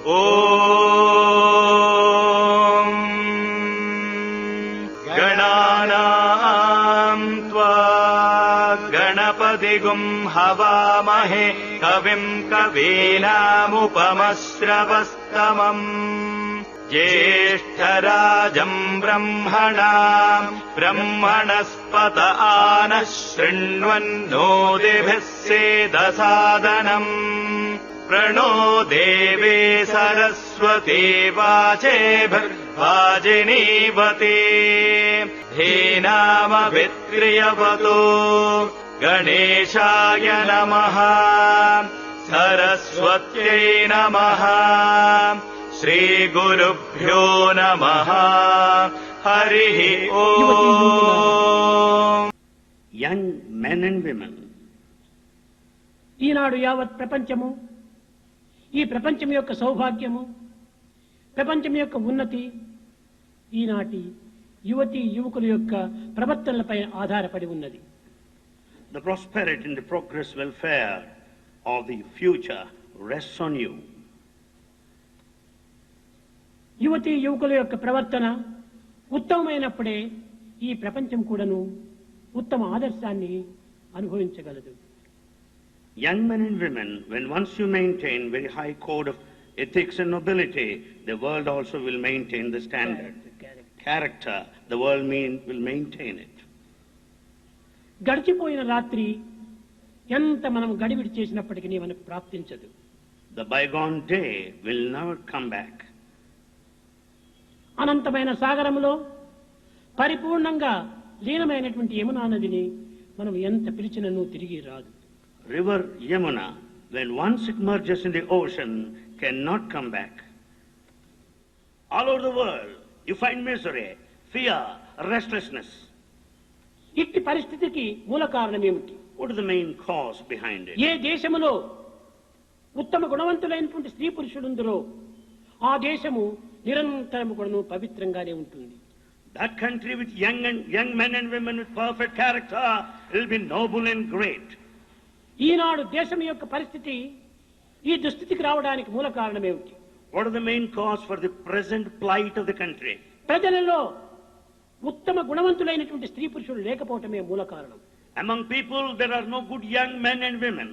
ఓం గణానాం త్వా గణపతిగుం హవామహే కవిం కవీనాముపమశ్రవస్తమం జ్యేష్ఠరాజం బ్రహ్మణాం బ్రహ్మణస్పత ఆనః శృణ్వన్నోతిభిः సేదసాదనం ప్రణో దేవే సరస్వతి వాచేభిర్వాజినీవతే ధీనామభిత్రియవతో గణేశాయ నమః సరస్వత్యై నమః శ్రీగురుభ్యో నమః హరి ఓం. Young men and women, ఈనాడు యావత్ ప్రపంచము, ఈ ప్రపంచం యొక్క సౌభాగ్యము, ప్రపంచం యొక్క ఉన్నతి ఈనాటి యువతి యువకుల యొక్క ప్రవర్తనలపై ఆధారపడి ఉన్నది. the prosperity and the progress welfare of the future rests on you. యువతి యువకుల యొక్క ప్రవర్తన ఉత్తమమైనప్పుడే ఈ ప్రపంచం కూడాను ఉత్తమ ఆదర్శాన్ని అనుభవించగలదు. Young men and women, when once you maintain very high code of ethics and nobility, the world also will maintain the standard. Character, the world will maintain it. గడిచిపోయిన రాత్రి ఎంత మనం గడిబిడి చేసినప్పటికీ మనకు ప్రాప్తించదు. The bygone day will never come back. అనంతమైన సాగరంలో పరిపూర్ణంగా లీనమైనటువంటి యమునా నదిని మనం ఎంత పిలిచినను తిరిగి రాదు. River Yamuna, when once it merges in the ocean, cannot come back. All over the world, you find misery, fear, restlessness. ఇట్టి పరిస్థితికి మూల కారణం ఏమిటి? What is the main cause behind it? ఏ దేశములో ఉత్తమ గుణవంతులైనటువంటి స్త్రీ పురుషులుందరో ఆ దేశము నిరంతరము కూడాను పవిత్రంగానే ఉంటుంది. That country with young men and women with perfect character will be noble and great. ఈనాడు దేశం యొక్క పరిస్థితి ఈ దుస్థితికి రావడానికి మూల కారణం ఏమిటి? What is the main cause for the present plight of the country? ప్రజలలో ఉత్తమ గుణవంతులైనటువంటి స్త్రీ పురుషులు లేకపోవటమే మూల కారణం. Among people there are no good young men and women.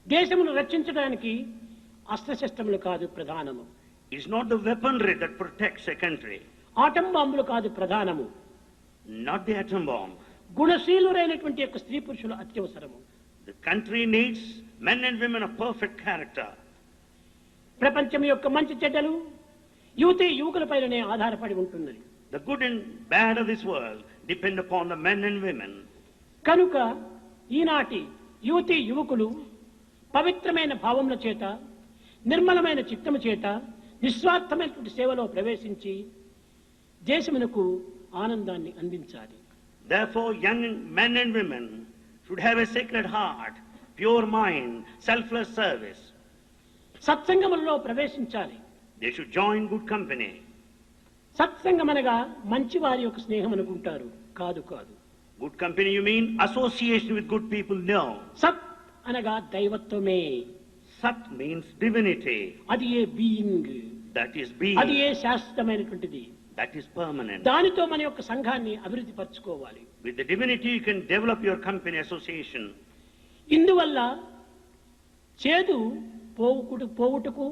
దేశమును రక్షించడానికి అస్త్రశస్త్రములు కాదు ప్రధానము. It's not the weaponry that protects a country. Atom బాంబులు కాదు ప్రధానము. Not the atom bomb. గుణశీలురైనటువంటి యొక్క స్త్రీ పురుషులు అత్యవసరము. The country needs men and women of perfect character. ప్రపంచం యొక్క మంచి చెడ్డలు యువతి యువకులపైనే ఆధారపడి ఉంటున్నది. The good and bad of this world depend upon the men and women. కనుక ఈనాటి యువతి యువకులు పవిత్రమైన భావముల చేత, నిర్మలమైన చిత్తము చేత, నిస్వార్థమైనటువంటి సేవలో ప్రవేశించి దేశమునకు ఆనందాన్ని అందించాలి. Therefore, young men and women should have a sacred heart, pure mind, selfless service. సత్సంగములలో ప్రవేశించాలి. They should join good company. సత్సంగం అనగా మంచి వారి యొక్క స్నేహం అనుకుంటారు. కాదు కాదు. Good company, you mean association with good people? No. సత్ అనగా దైవత్వమే. Sat means divinity. అది ఏ బీయింగ్, That is being. అది ఏ శాశ్వతమైనటువంటిది. That is permanent. దానితో మన యొక్క సంఘాన్ని అభివృద్ధి పరచుకోవాలి. With the divinity you can develop your company association. ఇందువల్ల చేదు పోవుటకు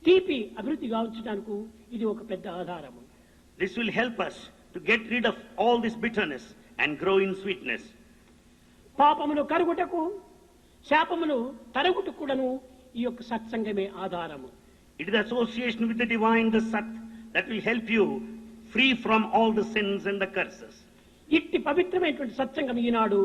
తీపి అభివృద్ధి గావించడానికి ఇది ఒక పెద్ద ఆధారము. This will help us to get rid of all this bitterness and grow in sweetness. పాపములు కరుగుటకు, శాపములు తరుగుటకు కూడాను ఈ యొక్క సత్సంగమే ఆధారము. It is association with the divine, the Sat, that will help you free from all the sins and the curses. ఇట్టి పవిత్రమైనటువంటి సత్సంగం ఈనాడు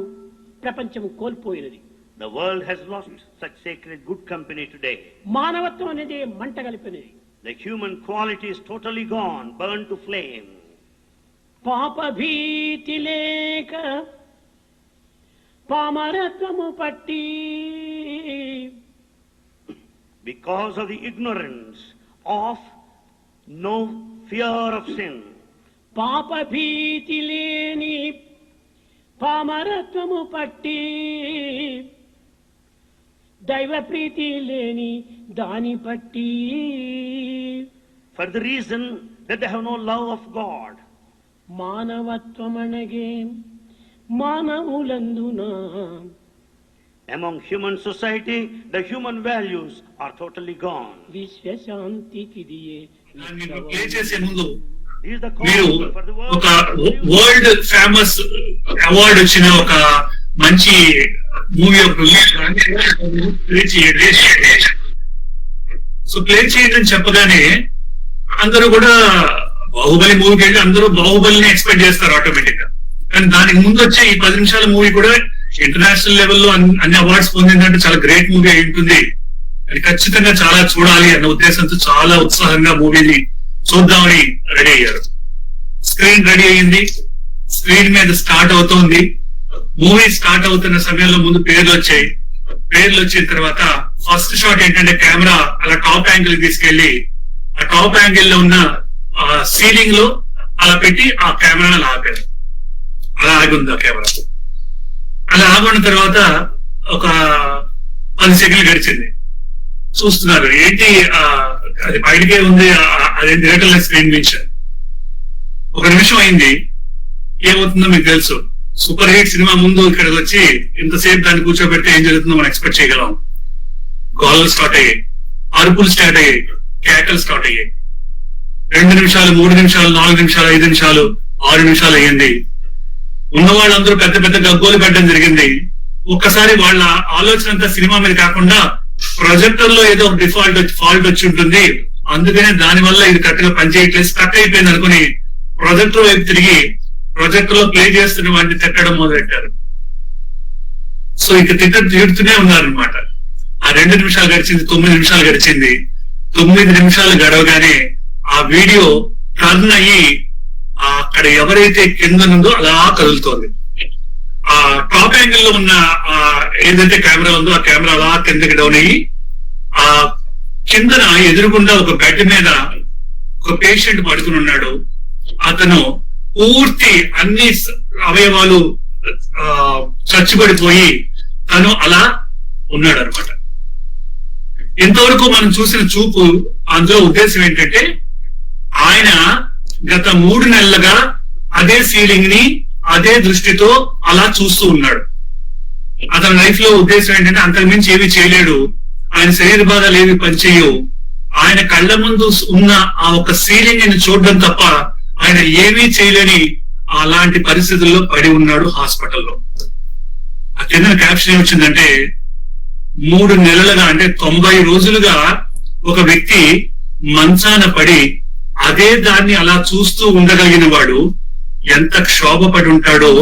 ప్రపంచం కోల్పోయినది. The world has lost such sacred good company today. మానవత్వం అనేది మంట కలిపినది. The human quality is totally gone, burned to flame. పాప భీతి లేక పామరత్వము పట్టి, Because of the ignorance of no fear of sin. పాప భీతి లేని పామరత్వము పట్టి దైవ ప్రీతి లేని దాని పట్టి, for the reason that they have no love of God. మానవత్వమనగే మానవులందున, Among human society, the human values are totally gone. విశ్వశాంతికిదియే ప్లే చేసే ముందు This is the మీరు call for the ఒక world. వరల్డ్ ఫేమస్ అవార్డు వచ్చిన ఒక మంచి మూవీ ప్లే చేయండి. సో ప్లే చేయండి అని చెప్పగానే అందరూ కూడా బాహుబలి మూవీకి వెళ్ళి అందరూ బాహుబలిని ఎక్స్పెక్ట్ చేస్తారు ఆటోమేటిక్ గా. కానీ దానికి ముందు వచ్చే ఈ 10 నిమిషాల మూవీ కూడా ఇంటర్నేషనల్ లెవెల్లో అన్ని అవార్డ్స్ పొందిందంటే చాలా గ్రేట్ మూవీ అయి ఉంటుంది. అది ఖచ్చితంగా చాలా చూడాలి అన్న ఉద్దేశంతో చాలా ఉత్సాహంగా మూవీని చూద్దామని రెడీ అయ్యారు. స్క్రీన్ రెడీ అయ్యింది, స్క్రీన్ మీద స్టార్ట్ అవుతోంది. మూవీ స్టార్ట్ అవుతున్న సమయంలో ముందు పేర్లు వచ్చాయి. పేర్లు వచ్చిన తర్వాత ఫస్ట్ షాట్ ఏంటంటే కెమెరా అలా టాప్ యాంగిల్ తీసుకెళ్లి ఆ టాప్ యాంగిల్ లో ఉన్న సీలింగ్ లో అలా పెట్టి ఆ కెమెరాను అలా ఆపారు. అలా ఆగి ఉంది ఆ కెమెరా. అలా ఆగున్న తర్వాత ఒక 10 సెకండ్లు గడిచింది. చూస్తున్నారు ఏంటి అది బయటకే ఉంది, అది థియేటర్ల స్క్రీన్ నుంచి. 1 నిమిషం అయింది. ఏమవుతుందో మీకు తెలుసు, సూపర్ హిట్ సినిమా ముందు ఇక్కడికి వచ్చి ఇంతసేపు దాన్ని కూర్చోబెడితే ఏం జరుగుతుందో మనం ఎక్స్పెక్ట్ చేయగలం. గోలలు స్టార్ట్ అయ్యాయి, అరుపులు స్టార్ట్ అయ్యాయి, కేకలు స్టార్ట్ అయ్యాయి. 2 నిమిషాలు, 3 నిమిషాలు, 4 నిమిషాలు, 5 నిమిషాలు, 6 నిమిషాలు అయ్యింది. ఉన్న వాళ్ళందరూ పెద్ద పెద్ద గగ్గోలు పెట్టడం జరిగింది. ఒక్కసారి వాళ్ళ ఆలోచన అంతా సినిమా మీద కాకుండా ప్రొజెక్టర్ లో ఏదో ఒక ఫాల్ట్ వచ్చి ఉంటుంది, అందుకనే దాని వల్ల ఇది కరెక్ట్ గా పనిచేయట్లేదు, స్టక్ అయిపోయింది అనుకుని ప్రొజెక్టర్ వైపు తిరిగి ప్రొజెక్టర్ లో ప్లే చేస్తున్న వాటిని తిట్టడం మొదలెట్టారు. సో ఇక తిడుతూనే ఉన్నారనమాట. ఆ 2 నిమిషాలు గడిచింది, 9 నిమిషాలు గడిచింది. 9 నిమిషాలు గడవగానే ఆ వీడియో టర్న్ అయ్యి అక్కడ ఎవరైతే కింద నుందో అలా కదులుతోంది. ఆ టాప్ యాంగిల్ లో ఉన్న ఏదైతే కెమెరా ఉందో ఆ కెమెరా అలా కిందకి డౌన్ అయ్యి ఆ కిందన ఎదురుగుండా ఒక బెడ్ మీద ఒక పేషెంట్ పడుకుని ఉన్నాడు. అతను పూర్తి అన్ని అవయవాలు చచ్చుబడిపోయి తను అలా ఉన్నాడు అనమాట. ఇంతవరకు మనం చూసిన చూపు అందులో ఉద్దేశం ఏంటంటే ఆయన గత 3 నెలలుగా అదే సీలింగ్ ని అదే దృష్టితో అలా చూస్తూ ఉన్నాడు. అతని లైఫ్ లో ఉద్దేశం ఏంటంటే అంతకుమించి ఏమీ చేయలేడు, ఆయన శరీర బాధలు ఏమి పనిచేయవు, ఆయన కళ్ళ ముందు ఉన్న ఆ ఒక సీలింగ్ ని చూడడం తప్ప ఆయన ఏమీ చేయలేని అలాంటి పరిస్థితుల్లో పడి ఉన్నాడు హాస్పిటల్లో. ఆ కింద క్యాప్షన్ ఏమొచ్చిందంటే 3 నెలలుగా అంటే 90 రోజులుగా ఒక వ్యక్తి మంచాన పడి అదే దాన్ని అలా చూస్తూ ఉండగలిగిన వాడు ఎంత క్షోభపడి ఉంటాడో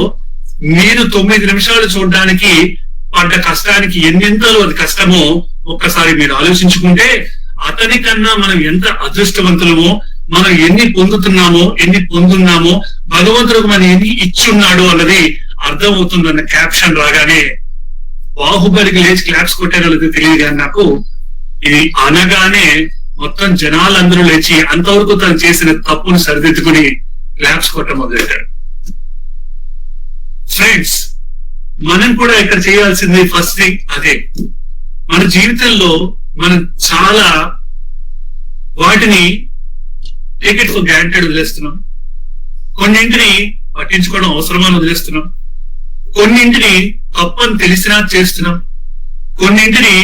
మీరు 9 నిమిషాలు చూడడానికి పడ్డ కష్టానికి ఎన్నెంతలో అది కష్టమో ఒక్కసారి మీరు ఆలోచించుకుంటే అతని కన్నా మనం ఎంత అదృష్టవంతులమో, మనం ఎన్ని పొందుతున్నామో ఎన్ని పొందున్నామో, భగవంతుడికి మనం ఎన్ని ఇచ్చున్నాడో అన్నది అర్థమవుతుందన్న క్యాప్షన్ రాగానే బాహుబలికి లేచి క్లాప్స్ కొట్టారో తెలియదు కానీ నాకు ఇది అనగానే మొత్తం జనాలందరూ లేచి అంతవరకు తను చేసిన తప్పును సరిదిద్దుకుని క్లాప్స్ కొట్ట మొదలెట్టాడు. ఫ్రెండ్స్, మనం కూడా ఇక్కడ చేయాల్సింది ఫస్ట్ థింగ్ అదే. మన జీవితంలో మనం చాలా వాటిని టేక్ ఇట్ ఫర్ గ్రాంటెడ్ వదిలేస్తున్నాం, కొన్నింటిని పట్టించుకోవడం అవసరమని వదిలేస్తున్నాం, కొన్నింటిని తప్పని తెలిసినా చేస్తున్నాం, కొన్నింటిని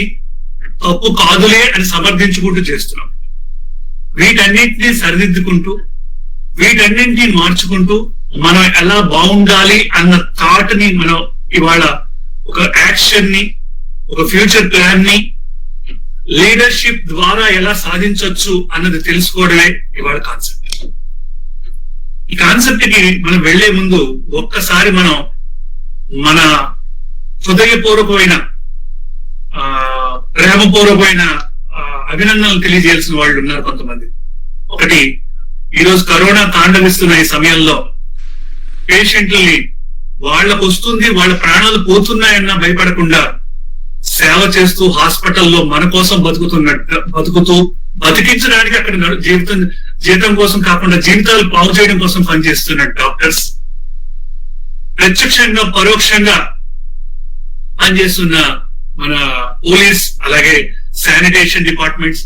తప్పు కాదులే అని సమర్థించుకుంటూ చేస్తున్నాం. వీటన్నింటినీ సరిదిద్దుకుంటూ వీటన్నింటినీ మార్చుకుంటూ మనం ఎలా బాగుండాలి అన్న థాట్ ని మనం ఇవాళ ఒక యాక్షన్ ని, ఒక ఫ్యూచర్ ప్లాన్ ని లీడర్షిప్ ద్వారా ఎలా సాధించవచ్చు అన్నది తెలుసుకోవడమే ఇవాళ కాన్సెప్ట్. ఈ కాన్సెప్ట్ కి మనం వెళ్లే ముందు ఒక్కసారి మనం మన హృదయపూర్వకమైన ప్రేమపూర్వకమైన అభినందనలు తెలియజేయాల్సిన వాళ్ళు ఉన్నారు కొంతమంది. ఒకటి, ఈరోజు కరోనా తాండవిస్తున్న ఈ సమయంలో పేషెంట్లని వాళ్ళకు వస్తుంది, వాళ్ళ ప్రాణాలు పోతున్నాయన్నా భయపడకుండా సేవ చేస్తూ హాస్పిటల్లో మన కోసం బతుకుతూ బతికించడానికి అక్కడ జీవితం కోసం కాకుండా జీవితాలు బాగు చేయడం కోసం పనిచేస్తున్న డాక్టర్స్, ప్రత్యక్షంగా పరోక్షంగా పనిచేస్తున్న మన పోలీస్, అలాగే శానిటేషన్ డిపార్ట్మెంట్స్,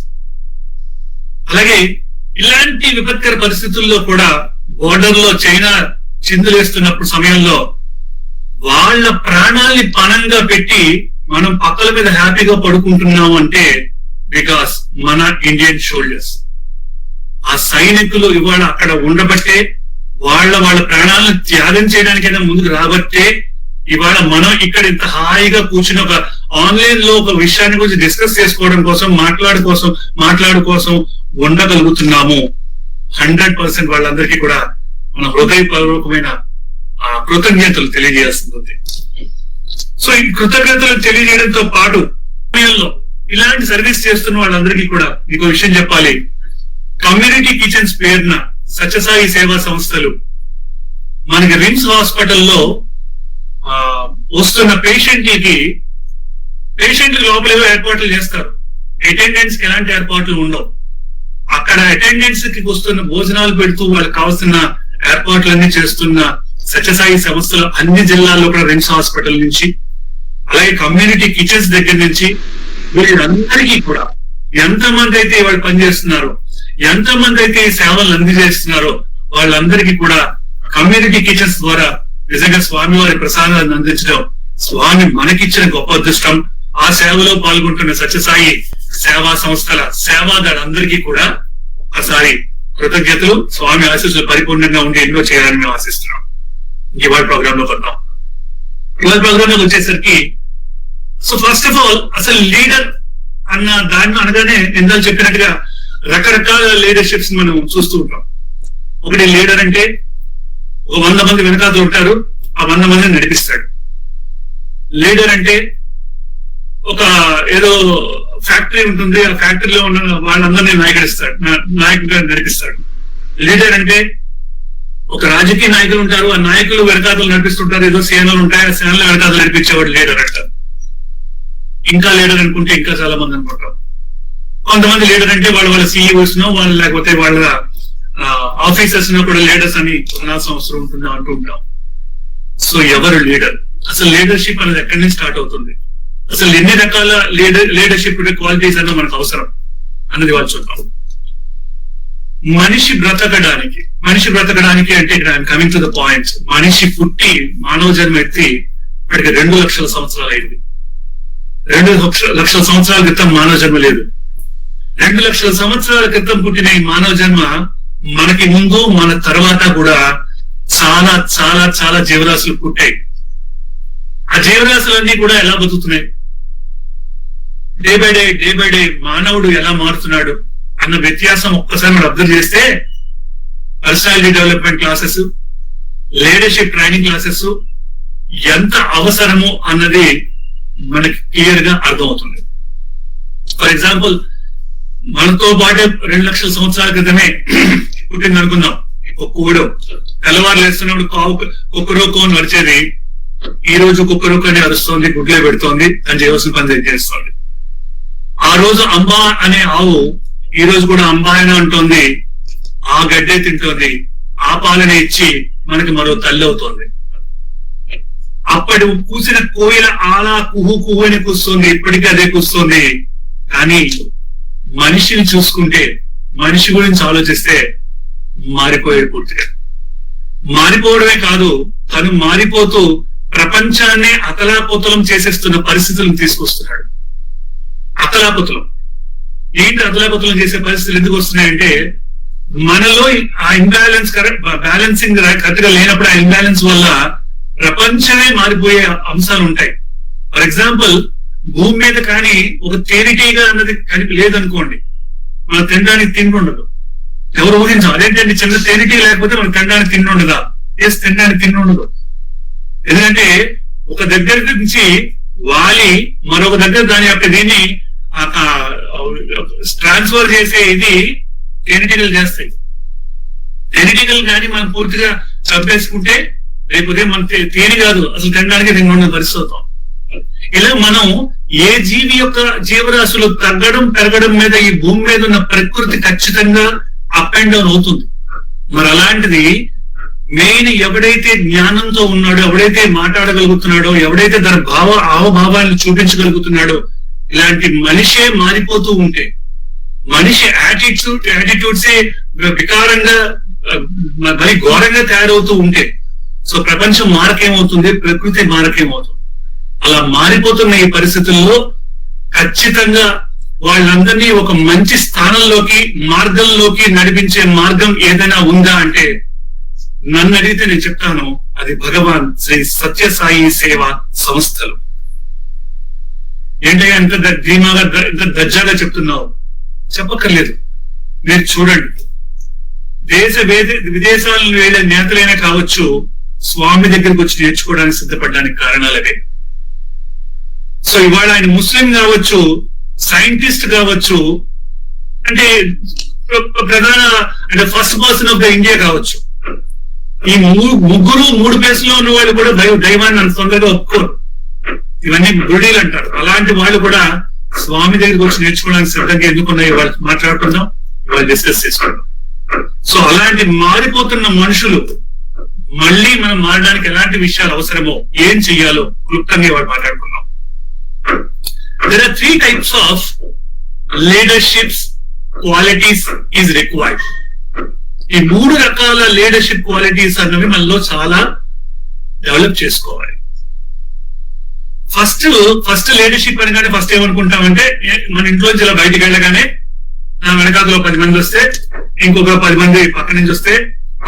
అలాగే ఇలాంటి విపత్కర పరిస్థితుల్లో కూడా బోర్డర్ లో చైనా చిందులేస్తున్నప్పుడు సమయంలో వాళ్ళ ప్రాణాల్ని పణంగా పెట్టి మనం పక్కల మీద హ్యాపీగా పడుకుంటున్నాం అంటే బికాస్ మన ఇండియన్ సోల్జర్స్, ఆ సైనికులు ఇవాళ అక్కడ ఉండబట్టే, వాళ్ళ ప్రాణాలను త్యాగం చేయడానికైనా ముందుకు రాబట్టే ఇవాళ మనం ఇక్కడ ఇంత హాయిగా కూర్చుని ఒక ఆన్లైన్ లో ఒక విషయాన్ని గురించి డిస్కస్ చేసుకోవడం కోసం, మాట్లాడు కోసం ఉండగలుగుతున్నాము. 100% వాళ్ళందరికీ కూడా మన హృదయపూర్వకమైన కృతజ్ఞతలు తెలియజేస్తుంది. సో ఈ కృతజ్ఞతలు తెలియజేయడంతో పాటు సమయంలో ఇలాంటి సర్వీస్ చేస్తున్న వాళ్ళందరికీ కూడా మీకు విషయం చెప్పాలి. కమ్యూనిటీ కిచెన్స్ పేరున సత్యసాయి సేవా సంస్థలు మనకి రిమ్స్ హాస్పిటల్లో వస్తున్న పేషెంట్లకి లోపల ఏవో ఏర్పాట్లు చేస్తారు. అటెండెన్స్ కి ఎలాంటి ఏర్పాట్లు ఉండవు. అక్కడ అటెండెన్స్ కి వస్తున్న భోజనాలు పెడుతూ వాళ్ళకి కావాల్సిన ఏర్పాట్లన్నీ చేస్తున్న సత్యసాయి సంస్థలు అన్ని జిల్లాల్లో కూడా రిమ్స్ హాస్పిటల్ నుంచి, అలాగే కమ్యూనిటీ కిచెన్స్ దగ్గర నుంచి వీళ్ళందరికీ కూడా ఎంతమంది అయితే వాళ్ళు పనిచేస్తున్నారో, ఎంతమంది అయితే ఈ సేవలు అందజేస్తున్నారో వాళ్ళందరికీ కూడా కమ్యూనిటీ కిచెన్స్ ద్వారా నిజంగా స్వామి వారి ప్రసాదాన్ని అందించడం స్వామి మనకిచ్చిన గొప్ప అదృష్టం. ఆ సేవలో పాల్గొంటున్న సత్యసాయి సేవా సంస్థల సేవాదారులందరికీ కూడా ఒకసారి కృతజ్ఞతలు. స్వామి ఆశీస్సులు పరిపూర్ణంగా ఉండి ఎన్నో చేయాలని మేము ఆశిస్తున్నాం. ఇవాళ ప్రోగ్రామ్ లో కొన్నాం. ఇవాళ ప్రోగ్రామ్ లోకి వచ్చేసరికి సో ఫస్ట్ ఆఫ్ ఆల్ అసలు లీడర్ అన్న దాన్ని అనగానే ఇందాక చెప్పినట్టుగా రకరకాల లీడర్షిప్స్ మనం చూస్తూ ఉంటాం. ఒకటి లీడర్ అంటే ఒక 100 మంది వెనకాల ఉంటారు, ఆ 100 మందిని నడిపిస్తాడు. లీడర్ అంటే ఒక ఏదో ఫ్యాక్టరీ ఉంటుంది, ఆ ఫ్యాక్టరీలో ఉన్న వాళ్ళందరినీ నాయకుడిగా నడిపిస్తాడు. లీడర్ అంటే ఒక రాజకీయ నాయకులు ఉంటారు, ఆ నాయకులు వెనకాతలు నడిపిస్తుంటారు, ఏదో సేనలు ఉంటాయి, ఆ సేనలు వెనకాతలు నడిపించేవాడు లీడర్ అంటారు. ఇంకా లీడర్ అనుకుంటే ఇంకా చాలా మంది అనుకుంటారు. కొంతమంది లీడర్ అంటే వాళ్ళ సీఈఓస్ నో వాళ్ళు లేకపోతే వాళ్ళ ఆఫీసర్స్ నో కూడా లీడర్స్ అని అనాల్సిన అవసరం ఉంటుంది అంటూ ఉంటాం. సో ఎవరు లీడర్? అసలు లీడర్షిప్ అనేది ఎక్కడి నుంచి స్టార్ట్ అవుతుంది? అసలు ఎన్ని రకాల లీడర్షిప్ క్వాలిటీస్ అన్న మనకు అవసరం అన్నది వాళ్ళు చూద్దాం. మనిషి బ్రతకడానికి అంటే ఇక్కడ కమింగ్ టు ద పాయింట్, మనిషి పుట్టి మానవ జన్మ ఎత్తి ఇప్పటికి 2 లక్షల సంవత్సరాలు అయింది. 2 లక్షల సంవత్సరాల క్రితం మానవ జన్మ లేదు. 2 లక్షల సంవత్సరాల క్రితం పుట్టిన ఈ మానవ జన్మ మనకి ముందు మన తర్వాత కూడా చాలా చాలా చాలా జీవరాశులు పుట్టాయి. ఆ జీవరాశులన్నీ కూడా ఎలా బతుకుతున్నాయి, డే బై డే మానవుడు ఎలా మారుతున్నాడు అన్న వ్యత్యాసం ఒక్కసారి మనం అబ్జర్వ్ చేస్తే personality development classes, leadership training classes ఎంత అవసరము అన్నది మనకి క్లియర్ గా అర్థమవుతుంది. ఫర్ ఎగ్జాంపుల్, మనతో పాటే 2 లక్షల సంవత్సరాల క్రితమే పుట్టింది అనుకుందాం ఒక ఊడో. తెల్లవారు లేస్తున్నప్పుడు కుక్కరోకో అని వచ్చేది, ఈ రోజు కుక్కరోకో అని అరుస్తోంది, గుడ్లే పెడుతోంది, అని చేయవలసిన పని చేస్తోంది. ఆ రోజు అంబా అనే ఆవు ఈ రోజు కూడా అంబాయన అంటోంది, ఆ గడ్డే తింటోంది, ఆ పాలన ఇచ్చి మనకి మరో తల్లి అవుతోంది. అప్పటి కూసిన కోయిల ఆలా కుహు అని కూస్తుంది, ఇప్పటికీ అదే కూస్తుంది. కానీ మనిషిని చూసుకుంటే, మనిషి గురించి ఆలోచిస్తే మారిపోయే పూర్తిగా. మారిపోవడమే కాదు, తను మారిపోతూ ప్రపంచాన్ని అతలాపుతలం చేసేస్తున్న పరిస్థితులను తీసుకొస్తున్నాడు. అతలాపుతలం ఏంటి? అతలాపుతలం చేసే పరిస్థితులు ఎందుకు వస్తున్నాయంటే, మనలో ఆ ఇంబ్యాలెన్స్ బ్యాలెన్సింగ్ కరెక్ట్ గా లేనప్పుడు ఆ ఇంబ్యాలెన్స్ వల్ల ప్రపంచమే మారిపోయే అంశాలు ఉంటాయి. ఫర్ ఎగ్జాంపుల్, భూమి మీద కానీ ఒక తేనెటీగా అన్నది కలిపి లేదనుకోండి, మనం తినడానికి తిండి ఉండదు. ఎవరు ఊహించాం? అదేంటంటే చిన్న తేనెటీ లేకపోతే మనం తినడానికి తిండి ఉండదా? తినడానికి తిండి ఉండదు. ఎందుకంటే ఒక దగ్గర నుంచి వాలి మరొక దగ్గర దాని యొక్క దీన్ని ట్రాన్స్ఫర్ చేసే ఇది తేనెటీగలు చేస్తాయి. తేనెటీగలు కానీ మనం పూర్తిగా చంపేసుకుంటే రేపు ఉదయం మన తేనె కాదు, అసలు తినడానికి తిండి ఉండదు పరిస్థితి. ఇలా మనం ఏ జీవి యొక్క జీవరాశులు తగ్గడం పెరగడం మీద ఈ భూమి మీద ఉన్న ప్రకృతి ఖచ్చితంగా అప్ అండ్ డౌన్ అవుతుంది. మరి అలాంటిది మెయిన్ ఎవడైతే జ్ఞానంతో ఉన్నాడో, ఎవడైతే మాట్లాడగలుగుతున్నాడో, ఎవడైతే తన హావభావాలను చూపించగలుగుతున్నాడో, ఇలాంటి మనిషే మారిపోతూ ఉంటే, మనిషి యాటిట్యూడ్సే వికారంగా మరి ఘోరంగా తయారవుతూ ఉంటే, సో ప్రపంచం మారకేమవుతుంది, ప్రకృతి మారకేమవుతుంది. అలా మారిపోతున్న ఈ పరిస్థితుల్లో ఖచ్చితంగా వాళ్ళందరినీ ఒక మంచి స్థానంలోకి, మార్గంలోకి నడిపించే మార్గం ఏదైనా ఉందా అంటే, నన్ను అడిగితే నేను చెప్తాను, అది భగవాన్ శ్రీ సత్యసాయి సేవా సంస్థలు. ఏంటంటే ఎంత ధీమాగా, ఎంత దర్జాగా చెప్తున్నావు? చెప్పక్కర్లేదు, మీరు చూడండి. విదేశాలను వెళ్ళే నేతలైనా కావచ్చు, స్వామి దగ్గరికి వచ్చి నేర్చుకోవడానికి సిద్ధపడడానికి కారణాలవే. సో ఇవాళ ఆయన ముస్లిం కావచ్చు, సైంటిస్ట్ కావచ్చు, అంటే ప్రధాన అంటే first person of the India కావచ్చు. ఈ ముగ్గురు 3 ప్లేస్లో ఉన్న వాళ్ళు కూడా దైవాన్ని అంత తొందరగా ఒప్పుకోరు. ఇవన్నీ గుడిలు అంటారు. అలాంటి వాళ్ళు కూడా స్వామి దగ్గరికి వచ్చి నేర్చుకోవడానికి సిద్ధంగా ఎందుకున్నాయి వాళ్ళు మాట్లాడుకుందాం, వాళ్ళు డిస్కస్ చేసుకుందాం. సో అలాంటి మారిపోతున్న మనుషులు మళ్ళీ మనం మారడానికి ఎలాంటి విషయాలు అవసరమో, ఏం చెయ్యాలో క్లుప్తంగా వాళ్ళు మాట్లాడుకున్నాం. There are 3 types of leaderships qualities is required. ఈ 3 రకాల లీడర్షిప్ క్వాలిటీస్ అన్నవి మనలో చాలా డెవలప్ చేసుకోవాలి. ఫస్ట్ లీడర్షిప్ అనగానే ఫస్ట్ ఏమనుకుంటామంటే, మన ఇంట్లోంచి ఇలా బయటికి వెళ్ళగానే నా వెనకాతలో 10 మంది వస్తే, ఇంకొక 10 మంది పక్క నుంచి వస్తే,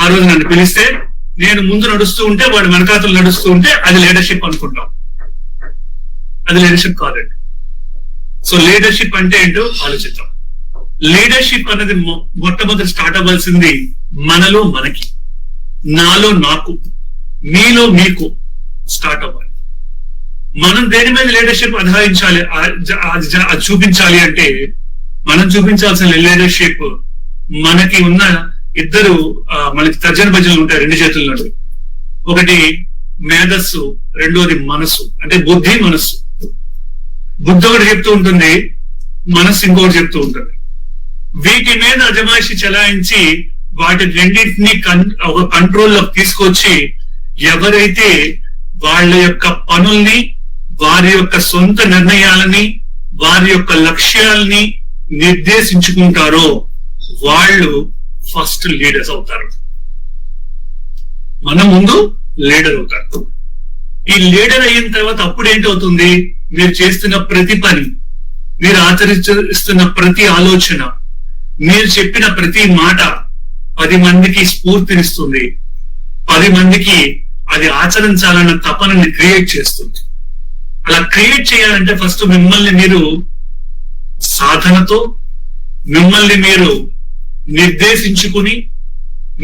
ఆ రోజు నన్ను పిలిస్తే నేను ముందు నడుస్తూ ఉంటే వాడు వెనకాతలు నడుస్తూ ఉంటే అది లీడర్షిప్ అనుకుంటాం. అది లీడర్షిప్ కాదండి. సో లీడర్షిప్ అంటే ఏంటో ఆలోచిద్దాం. లీడర్షిప్ అనేది మొట్టమొదటి స్టార్ట్ అవ్వాల్సింది మనలో మనకి, నాలో నాకు, మీలో మీకు స్టార్ట్ అవ్వాలి. మనం దేని మీద లీడర్షిప్ ఆధారించాలి, అది చూపించాలి అంటే, మనం చూపించాల్సిన లీడర్షిప్ మనకి ఉన్న ఇద్దరు మనకి తర్జన భజనలు ఉంటాయి 2 చేతుల్లో. ఒకటి మేధస్సు, రెండోది మనస్సు. అంటే బుద్ధి, మనస్సు. బుద్ధి ఒకటి చెప్తూ ఉంటుంది, మనస్సు ఇంకొకటి చెప్తూ ఉంటుంది. వీటి మీద అజమాయిషి చెలాయించి వాటి రెండింటినీ ఒక కంట్రోల్లో తీసుకొచ్చి, ఎవరైతే వాళ్ళ యొక్క పనుల్ని, వారి యొక్క సొంత నిర్ణయాలని, వారి యొక్క లక్ష్యాలని నిర్దేశించుకుంటారో వాళ్ళు ఫస్ట్ లీడర్స్ అవుతారు. మన ముందు లీడర్ అవుతారు. ఈ లీడర్ అయిన తర్వాత అప్పుడు ఏంటవుతుంది, మీరు చేస్తున్న ప్రతి పని, మీరు ఆచరిస్తున్న ప్రతి ఆలోచన, మీరు చెప్పిన ప్రతి మాట 10 మందికి స్ఫూర్తినిస్తుంది. 10 మందికి అది ఆచరించాలన్న తపనని క్రియేట్ చేస్తుంది. అలా క్రియేట్ చేయాలంటే ఫస్ట్ మిమ్మల్ని మీరు సాధనతో, మిమ్మల్ని మీరు నిర్దేశించుకుని,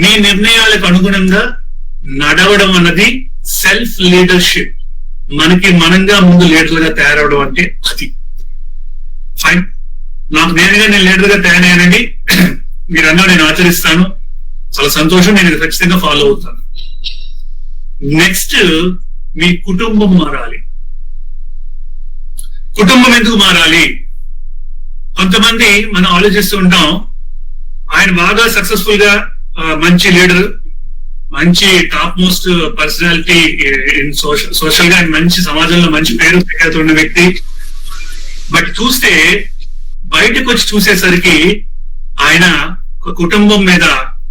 మీ నిర్ణయాలకు అనుగుణంగా నడవడం అన్నది సెల్ఫ్ లీడర్షిప్. మనకి మనంగా ముందు లీడర్గా తయారవడం అంటే అది. ఫైన్, నాకు నేనుగా నేను లీడర్గా తయారయ్యానండి, మీరన్నా నేను ఆచరిస్తాను, చాలా సంతోషం, నేను ఇది ఖచ్చితంగా ఫాలో అవుతాను. నెక్స్ట్, మీ కుటుంబం మారాలి. కుటుంబం ఎందుకు మారాలి? కొంతమంది మనం ఆలోచిస్తూ ఉంటాం, ఆయన బాగా సక్సెస్ఫుల్ గా మంచి లీడర్, మంచి top most personality in social గా మంచి సమాజంలో మంచి పేరు ప్రఖ్యాత ఉన్న వ్యక్తి. బట్ చూస్తే బయటకు వచ్చి చూసేసరికి ఆయన కుటుంబం మీద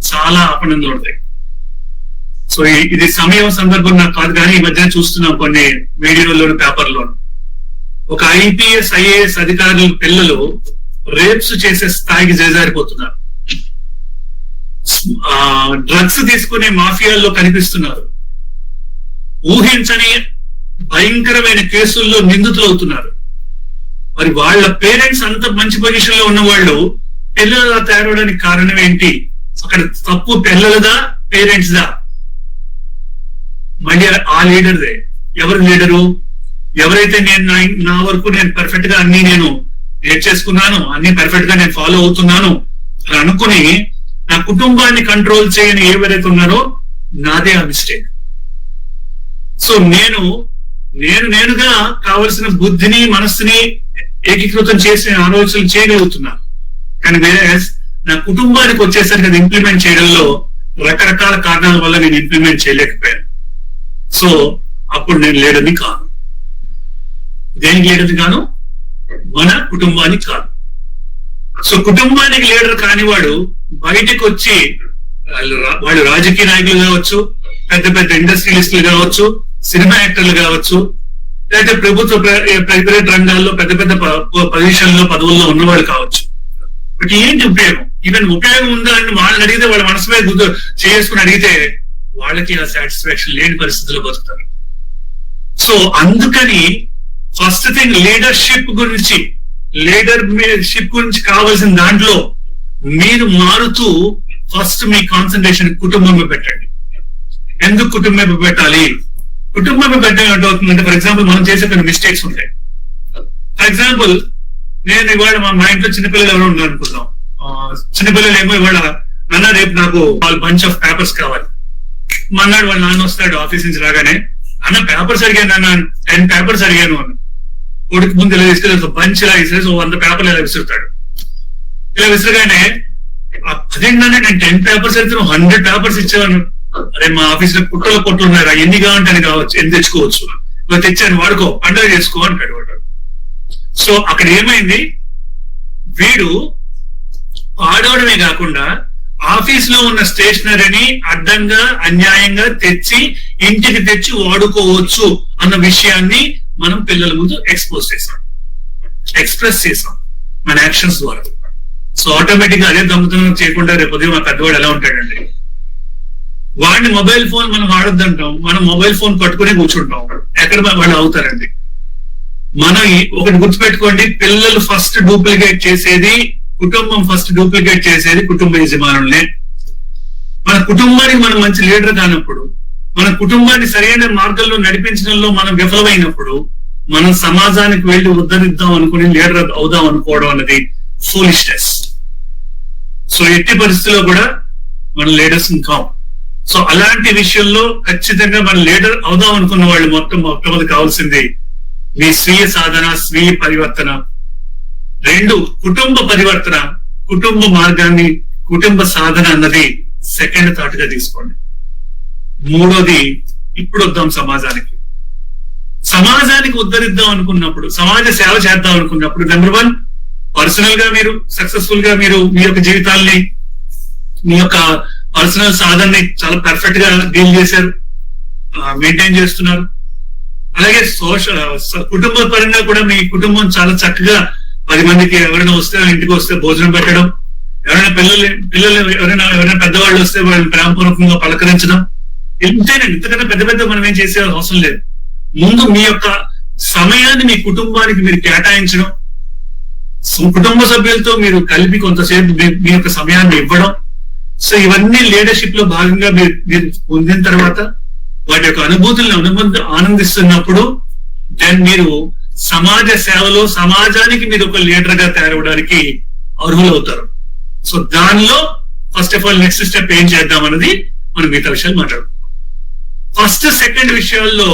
చాలా అపనందలు ఉంటాయి. సో ఇది సమయం సందర్భం నాకు కాదు, కానీ ఈ మధ్యన చూస్తున్నాం కొన్ని మీడియాలోను, పేపర్లోను. ఒక IPS IAS అధికారుల పిల్లలు రేప్స్ చేసే స్థాయికి చేజారిపోతున్నారు. డ్రగ్స్ తీసుకునే మాఫియాల్లో కనిపిస్తున్నారు. ఊహించని భయంకరమైన కేసుల్లో నిందితులు అవుతున్నారు. మరి వాళ్ళ పేరెంట్స్ అంత మంచి పొజిషన్ లో ఉన్న వాళ్ళు పిల్లలు తయారవడానికి కారణం ఏంటి? అక్కడ తప్పు పిల్లలదా, పేరెంట్స్ దా? మళ్ళీ ఆ లీడర్దే. ఎవరు లీడరు? ఎవరైతే నేను నా వరకు నేను పర్ఫెక్ట్ గా అన్ని నేను నేర్చేసుకున్నాను, అన్ని పర్ఫెక్ట్ గా నేను ఫాలో అవుతున్నాను అని అనుకుని నా కుటుంబాన్ని కంట్రోల్ చేయని ఎవరైతే ఉన్నారో నాదే ఆ మిస్టేక్. సో నేనుగా కావలసిన బుద్ధిని, మనస్సుని ఏకీకృతం చేసి ఆలోచనలు చేయగలుగుతున్నాను. కానీ వేరే నా కుటుంబానికి వచ్చేసరికి అది ఇంప్లిమెంట్ చేయడంలో రకరకాల కారణాల వల్ల నేను ఇంప్లిమెంట్ చేయలేకపోయాను. సో అప్పుడు నేను లీడర్ని కాను. దేనికి లీడర్ని కాను? మన కుటుంబానికి కాదు. సో కుటుంబానికి లీడర్ కానివాడు బయటకు వచ్చి వాళ్ళు రాజకీయ నాయకులు కావచ్చు, పెద్ద పెద్ద ఇండస్ట్రియలిస్టులు కావచ్చు, సినిమా యాక్టర్లు కావచ్చు, లేకపోతే ప్రభుత్వ ప్రైవేట్ రంగాల్లో పెద్ద పెద్ద పొజిషన్లో పదవుల్లో ఉన్నవాళ్ళు కావచ్చు. బట్ ఏంటి ఉపయోగం? ఈవెన్ ఉపయోగం ఉందా అని వాళ్ళని అడిగితే, వాళ్ళ మనసు మీద చేసుకుని అడిగితే వాళ్ళకి ఆ సాటిస్ఫాక్షన్ లేని పరిస్థితుల్లో బతుకుతారు. సో అందుకని ఫస్ట్ థింగ్ లీడర్షిప్ గురించి కావాల్సిన దాంట్లో మీరు మారుతూ ఫస్ట్ మీ కాన్సన్ట్రేషన్ కుటుంబం మీద పెట్టండి. ఎందుకు కుటుంబం మీద పెట్టాలి? కుటుంబం మీద పెట్టడం అంటే అవుతుందంటే, ఫర్ ఎగ్జాంపుల్ మనం చేసే కొన్ని మిస్టేక్స్ ఉంటాయి. ఫర్ ఎగ్జాంపుల్ నేను ఇవాళ మా ఇంట్లో చిన్నపిల్లలు ఎవరో ఉన్నారు అనుకుందాం. చిన్నపిల్లలు ఏమో ఇవాళ నాన్న రేపు నాకు బంచ్ ఆఫ్ పేపర్స్ కావాలి. మన్నాడు వాళ్ళ నాన్న వస్తాడు ఆఫీస్ నుంచి రాగానే, అన్న పేపర్స్ అడిగాను నాన్న, 10 పేపర్స్ అడిగాను అన్న. కొడుకు ముందు ఇలా తీసుకెళ్ళి బంచ్ ఇలా విసిరేసి 100 పేపర్లు ఇలా విసురుతాడు. ఇలా విసురుగానే అదేంటంటే నేను 10 పేపర్స్ అయితే 100 పేపర్స్ ఇచ్చేవాను. అరే మా ఆఫీస్ లో కుట్టలు ఉన్నారా, ఎన్ని కావాలంటే కావచ్చు, ఎన్ని తెచ్చుకోవచ్చు, ఇలా తెచ్చాను వాడుకో, పండుగ చేసుకో అంటాడు వాడు. సో అక్కడ ఏమైంది, వీడు ఆడవడమే కాకుండా ఆఫీస్ లో ఉన్న స్టేషనరీని అడ్డంగా అన్యాయంగా తెచ్చి ఇంటికి తెచ్చి వాడుకోవచ్చు అన్న విషయాన్ని మనం పిల్లల ముందు ఎక్స్ప్రెస్ చేసాం మన యాక్షన్స్ ద్వారా. సో ఆటోమేటిక్ గా అదే దొంగతనం చేయకుండా రేపు ఉదయం మా పెద్దవాడు ఎలా ఉంటాడండి, వాడిని మొబైల్ ఫోన్ మనం వాడొద్దంటాం, మనం మొబైల్ ఫోన్ పట్టుకునే కూర్చుంటాం. ఎక్కడ వాళ్ళు అవుతారండి? మనం ఒకటి గుర్తుపెట్టుకోండి, పిల్లలు ఫస్ట్ డూప్లికేట్ చేసేది, కుటుంబం ఫస్ట్ డూప్లికేట్ చేసేది కుటుంబ యజమానులనే. మన కుటుంబానికి మనం మంచి లీడర్ కానప్పుడు, మన కుటుంబాన్ని సరైన మార్గంలో నడిపించడంలో మనం విఫలమైనప్పుడు, మనం సమాజానికి వెళ్ళి ఉద్ధరిద్దాం అనుకుని లీడర్ అవుదాం అనుకోవడం అన్నది ఫూలిష్నెస్. సో ఎట్టి పరిస్థితుల్లో కూడా మన లీడర్స్ కాం. సో అలాంటి విషయంలో ఖచ్చితంగా మన లీడర్ అవుదాం అనుకున్న వాళ్ళు మొట్టమొదటి కావాల్సింది మీ స్వీయ సాధన, స్వీయ పరివర్తన. 2 కుటుంబ పరివర్తన, కుటుంబ మార్గాన్ని, కుటుంబ సాధన అన్నది సెకండ్ థాట్ గా తీసుకోండి. 3వది ఇప్పుడు వద్దాం సమాజానికి ఉద్ధరిద్దాం అనుకున్నప్పుడు, సమాజ సేవ చేద్దాం అనుకున్నప్పుడు, నెంబర్ 1 పర్సనల్ గా మీరు సక్సెస్ఫుల్ గా మీరు మీ యొక్క జీవితాల్ని, మీ యొక్క పర్సనల్ సాధనని చాలా పర్ఫెక్ట్ గా డీల్ చేశారు, మెయింటైన్ చేస్తున్నారు. అలాగే కుటుంబ పరంగా కూడా మీ కుటుంబం చాలా చక్కగా 10 మందికి ఎవరైనా వస్తే ఇంటికి వస్తే భోజనం పెట్టడం, ఎవరైనా పిల్లలు ఎవరైనా పెద్దవాళ్ళు వస్తే వాళ్ళని ప్రేమపూర్వకంగా పలకరించడం, ఇంతేనండి. ఇంతకన్నా పెద్ద మనం ఏం చేసే అవసరం లేదు. ముందు మీ యొక్క సమయాన్ని మీ కుటుంబానికి మీరు కేటాయించడం, కుటుంబ సభ్యులతో మీరు కలిపి కొంతసేపు మీ యొక్క సమయాన్ని ఇవ్వడం. సో ఇవన్నీ లీడర్షిప్ లో భాగంగా మీరు పొందిన తర్వాత వాటి యొక్క అనుభూతులను ఆనందిస్తున్నప్పుడు దెన్ మీరు సమాజ సేవలో సమాజానికి మీరు ఒక లీడర్ గా తయారవడానికి అర్హులవుతారు. సో దానిలో first of all next step ఏం చేద్దాం అన్నది మనం మిగతా విషయాలు మాట్లాడుకుందాం. ఫస్ట్ సెకండ్ విషయాల్లో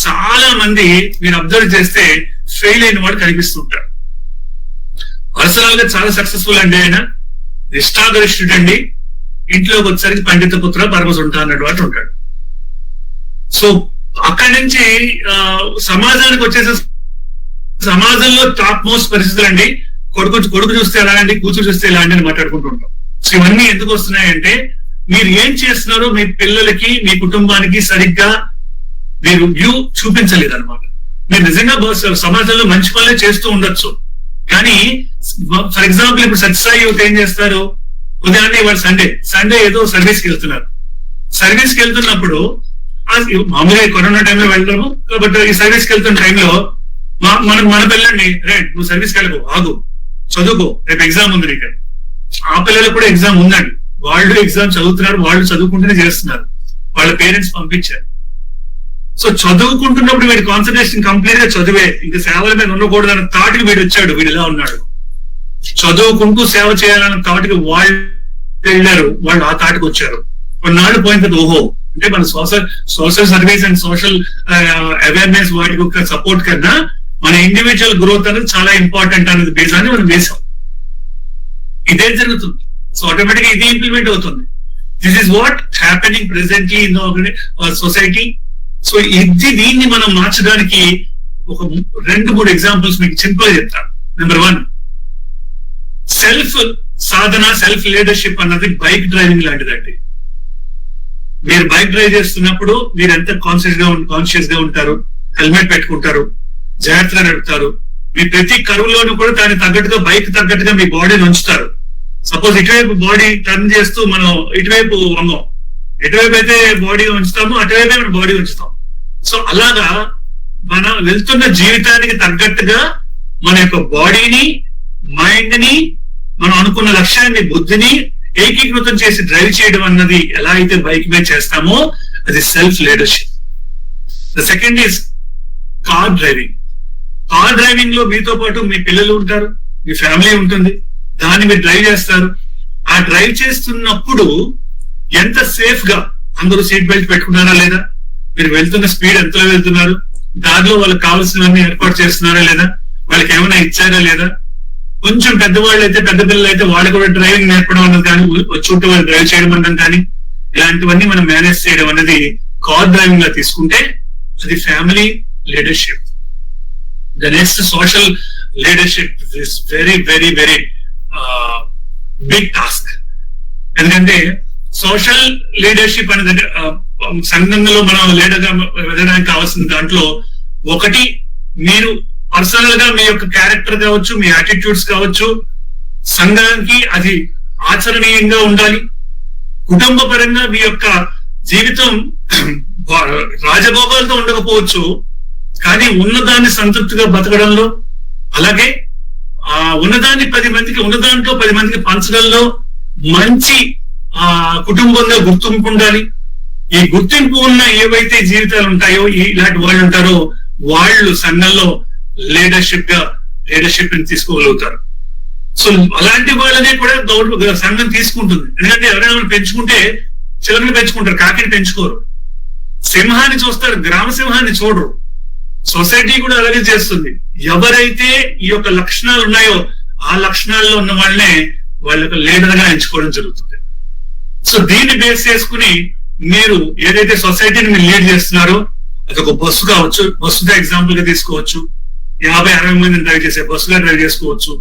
చాలా మంది మీరు అబ్జర్వ్ చేస్తే ఫెయిల్ అయిన వాడు కనిపిస్తుంటారు. పర్సనల్ గా చాలా సక్సెస్ఫుల్ అండి, ఆయన నిష్ఠాగరిష్ఠుడు అండి, ఇంట్లోకి వచ్చేసరికి పండిత పుత్ర పరమసుంట అన్నట్టు వాడు ఉంటాడు. సో అక్కడి నుంచి సమాజానికి వచ్చేసే సమాజంలో టాప్ మోస్ట్ పరిస్థితులు అండి, కొడుకు చూస్తే ఎలా అండి, కూతురు చూస్తే ఎలా అండి అని మాట్లాడుకుంటూ ఉంటాం. సో ఇవన్నీ ఎందుకు వస్తున్నాయంటే మీరు ఏం చేస్తున్నారో మీ పిల్లలకి, మీ కుటుంబానికి సరిగ్గా మీరు వ్యూ చూపించలేదు అనమాట. మీరు నిజంగా సమాజంలో మంచి పనులే చేస్తూ ఉండొచ్చు, కానీ ఫర్ ఎగ్జాంపుల్ ఇప్పుడు సత్యసాయి యువత ఏం చేస్తారు, ఉదయాన్నే ఇవాళ సండే ఏదో సర్వీస్కి వెళ్తున్నారు. సర్వీస్కి వెళ్తున్నప్పుడు మామూలుగా కరోనా టైంలో వెళ్తాము కాబట్టి ఈ సర్వీస్కి వెళ్తున్న టైంలో మన పిల్లల్ని రే నువ్వు సర్వీస్కి వెళ్ళకు, ఆగు, చదువుకో, రేపు ఎగ్జామ్ ఉంది నీకు. ఆ పిల్లలకు కూడా ఎగ్జామ్ ఉందండి, వాళ్ళు ఎగ్జామ్ చదువుతున్నారు, వాళ్ళు చదువుకుంటూనే చేస్తున్నారు, వాళ్ళ పేరెంట్స్ పంపించారు. సో చదువుకుంటున్నప్పుడు వీడి కాన్సన్ట్రేషన్ కంప్లీట్ గా చదివే, ఇంకా సేవల మీద ఉండకూడదు అన్న థాట్కి వీడు వచ్చాడు, వీడు ఇలా ఉన్నాడు. చదువుకుంటూ సేవ చేయాలన్న థాట్కి వాళ్ళు వెళ్ళారు, వాళ్ళు ఆ థాట్కి వచ్చారు. కొన్నాళ్ళు పోయిన తర్వాత ఓహో అంటే మన social service and social awareness వాటి యొక్క సపోర్ట్ కన్నా మన ఇండివిజువల్ గ్రోత్ అనేది చాలా ఇంపార్టెంట్ అనేది బేసాన్ని మనం వేసాం. ఇదే జరుగుతుంది. సో ఆటోమేటిక్ గా ఇది ఇంప్లిమెంట్ అవుతుంది. This is what happening presently in society. So దీన్ని మనం మార్చడానికి ఒక 2-3 ఎగ్జాంపుల్స్ మీకు సింపుల్ గా చెప్తాను. నెంబర్ 1, సెల్ఫ్ సాధన, సెల్ఫ్ లీడర్షిప్ అన్నది బైక్ డ్రైవింగ్ లాంటిదండి. మీరు బైక్ డ్రైవ్ చేస్తున్నప్పుడు మీరు ఎంత కాన్షియస్ గా ఉంటారు, హెల్మెట్ పెట్టుకుంటారు, జాగ్రత్తగా నడుపుతారు. మీ ప్రతి కరువులోనూ కూడా దానికి తగ్గట్టుగా బైక్ తగ్గట్టుగా మీ బాడీని ఉంచుతారు. సపోజ్ ఇటువైపు బాడీ టర్న్ చేస్తూ మనం ఇటువైపు వంగం, ఎటువైపు అయితే బాడీ ఉంచుతామో అటువైపే మనం బాడీ ఉంచుతాం. సో అలాగా మనం వెళ్తున్న జీవితానికి తగ్గట్టుగా మన యొక్క బాడీని, మైండ్ ని, మనం అనుకున్న లక్ష్యాన్ని, బుద్ధిని ఏకీకృతం చేసి డ్రైవ్ చేయడం అన్నది ఎలా అయితే బైక్ మీద చేస్తామో అది self leadership. The second is car driving. Car driving లో మీతో పాటు మీ పిల్లలు ఉంటారు, మీ ఫ్యామిలీ ఉంటుంది, దాన్ని మీరు డ్రైవ్ చేస్తారు. ఆ డ్రైవ్ చేస్తున్నప్పుడు ఎంత సేఫ్ గా అందరూ సీట్ బెల్ట్ పెట్టుకున్నారా లేదా, మీరు వెళ్తున్న స్పీడ్ ఎంతలో వెళ్తున్నారు, దారిలో వాళ్ళకి కావాల్సినవన్నీ ఏర్పాటు చేస్తున్నారా లేదా, వాళ్ళకి ఏమైనా ఇచ్చారా లేదా. కొంచెం పెద్దవాళ్ళు అయితే, పెద్ద పిల్లలు అయితే వాళ్ళు కూడా డ్రైవింగ్ నేర్పడం అన్నది కానీ, చుట్టూ వాళ్ళు డ్రైవ్ చేయడం అన్నది కానీ, ఇలాంటివన్నీ మనం మేనేజ్ చేయడం అనేది కార్ డ్రైవింగ్ గా తీసుకుంటే అది family leadership. The next social leadership is very very very big task. ఎందుకంటే సోషల్ లీడర్షిప్ అనేది సంఘంలో మనం లీడర్ గా వెళ్ళడానికి కావాల్సిన దాంట్లో ఒకటి, మీరు పర్సనల్ గా మీ యొక్క క్యారెక్టర్ కావచ్చు, మీ యాటిట్యూడ్స్ కావచ్చు, సంఘానికి అది ఆచరణీయంగా ఉండాలి. కుటుంబ పరంగా మీ యొక్క జీవితం రాజభోగాలతో ఉండకపోవచ్చు, కానీ ఉన్నదాన్ని సంతృప్తిగా బతకడంలో, అలాగే ఉన్నదాన్ని 10 మందికి, ఉన్నదాంట్లో 10 మందికి పంచడంలో మంచి కుటుంబంగా గుర్తింపు ఉండాలి. ఈ గుర్తింపు ఉన్న ఏవైతే జీవితాలు ఉంటాయో, ఇలాంటి వాళ్ళు ఉంటారో వాళ్ళు సంఘంలో లీడర్షిప్ ని తీసుకోగలుగుతారు. సో అలాంటి వాళ్ళనే కూడా సంఘం తీసుకుంటుంది. ఎందుకంటే ఎవరైనా పెంచుకుంటే చిలకని పెంచుకుంటారు, కాకిని పెంచుకోరు. సింహాన్ని చూస్తారు, గ్రామ సింహాన్ని చూడరు. సొసైటీ కూడా అలాగే చేస్తుంది. ఎవరైతే ఈ యొక్క లక్షణాలు ఉన్నాయో ఆ లక్షణాల్లో ఉన్న వాళ్ళనే వాళ్ళకు లీడర్ గా ఎంచుకోవడం జరుగుతుంది. సో దీన్ని బేస్ చేసుకుని మీరు ఏదైతే సొసైటీని మీరు లీడ్ చేస్తున్నారో అది ఒక బస్సు కావచ్చు, బస్సుగా ఎగ్జాంపుల్ గా తీసుకోవచ్చు. 50-60 మందిని డ్రైవ్ చేసే బస్సుగా డ్రైవ్ చేసుకోవచ్చు.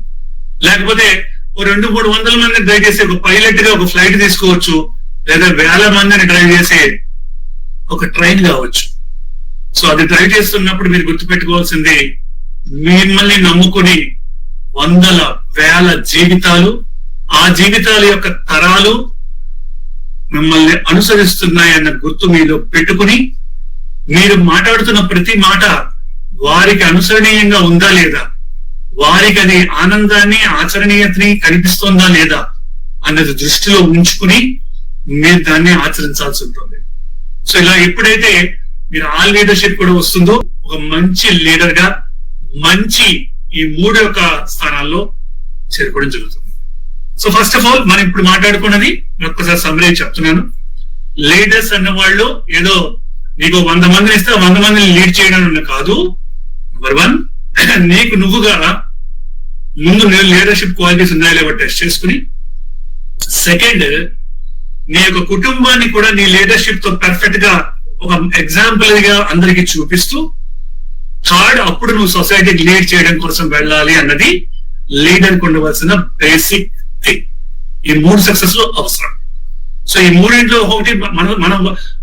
లేకపోతే 200-300 మందిని డ్రైవ్ చేసే ఒక పైలట్ గా ఒక ఫ్లైట్ తీసుకోవచ్చు. లేదా 1000 మందిని డ్రైవ్ చేసే ఒక ట్రైన్ కావచ్చు. సో అది డ్రైవ్ చేస్తున్నప్పుడు మీరు గుర్తుపెట్టుకోవాల్సింది, మిమ్మల్ని నమ్ముకుని 100,000 జీవితాలు, ఆ జీవితాల యొక్క తరాలు మిమ్మల్ని అనుసరిస్తున్నాయన్న గుర్తు మీలో పెట్టుకుని, మీరు మాట్లాడుతున్న ప్రతి మాట వారికి అనుసరణీయంగా ఉందా లేదా, వారికి అది ఆనందాన్ని, ఆచరణీయతని కనిపిస్తుందా లేదా అన్నది దృష్టిలో ఉంచుకుని మీరు దాన్ని ఆచరించాల్సి ఉంటుంది. సో ఇలా ఎప్పుడైతే మీరు ఆ లీడర్షిప్ కూడా వస్తుందో ఒక మంచి లీడర్ గా మంచి ఈ 3 యొక్క స్థానాల్లో చేరుకోవడం జరుగుతుంది. సో ఫస్ట్ ఆఫ్ ఆల్ మనం ఇప్పుడు మాట్లాడుకున్నది ఒక్కసారి సమ్మరీ చెప్తున్నాను. లీడర్స్ అన్న వాళ్ళు ఏదో నీకు 100 మందిని ఇస్తే 100 మందిని లీడ్ చేయడం కాదు. నెంబర్ 1, నీకు నువ్వుగా ముందు లీడర్షిప్ క్వాలిటీస్ ఉన్నాయో లేవో టెస్ట్ చేసుకుని, సెకండ్, నీ యొక్క కుటుంబాన్ని కూడా నీ లీడర్షిప్ తో పర్ఫెక్ట్ గా ఒక ఎగ్జాంపుల్ గా అందరికి చూపిస్తూ, థర్డ్, అప్పుడు నువ్వు సొసైటీకి లీడ్ చేయడం కోసం వెళ్ళాలి అన్నది లీడర్ కు ఉండవలసిన బేసిక్ థింగ్. ఈ 3 సక్సెస్ లో అవసరం. సో ఈ 3 ఒకటి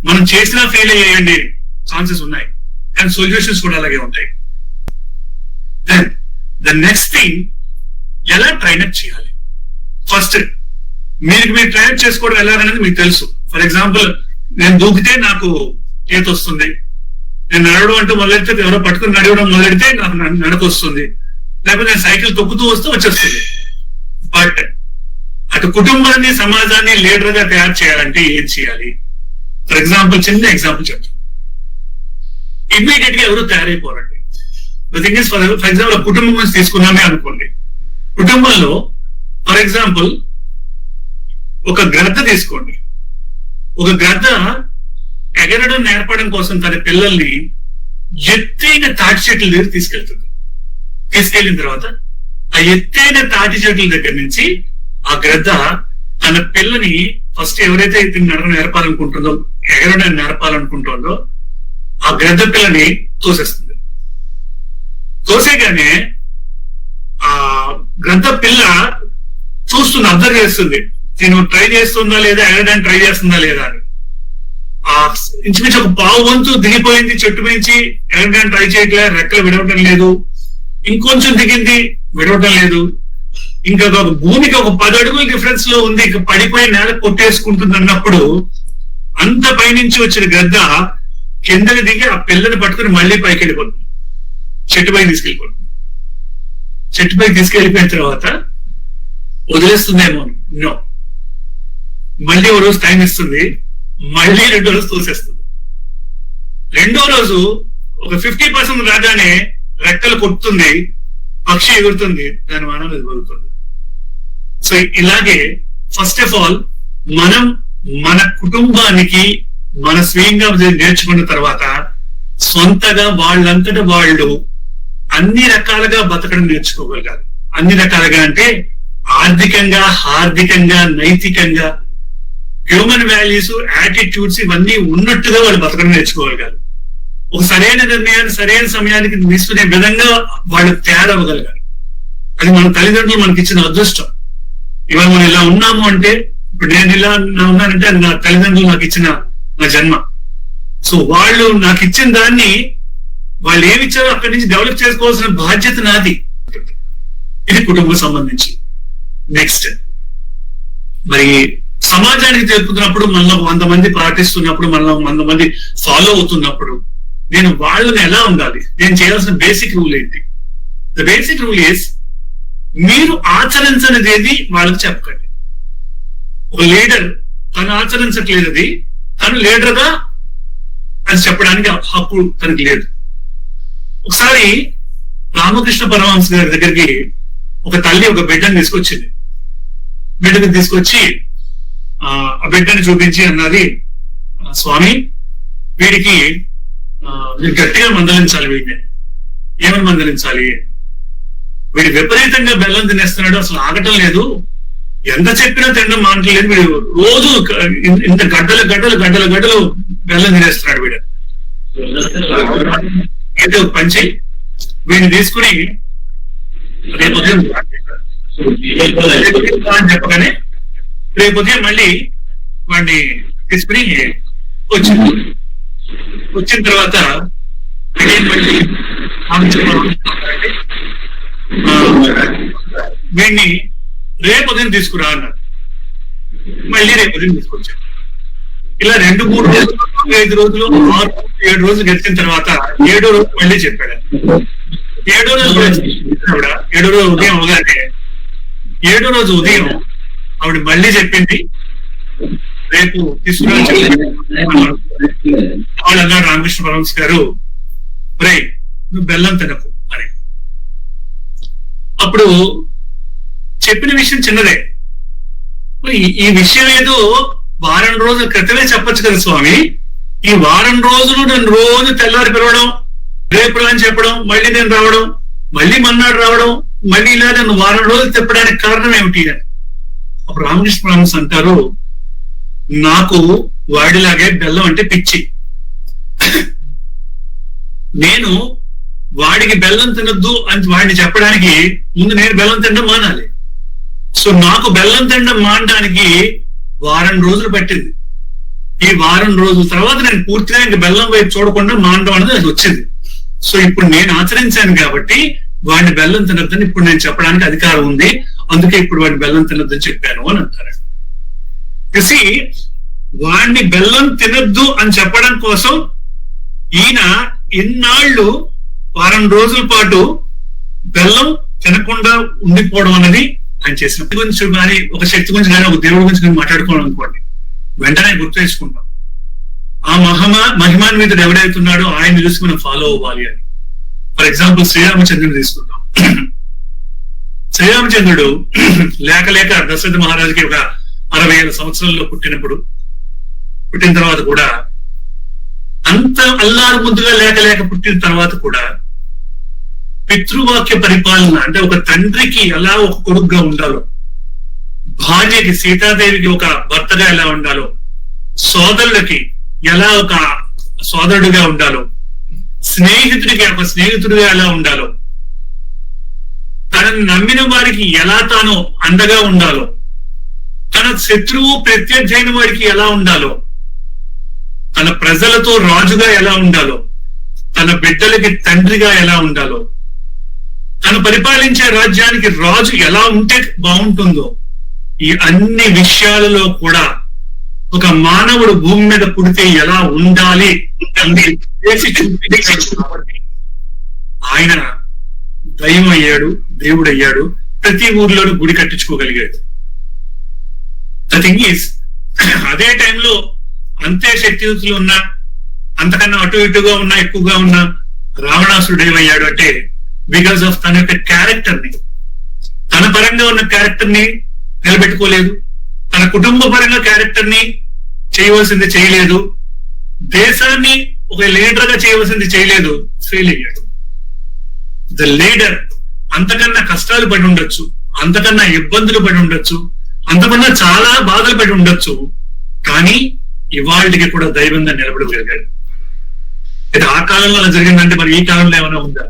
మనం చేసినా ఫెయిల్ అయ్యేయండి ఛాన్సెస్ ఉన్నాయి, కానీ సొల్యూషన్స్ కూడా అలాగే ఉంటాయి. దెన్ ద నెక్స్ట్ థింగ్, ఎలా ట్రైనప్ చేయాలి. ఫస్ట్ మీరు ట్రైనప్ చేసుకోవడం ఎలాగనేది మీకు తెలుసు. ఫర్ ఎగ్జాంపుల్, నేను దూకితే నాకు ఈత వస్తుంది, నేను నడవడం అంటూ మొదలెడితే, ఎవరో పట్టుకుని నడవడం మొదలెడితే నాకు నడక వస్తుంది, లేకపోతే నేను సైకిల్ తొక్కుతూ వస్తూ వచ్చేస్తుంది. బట్ అటు కుటుంబాన్ని, సమాజాన్ని లీడర్ గా తయారు చేయాలంటే ఏం చేయాలి? ఫర్ ఎగ్జాంపుల్, చిన్న ఎగ్జాంపుల్ చెప్తాను. ఇమ్మీడియట్ గా ఎవరు తయారైపోరండి. థింగ్ ఇస్, ఫర్ ఎగ్జాంపుల్ కుటుంబం నుంచి తీసుకున్నామే అనుకోండి. కుటుంబంలో ఫర్ ఎగ్జాంపుల్ ఒక గ్రద్ద తీసుకోండి. ఒక గ్రద్ద ఎగరడం నేర్పడం కోసం తన పిల్లల్ని ఎత్తైన తాటి చెట్ల దగ్గర తీసుకెళ్తుంది. తీసుకెళ్లిన తర్వాత ఆ ఎత్తైన తాటి చెట్ల దగ్గర నుంచి ఆ గ్రద్ద తన పిల్లని ఫస్ట్ ఎవరైతే ఇతను నడకను నేర్పాలనుకుంటుందో, ఎగరడాన్ని నేర్పాలనుకుంటుందో ఆ గ్రద్ద పిల్లని తోసేస్తుంది. తోసేగానే ఆ గ్రద్ద పిల్ల చూస్తుంది, అబ్జర్వ్ చేస్తుంది, నేను ట్రై చేస్తుందా లేదా, ఎగరడానికి ట్రై చేస్తుందా లేదా అని. ఆ ఇంచుమించు ఒక పావు వంతు దిగిపోయింది, చెట్టు మించి ఎగరడానికి ట్రై చేయట్లే, రెక్కలు విడవటం లేదు. ఇంకొంచెం దిగింది, విడవటం లేదు. ఇంకా భూమికి ఒక 10 అడుగుల డిఫరెన్స్ లో ఉంది, ఇంకా పడిపోయి నేల కొట్టేసుకుంటుంది అన్నప్పుడు అంత పైనుంచి వచ్చిన గద్ద కిందకి దిగి ఆ పిల్లని పట్టుకుని మళ్ళీ పైకి వెళ్ళిపోతుంది, చెట్టుపైకి తీసుకెళ్ళిపోతుంది. చెట్టుపైకి తీసుకెళ్ళిపోయిన తర్వాత వదిలేస్తుందేమో, నో, మళ్ళీ ఓ రోజు టైం ఇస్తుంది, మళ్ళీ 2వ రోజు తోసేస్తుంది. 2వ రోజు ఒక 50% రాగానే రెక్కలు కొట్టుతుంది, పక్షి ఎగురుతుంది, దాని మనం ఎదుగుతుంది. సో ఇలాగే ఫస్ట్ ఆఫ్ ఆల్ మనం మన కుటుంబానికి మన స్వయంగా నేర్చుకున్న తర్వాత సొంతగా వాళ్ళంతటా వాళ్ళు అన్ని రకాలుగా బతకడం నేర్చుకోగలగాలి. అన్ని రకాలుగా అంటే ఆర్థికంగా, హార్దికంగా, నైతికంగా, హ్యూమన్ వాల్యూస్, యాటిట్యూడ్స్ ఇవన్నీ ఉన్నట్టుగా వాళ్ళు బతకడం నేర్చుకోగలగాలి. ఒక సరైన నిర్ణయాన్ని సరైన సమయానికి తీసుకునే విధంగా వాళ్ళు తయారవ్వగలగాలి. అది మన తల్లిదండ్రులు మనకి ఇచ్చిన అదృష్టం. ఇవాళ మనం ఇలా ఉన్నాము అంటే, ఇప్పుడు నేను ఇలా ఉన్నానంటే అది నా తల్లిదండ్రులు నాకు ఇచ్చిన నా జన్మ. సో వాళ్ళు నాకు ఇచ్చిన దాన్ని వాళ్ళు ఏమి ఇచ్చారో అక్కడి నుంచి డెవలప్ చేసుకోవాల్సిన బాధ్యత నాది. ఇది కుటుంబం సంబంధించి. నెక్స్ట్, మరి సమాజానికి తెలుపుతున్నప్పుడు, మనలో 100 మంది పాటిస్తున్నప్పుడు, మనలో 100 మంది ఫాలో అవుతున్నప్పుడు నేను వాళ్ళని ఎలా ఉండాలి, నేను చేయాల్సిన బేసిక్ రూల్ ఏంటి? ద బేసిక్ రూల్ ఈస్, మీరు ఆచరించనిది ఏది వాళ్ళకి చెప్పకండి. ఒక లీడర్ తను ఆచరించట్లేదు, అది తను లీడర్ గా అది చెప్పడానికి హక్కు తనకి లేదు. ఒకసారి రామకృష్ణ పరమహంస గారి దగ్గరికి ఒక తల్లి ఒక బిడ్డను తీసుకొచ్చింది. బిడ్డను తీసుకొచ్చి ఆ బిడ్డని చూపించి అన్నది, స్వామి, వీడికి మీరు గట్టిగా మందలించాలి. వీడిని ఏమని మందలించాలి? వీడు విపరీతంగా బెల్లం తినేస్తున్నాడు, అసలు ఆగటం లేదు, ఎంత చెప్పినా తినడం మానట్లేదు, వీడు రోజు ఇంత గడ్డలు గడ్డలు గడ్డలు గడ్డలు బెల్లం తినేస్తున్నాడు. వీడు అయితే ఒక పంచి వీడిని తీసుకుని రేపు ఉదయం అని చెప్పగానే రేపు ఉదయం మళ్ళీ వాడిని తీసుకుని వచ్చిన తర్వాత మళ్ళీ వీడిని రేపు ఉదయం తీసుకురా అన్నారు. మళ్ళీ రేపు ఉదయం తీసుకొచ్చారు. ఇలా 2-3 రోజులు, 5 రోజులు, 6-7 రోజులు గడిచిన తర్వాత 7వ రోజు మళ్ళీ చెప్పాడు. 7వ రోజు ఆవిడ 7వ రోజు ఉదయం అవగానే 7వ రోజు ఉదయం ఆవిడ మళ్ళీ చెప్పింది, రేపు తీసుకురా. వాళ్ళు అన్నారు, రామకృష్ణ పరమహంస గారు, రే నువ్వు బెల్లం తినకు అని. అప్పుడు చెప్పిన విషయం చిన్నదే, ఈ విషయం ఏదో వారం రోజుల క్రితమే చెప్పొచ్చు కదా స్వామి. ఈ వారం రోజులు నేను రోజు తెల్లారి పిలవడం, రేపు అని చెప్పడం, మళ్ళీ నేను రావడం, మళ్ళీ మన్నాడు రావడం, మళ్ళీ ఇలా నన్ను వారం రోజులు తిప్పడానికి కారణం ఏమిటి అని. అప్పుడు రామకృష్ణ పరమహంస అంటారు, నాకు వాడిలాగే బెల్లం అంటే పిచ్చి. నేను వాడికి బెల్లం తినద్దు అని వాడిని చెప్పడానికి ముందు నేను బెల్లం తినడం మానాలి. సో నాకు బెల్లం తినడం మానడానికి వారం రోజులు పట్టింది. ఈ వారం రోజుల తర్వాత నేను పూర్తిగా ఇంక బెల్లం వైపు చూడకుండా మానడం అనేది అది వచ్చింది. సో ఇప్పుడు నేను ఆచరించాను కాబట్టి వాడిని బెల్లం తినద్దని ఇప్పుడు నేను చెప్పడానికి అధికారం ఉంది, అందుకే ఇప్పుడు వాడిని బెల్లం తినద్దని చెప్పాను అని అంటారు. చూసి వాడిని బెల్లం తినద్దు అని చెప్పడం కోసం ఈయన ఇన్నాళ్ళు వారం రోజుల పాటు బెల్లం తినకుండా ఉండిపోవడం అనేది ఆయన చేసిన గురించి కానీ, ఒక శక్తి గురించి కానీ, ఒక దేవుడి గురించి కానీ మాట్లాడుకోవడం అనుకోండి, వెంటనే గుర్తు చేసుకుంటాం ఆ మహిమాన్వితుడు ఎవడైతున్నాడో ఆయన చూసి మనం ఫాలో అవ్వాలి అని. ఫర్ ఎగ్జాంపుల్ శ్రీరామచంద్రుని తీసుకుంటాం. శ్రీరామచంద్రుడు లేక లేక దశరథ మహారాజుకి ఒక 60,000 సంవత్సరాల్లో పుట్టిన తర్వాత కూడా, అంత అల్లారు ముద్దుగా లేక లేక పుట్టిన తర్వాత కూడా పితృవాక్య పరిపాలన అంటే ఒక తండ్రికి ఎలా ఒక కొడుకుగా ఉండాలో, భార్యకి సీతాదేవికి ఒక భర్తగా ఎలా ఉండాలో, సోదరుడికి ఎలా ఒక సోదరుడిగా ఉండాలో, స్నేహితుడికి ఒక స్నేహితుడిగా ఎలా ఉండాలో, తనను నమ్మిన వారికి ఎలా తాను అండగా ఉండాలో, తన శత్రువు ప్రత్యర్థైన వారికి ఎలా ఉండాలో, తన ప్రజలతో రాజుగా ఎలా ఉండాలో, తన బిడ్డలకి తండ్రిగా ఎలా ఉండాలో, తను పరిపాలించే రాజ్యానికి రాజు ఎలా ఉంటే బాగుంటుందో, ఈ అన్ని విషయాలలో కూడా ఒక మానవుడు భూమి మీద పుడితే ఎలా ఉండాలి చేసి చూపించాడు. కాబట్టి ఆయన దైవం అయ్యాడు, దేవుడు అయ్యాడు, ప్రతి ఊర్లోనూ గుడి కట్టించుకోగలిగాడు. ద థింగ్ ఈస్, అదే టైంలో అంతే శక్తియుతులు ఉన్నా, అంతకన్నా అటు ఇటుగా ఉన్నా, ఎక్కువగా ఉన్నా రావణాసురుడు ఏమయ్యాడు అంటే బికాస్ ఆఫ్ తన యొక్క క్యారెక్టర్ ని, తన పరంగా ఉన్న క్యారెక్టర్ ని నిలబెట్టుకోలేదు, తన కుటుంబ పరంగా క్యారెక్టర్ ని చేయవలసింది చేయలేదు, దేశాన్ని ఒక లీడర్ గా చేయవలసింది చేయలేదు, ఫెయిల్ అయ్యాడు. ద లీడర్ అంతకన్నా కష్టాలు పడి ఉండొచ్చు, అంతకన్నా ఇబ్బందులు పడి ఉండొచ్చు, అంతకన్నా చాలా బాధలు పడి ఉండొచ్చు, కానీ ఇవాళకి కూడా దైవంగా నిలబడగలిగాడు. ఇది ఆ కాలంలో అలా జరిగిందంటే మరి ఈ కాలంలో ఏమైనా ఉందా?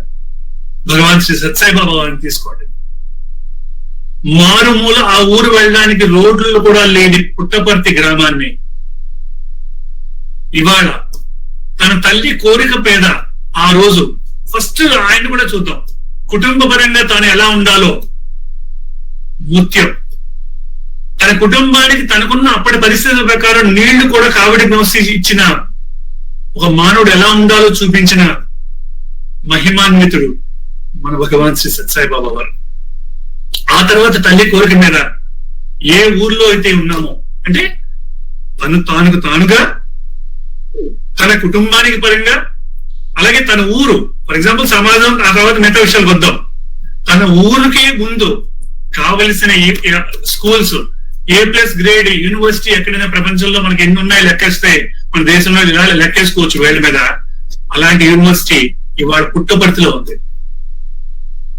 భగవాన్ శ్రీ సత్సాయిబాబా వారిని తీసుకోండి. మారుమూల ఆ ఊరు వెళ్ళడానికి రోడ్లు కూడా లేని పుట్టపర్తి గ్రామాన్ని ఇవాళ తన తల్లి కోరిక పేద ఆ రోజు ఫస్ట్ ఆయన కూడా చూద్దాం, కుటుంబ పరంగా తాను ఎలా ఉండాలో ముఖ్యం. తన కుటుంబానికి తనకున్న అప్పటి పరిస్థితుల ప్రకారం నీళ్లు కూడా కావిడి మోసి ఇచ్చిన ఒక మానవుడు ఎలా ఉండాలో చూపించిన మహిమాన్వితుడు మన భగవాన్ శ్రీ సత్సాయిబాబా వారు. ఆ తర్వాత తల్లి కోరిక మీద ఏ ఊర్లో అయితే ఉన్నామో అంటే తానుగా తన కుటుంబానికి పరంగా, అలాగే తన ఊరు, ఫర్ ఎగ్జాంపుల్ సమాజం, ఆ తర్వాత మిగతా విషయాలు వద్దాం. తన ఊరికి ముందు కావలసిన స్కూల్స్, A+ గ్రేడ్ యూనివర్సిటీ ఎక్కడైనా ప్రపంచంలో మనకి ఎన్ని ఉన్నాయో లెక్కేస్తే మన దేశంలో ఇలా లెక్కేసుకోవచ్చు వేళ్ళ మీద. అలాంటి యూనివర్సిటీ ఇవాళ పుట్టపర్తిలో ఉంది.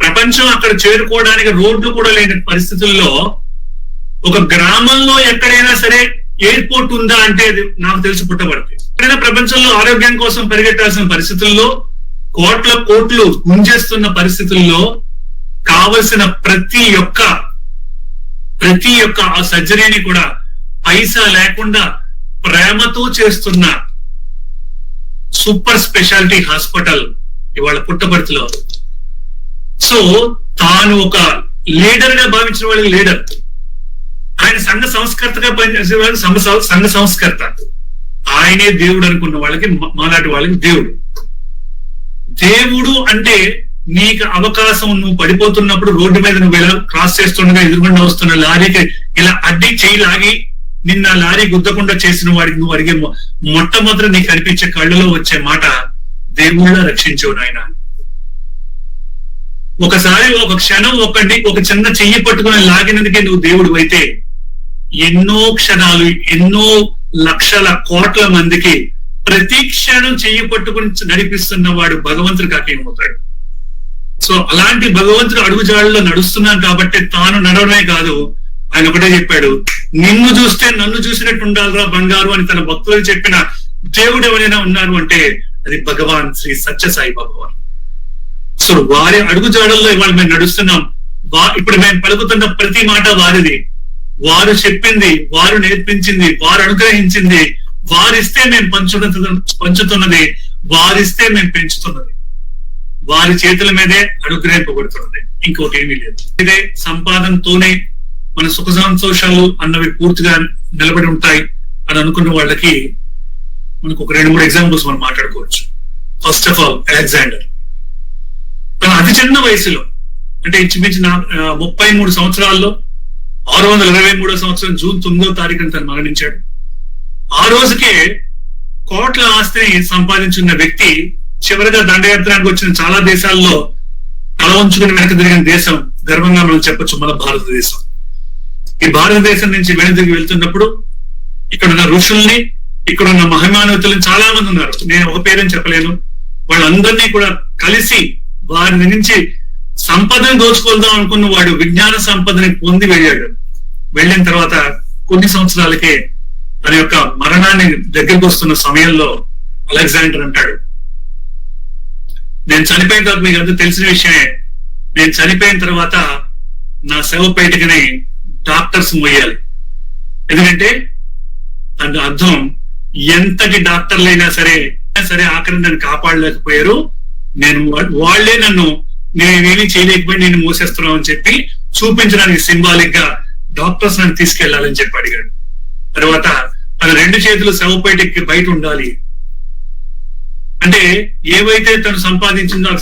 ప్రపంచం అక్కడ చేరుకోవడానికి రోడ్లు కూడా లేని పరిస్థితుల్లో ఒక గ్రామంలో ఎక్కడైనా సరే ఎయిర్పోర్ట్ ఉందా అంటే అది నాకు తెలిసి పుట్టపర్తి. ఎక్కడైనా ప్రపంచంలో ఆరోగ్యం కోసం పరిగెట్టాల్సిన పరిస్థితుల్లో, కోట్లు గుంజేస్తున్న పరిస్థితుల్లో కావలసిన ప్రతి ఒక్క ఆ సర్జరీని కూడా పైసా లేకుండా ప్రేమతో చేస్తున్న సూపర్ స్పెషాలిటీ హాస్పిటల్ ఇవాళ పుట్టపర్తిలో. సో తాను ఒక లీడర్ గా భావించిన వాళ్ళకి లీడర్, ఆయన సంఘ సంస్కర్తగా పనిచేసే వాళ్ళకి సంఘ సంస్కర్త, ఆయనే దేవుడు అనుకున్న వాళ్ళకి, మాలాంటి వాళ్ళకి దేవుడు. దేవుడు అంటే నీకు అవకాశం, నువ్వు పడిపోతున్నప్పుడు రోడ్డు మీద నువ్వు ఇలా క్రాస్ చేస్తుండగా ఎదురుగుండా వస్తున్న లారీకి ఇలా అడ్డి చేయి లాగి నిన్న లారీ గుద్దకుండా చేసిన వాడికి నువ్వు అడిగే మొట్టమొదటి నీకు కనిపించే కళ్ళలో వచ్చే మాట దేవుళ్ళ రక్షించవు నాయన. ఒకసారి ఒక క్షణం ఒక చిన్న చెయ్యి పట్టుకుని లాగినందుకే నువ్వు దేవుడు అయితే ఎన్నో క్షణాలు, ఎన్నో లక్షల కోట్ల మందికి ప్రతి క్షణం చెయ్యి పట్టుకుని నడిపిస్తున్న వాడు భగవంతుడు కాకేమవుతాడు. సో అలాంటి భగవంతుడు అడుగుజాడల్లో నడుస్తున్నాను కాబట్టి తాను నడవడమే కాదు, ఆయన ఒకటే చెప్పాడు, నిన్ను చూస్తే నన్ను చూసినట్టు ఉండాలిరా బంగారు అని తన భక్తులకు చెప్పిన దేవుడు ఎవరైనా ఉన్నారు అంటే అది భగవాన్ శ్రీ సత్యసాయి భగవాన్. సో వారి అడుగుజాడల్లో ఇవాళ మేము నడుస్తున్నాం. ఇప్పుడు మేము పలుకుతున్న ప్రతి మాట వారిది. వారు చెప్పింది, వారు నేర్పించింది, వారు అనుగ్రహించింది, వారిస్తే మేము పంచుతున్నది, వారిస్తే మేము పెంచుతున్నది, వారి చేతుల మీదే అనుగ్రహింపబడుతున్నది, ఇంకోటి ఏమీ లేదు. ఇదే సంపాదనతోనే మన సుఖ సంతోషాలు అన్నవి పూర్తిగా నిలబడి ఉంటాయి అని అనుకున్న వాళ్ళకి మనకు ఒక 2-3 ఎగ్జాంపుల్స్ మనం మాట్లాడుకోవచ్చు. ఫస్ట్ ఆఫ్ ఆల్ అలెగ్జాండర్ తన అతి చిన్న వయసులో, అంటే ఇంచుమించు 33 సంవత్సరాల్లో 623వ సంవత్సరం జూన్ 9వ తారీఖున తను మరణించాడు. ఆ రోజుకే కోట్ల ఆస్తిని సంపాదించున్న వ్యక్తి చివరిగా దండయాత్రానికి వచ్చిన చాలా దేశాల్లో తల ఉంచుకుని వెనక తిరిగిన దేశం గర్వంగా మనం చెప్పొచ్చు మన భారతదేశం. ఈ భారతదేశం నుంచి వెనుదిరిగి వెళ్తున్నప్పుడు ఇక్కడున్న ఋషుల్ని, ఇక్కడున్న మహిమానవతులను చాలా మంది ఉన్నారు, నేను ఒక పేరుని చెప్పలేను, వాళ్ళందరినీ కూడా కలిసి వారి నుంచి సంపదను దోచుకొద్దాం అనుకున్న వాడు విజ్ఞాన సంపదని పొంది వెళ్ళాడు. వెళ్ళిన తర్వాత కొన్ని సంవత్సరాలకే తన యొక్క మరణాన్ని దగ్గరికి వస్తున్న సమయంలో అలెగ్జాండర్ అంటాడు, నేను చనిపోయిన తర్వాత, మీకు అంతా తెలిసిన విషయమే, నేను చనిపోయిన తర్వాత నా శవపేటికని డాక్టర్స్ మోయాలి. ఎందుకంటే దాని అర్థం ఎంతటి డాక్టర్లైనా సరే ఆఖరి నన్ను కాపాడలేకపోయారు, నేను వాళ్లే నన్ను నేనేమీ చేయలేకపోయి నేను మోసేస్తున్నావు అని చెప్పి చూపించడానికి సింబాలిక్ గా డాక్టర్స్ నన్ను తీసుకెళ్లాలని చెప్పి అడిగాడు. తర్వాత తన 2 చేతులు శవపేటికి బయట ఉండాలి అంటే ఏవైతే తను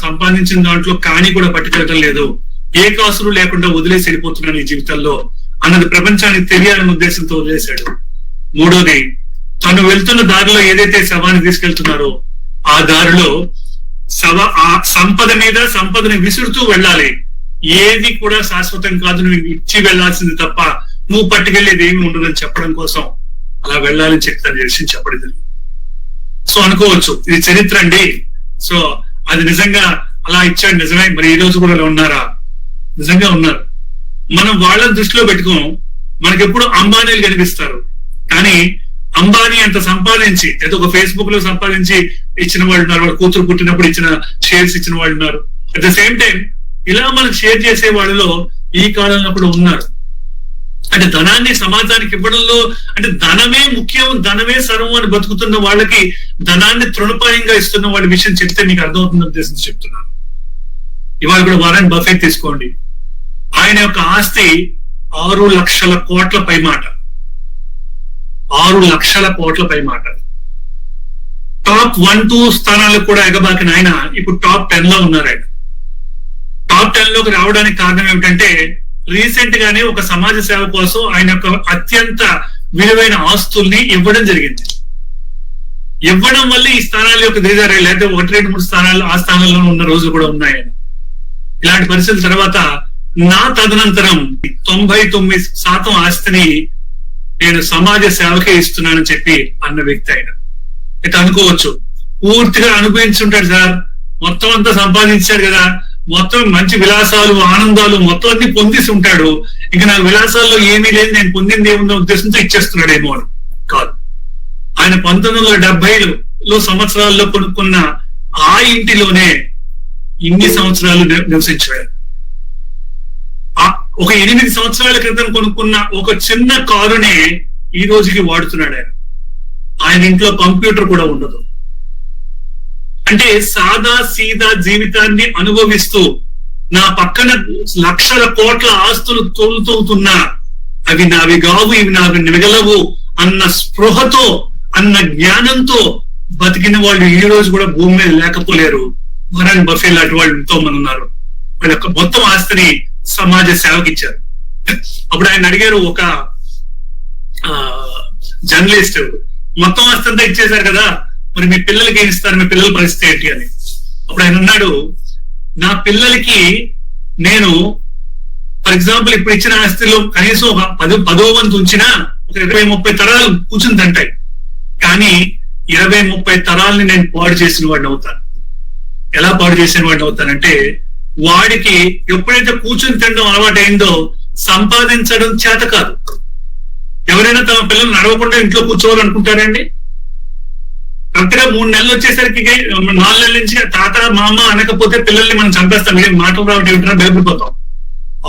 సంపాదించిన దాంట్లో కాని కూడా పట్టుకెళ్ళటం లేదు, ఏ కాసులు లేకుండా వదిలేసి వెళ్ళిపోతున్నాను ఈ జీవితంలో అన్నది ప్రపంచానికి తెలియాలనే ఉద్దేశంతో వదిలేశాడు. మూడోది, తను వెళ్తున్న దారిలో ఏదైతే శవాన్ని తీసుకెళ్తున్నారో ఆ దారిలో ఆ సంపదని విసురుతూ వెళ్ళాలి. ఏది కూడా శాశ్వతం కాదు, నువ్వు ఇచ్చి వెళ్లాల్సింది తప్ప నువ్వు పట్టుకెళ్ళేది ఏమి ఉండదని చెప్పడం కోసం అలా వెళ్ళాలని చెప్తాను చేసి చెప్పడం జరిగింది. సో అనుకోవచ్చు ఇది చరిత్ర అండి, సో అది నిజంగా అలా ఇచ్చాడు నిజమే, మరి ఈ రోజు కూడా ఉన్నారా? నిజంగా ఉన్నారు. మనం వాళ్ళని దృష్టిలో పెట్టుకోం, మనకెప్పుడు అంబానీలు కనిపిస్తారు, కానీ అంబానీ అంత సంపాదించి ఏదో ఒక ఫేస్బుక్ లో సంపాదించి ఇచ్చిన వాళ్ళు ఉన్నారు, వాళ్ళ కూతురు పుట్టినప్పుడు ఇచ్చిన షేర్స్ ఇచ్చిన వాళ్ళు ఉన్నారు. అట్ ద సేమ్ టైం ఇలా మనకు షేర్ చేసే వాళ్ళలో ఈ కాలంలో కూడా ఉన్నారు. అంటే ధనాన్ని సమాజానికి ఇవ్వడంలో అంటే ధనమే ముఖ్యం, ధనమే సర్వం అని బతుకుతున్న వాళ్ళకి ధనాన్ని తృణపాయంగా ఇస్తున్న వాళ్ళ విషయం చెప్తే మీకు అర్థమవుతున్న ఉద్దేశంతో చెప్తున్నాను. ఇవాళ కూడా వారెన్ బఫెట్ తీసుకోండి, ఆయన యొక్క ఆస్తి 6 లక్షల కోట్ల పైమాట. 6 లక్షల కోట్ల పైమాట. టాప్ 1-2 స్థానాలకు కూడా ఎగబాకిన ఆయన ఇప్పుడు టాప్ 10 లో ఉన్నారు. ఆయన టాప్ 10 లోకి రావడానికి కారణం ఏమిటంటే రీసెంట్ గానే ఒక సమాజ సేవ కోసం ఆయన యొక్క అత్యంత విలువైన ఆస్తుల్ని ఇవ్వడం జరిగింది. ఇవ్వడం వల్ల ఈ స్థానాల యొక్క దిగజారు, లేకపోతే 1-2-3 స్థానాలు ఆ స్థానాల్లో ఉన్న రోజులు కూడా ఉన్నాయి. ఇలాంటి పరిస్థితుల తర్వాత నా తదనంతరం 99% ఆస్తిని నేను సమాజ సేవకే ఇస్తున్నానని చెప్పి అన్న వ్యక్తి ఆయన. అయితే అనుకోవచ్చు పూర్తిగా అనుభవించుంటాడు సార్, మొత్తం అంతా సంపాదించాడు కదా, మొత్తం మంచి విలాసాలు ఆనందాలు మొత్తం అన్ని పొందేసి ఉంటాడు, ఇక నాకు విలాసాల్లో ఏమీ లేదు, నేను పొందింది ఏముందో ఉద్దేశంతో ఇచ్చేస్తున్నాడేమో అని కాదు. ఆయన 1970లో సంవత్సరాల్లో కొనుక్కున్న ఆ ఇంటిలోనే ఇన్ని సంవత్సరాలు నివసించాడు. ఒక 8 సంవత్సరాల క్రితం కొనుక్కున్న ఒక చిన్న కారునే ఈ రోజుకి వాడుతున్నాడు ఆయన. ఆయన ఇంట్లో కంప్యూటర్ కూడా ఉండదు. అంటే సాదా సీదా జీవితాన్ని అనుభవిస్తూ నా పక్కన లక్షల కోట్ల ఆస్తులు తోలుతూతున్నా అవి నావి కావు, ఇవి నావి మిగలవు అన్న స్పృహతో అన్న జ్ఞానంతో బతికిన వాళ్ళు ఈ రోజు కూడా భూమి మీద లేకపోలేరు. వారెన్ బఫెట్ లాంటి వాళ్ళు ఎంతో మంది ఉన్నారు. వాళ్ళ యొక్క మొత్తం ఆస్తిని సమాజ సేవకి ఇచ్చారు. అప్పుడు ఆయన అడిగారు ఒక జర్నలిస్ట్, మొత్తం ఆస్తి అంతా ఇచ్చేశారు కదా, మరి మీ పిల్లలకి ఏం ఇస్తారు, మీ పిల్లల పరిస్థితి ఏంటి అని. అప్పుడు ఆయన అన్నాడు, నా పిల్లలకి నేను ఫర్ ఎగ్జాంపుల్ ఇప్పుడు ఇచ్చిన ఆస్తిలో కనీసం ఒక 10వ వంతు ఉంచినా ఒక 20-30 తరాలు కూర్చుని తింటాయి, కానీ 20-30 తరాలని నేను పాడు చేసిన వాడిని అవుతాను. ఎలా పాడు చేసిన వాడిని అవుతానంటే వాడికి ఎప్పుడైతే కూర్చుని తినడం అలవాటైందో సంపాదించడం చేత కాదు. ఎవరైనా తమ పిల్లలు నడవకుండా ఇంట్లో కూర్చోవాలనుకుంటారండి? కరెక్ట్గా 3 నెలలు వచ్చేసరికి 4 నెలల నుంచి తాత మామ అనకపోతే పిల్లల్ని మనం చంపేస్తాం, ఏం మాటలు రావటం ఏమిటో భయపడిపోతాం.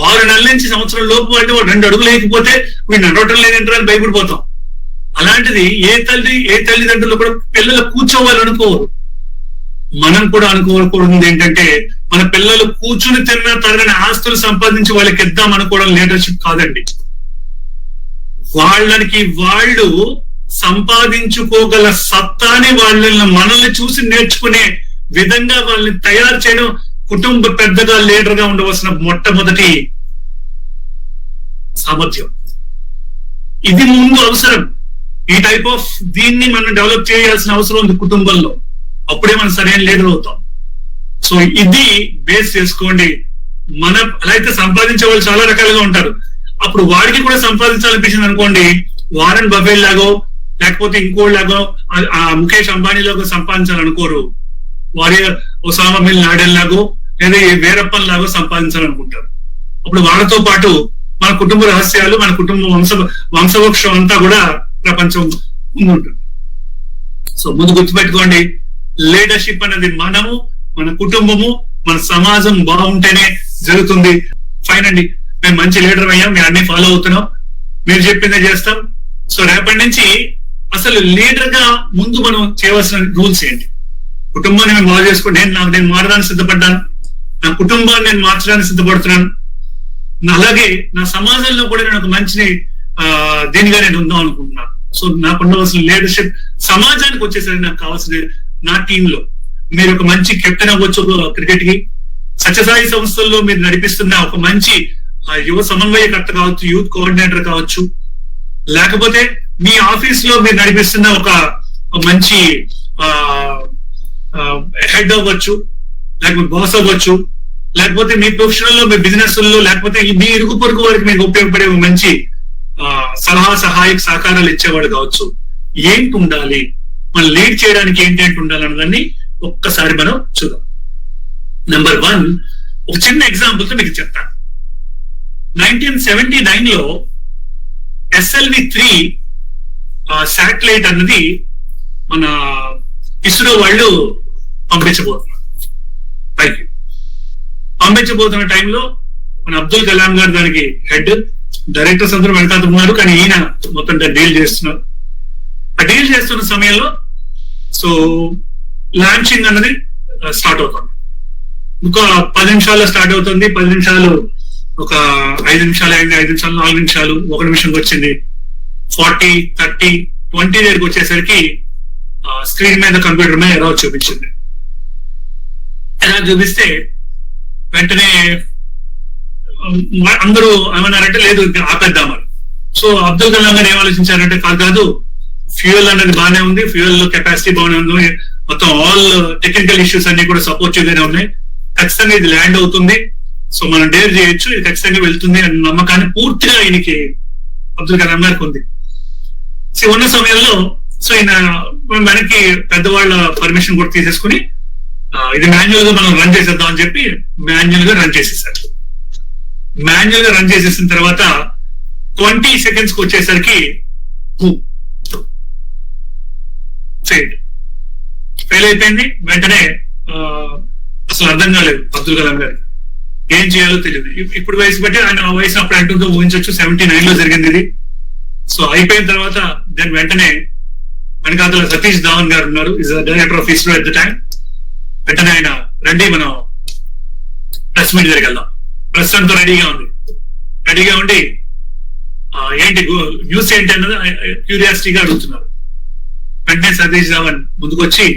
6 నెలల నుంచి సంవత్సరం లోపు వాటి 2 అడుగులు లేకపోతే వీడు నడవటం లేదంటారు అని భయపడిపోతాం. అలాంటిది ఏ తల్లిదండ్రులు కూడా పిల్లలు కూర్చోవాలనుకోరు. మనం కూడా అనుకోకూడదు ఏంటంటే మన పిల్లలు కూర్చుని తిన్న తరగని ఆస్తులు సంపాదించి వాళ్ళకి ఇద్దాం అనుకోవడం లీడర్షిప్ కాదండి. వాళ్ళకి వాళ్ళు సంపాదించుకోగల సత్తాని మనల్ని చూసి నేర్చుకునే విధంగా వాళ్ళని తయారు చేయడం కుటుంబ పెద్దగా లీడర్ గా ఉండవలసిన మొట్టమొదటి సామర్థ్యం. ఇది ముందు అవసరం. ఈ టైప్ ఆఫ్ దీన్ని మనం డెవలప్ చేయాల్సిన అవసరం ఉంది కుటుంబంలో. అప్పుడే మనం సరైన లీడర్ అవుతాం. సో ఇది బేస్ చేసుకోండి. మన అలా అయితే సంపాదించే వాళ్ళు చాలా రకాలుగా ఉంటారు. అప్పుడు వాడికి కూడా సంపాదించాలనిపించింది అనుకోండి, వారెన్ బఫెట్ లాగో లేకపోతే ఇంకోలాగో ముఖేష్ అంబానీ లాగో సంపాదించాలనుకోరు. వారి ఒసామా బిన్ లాడెన్ లాగో లేదా వీరప్పన్ లాగో సంపాదించాలనుకుంటారు. అప్పుడు వాళ్ళతో పాటు మన కుటుంబ రహస్యాలు, మన కుటుంబ వంశవృక్షం అంతా కూడా ప్రపంచం ముందుంటుంది. సో ముందు గుర్తుపెట్టుకోండి, లీడర్షిప్ అనేది మనము, మన కుటుంబము, మన సమాజం బాగుంటేనే జరుగుతుంది. ఫైన్ అండి, మేము మంచి లీడర్ అయ్యాం, మేము అన్ని ఫాలో అవుతున్నాం, మీరు చెప్పిందే చేస్తాం. సో రేపటి నుంచి అసలు లీడర్ గా ముందు మనం చేయవలసిన రూల్స్ ఏంటి? కుటుంబాన్ని మేము బాగు చేసుకోండి. నేను మారడానికి సిద్ధపడ్డాను, నా కుటుంబాన్ని నేను మార్చడానికి సిద్ధపడుతున్నాను, అలాగే నా సమాజంలో కూడా నేను ఒక మంచిని దీనిగా నేను ఉందాం అనుకుంటున్నాను. సో నాకు ఉండవలసిన లీడర్షిప్ సమాజానికి వచ్చేసరికి నాకు కావాల్సిన నా టీంలో మీరు ఒక మంచి కెప్టెన్ అవ్వచ్చు క్రికెట్ కి, సత్యసాయి సంస్థల్లో మీరు నడిపిస్తున్న ఒక మంచి యువ సమన్వయకర్త కావచ్చు, యూత్ కోఆర్డినేటర్ కావచ్చు, లేకపోతే మీ ఆఫీస్ లో మీరు నడిపిస్తున్న ఒక మంచి హెడ్ అవ్వచ్చు, లేకపోతే బాస్ అవ్వచ్చు, లేకపోతే మీ ప్రొఫెషనల్ లో, మీ బిజినెస్ లో, లేకపోతే మీ ఇరుగు పొరుగు వారికి మీకు ఉపయోగపడే ఒక మంచి సలహా సహాయక సహకారాలు ఇచ్చేవాడు కావచ్చు. ఏంటి ఉండాలి, మనం లీడ్ చేయడానికి ఏంటి ఉండాలి అన్నదాన్ని ఒక్కసారి మనం చూద్దాం. నెంబర్ 1, ఒక చిన్న ఎగ్జాంపుల్ తో మీకు చెప్తాను. 1979 లో SLV-3 శాటిలైట్ అన్నది మన ఇస్రో వాళ్ళు పంపించబోతున్నారు పైకి. పంపించబోతున్న టైంలో మన అబ్దుల్ కలాం గారు దానికి హెడ్, డైరెక్టర్స్ అందరూ వెనకాతున్నారు, కానీ ఈయన మొత్తం డీల్ చేస్తున్నారు. ఆ డీల్ చేస్తున్న సమయంలో సో లాంచింగ్ అన్నది స్టార్ట్ అవుతుంది. ఇంకో 10 నిమిషాల్లో స్టార్ట్ అవుతుంది. 10 నిమిషాలు ఒక 5 నిమిషాలు అయింది, 5 నిమిషాలు 4 నిమిషాలు, 1 నిమిషంకి వచ్చింది. 40, 30, 20 దగ్గరికి వచ్చేసరికి స్క్రీన్ మీద, కంప్యూటర్ మీద ఎర్రర్ చూపించింది. ఎర్రర్ చూపిస్తే వెంటనే అందరూ ఏమన్నారంటే లేదు ఇంకా ఆపేద్దామని. సో అబ్దుల్ కలాం గారు ఏం ఆలోచించారంటే కాదు, ఫ్యూయల్ అనేది బాగానే ఉంది, ఫ్యూయల్ లో కెపాసిటీ బాగానే ఉంది, మొత్తం ఆల్ టెక్నికల్ ఇష్యూస్ అన్ని కూడా సపోర్టివ్ గానే ఉన్నాయి, ఖచ్చితంగా ఇది ల్యాండ్ అవుతుంది, సో మనం డేర్ చేయొచ్చు, ఇది ఖచ్చితంగా వెళ్తుంది అనే నమ్మకాన్ని పూర్తిగా ఈయనకి అబ్దుల్ కలాం గారికి ఉంది. సో ఉన్న సమయంలో సో ఈయన మనకి పెద్దవాళ్ళ పర్మిషన్ కూడా తీసేసుకుని ఇది మాన్యువల్ గా మనం రన్ చేసేద్దాం అని చెప్పి మాన్యువల్ గా రన్ చేసేసారు. మాన్యువల్ గా రన్ చేసేసిన తర్వాత 20 సెకండ్స్ కి వచ్చేసరికి ఫెయిల్ అయిపోయింది. వెంటనే అసలు అర్థం కాలేదు అబ్దుల్ కలాం గారికి, ఏం చేయాలో తెలియదు. ఇప్పుడు వయసు బట్టి ఆయన వయసు అప్పుడు అంటుందో ఊహించవచ్చు. 79 లో జరిగింది ఇది. సో అయిపోయిన తర్వాత దాని వెంటనే వెనకాతల సతీష్ ధావన్ గారు ఉన్నారు, is director of ISRO at the time. వెంటనే ఆయన రండి మనం ప్రెస్ మీట్ దగ్గరికి వెళ్దాం, ప్రెస్ అంతా రెడీగా ఉండి ఏంటి న్యూస్ ఏంటి అన్నది క్యూరియాసిటీగా అడుగుతున్నారు. వెంటనే సతీష్ ధావన్ ముందుకొచ్చి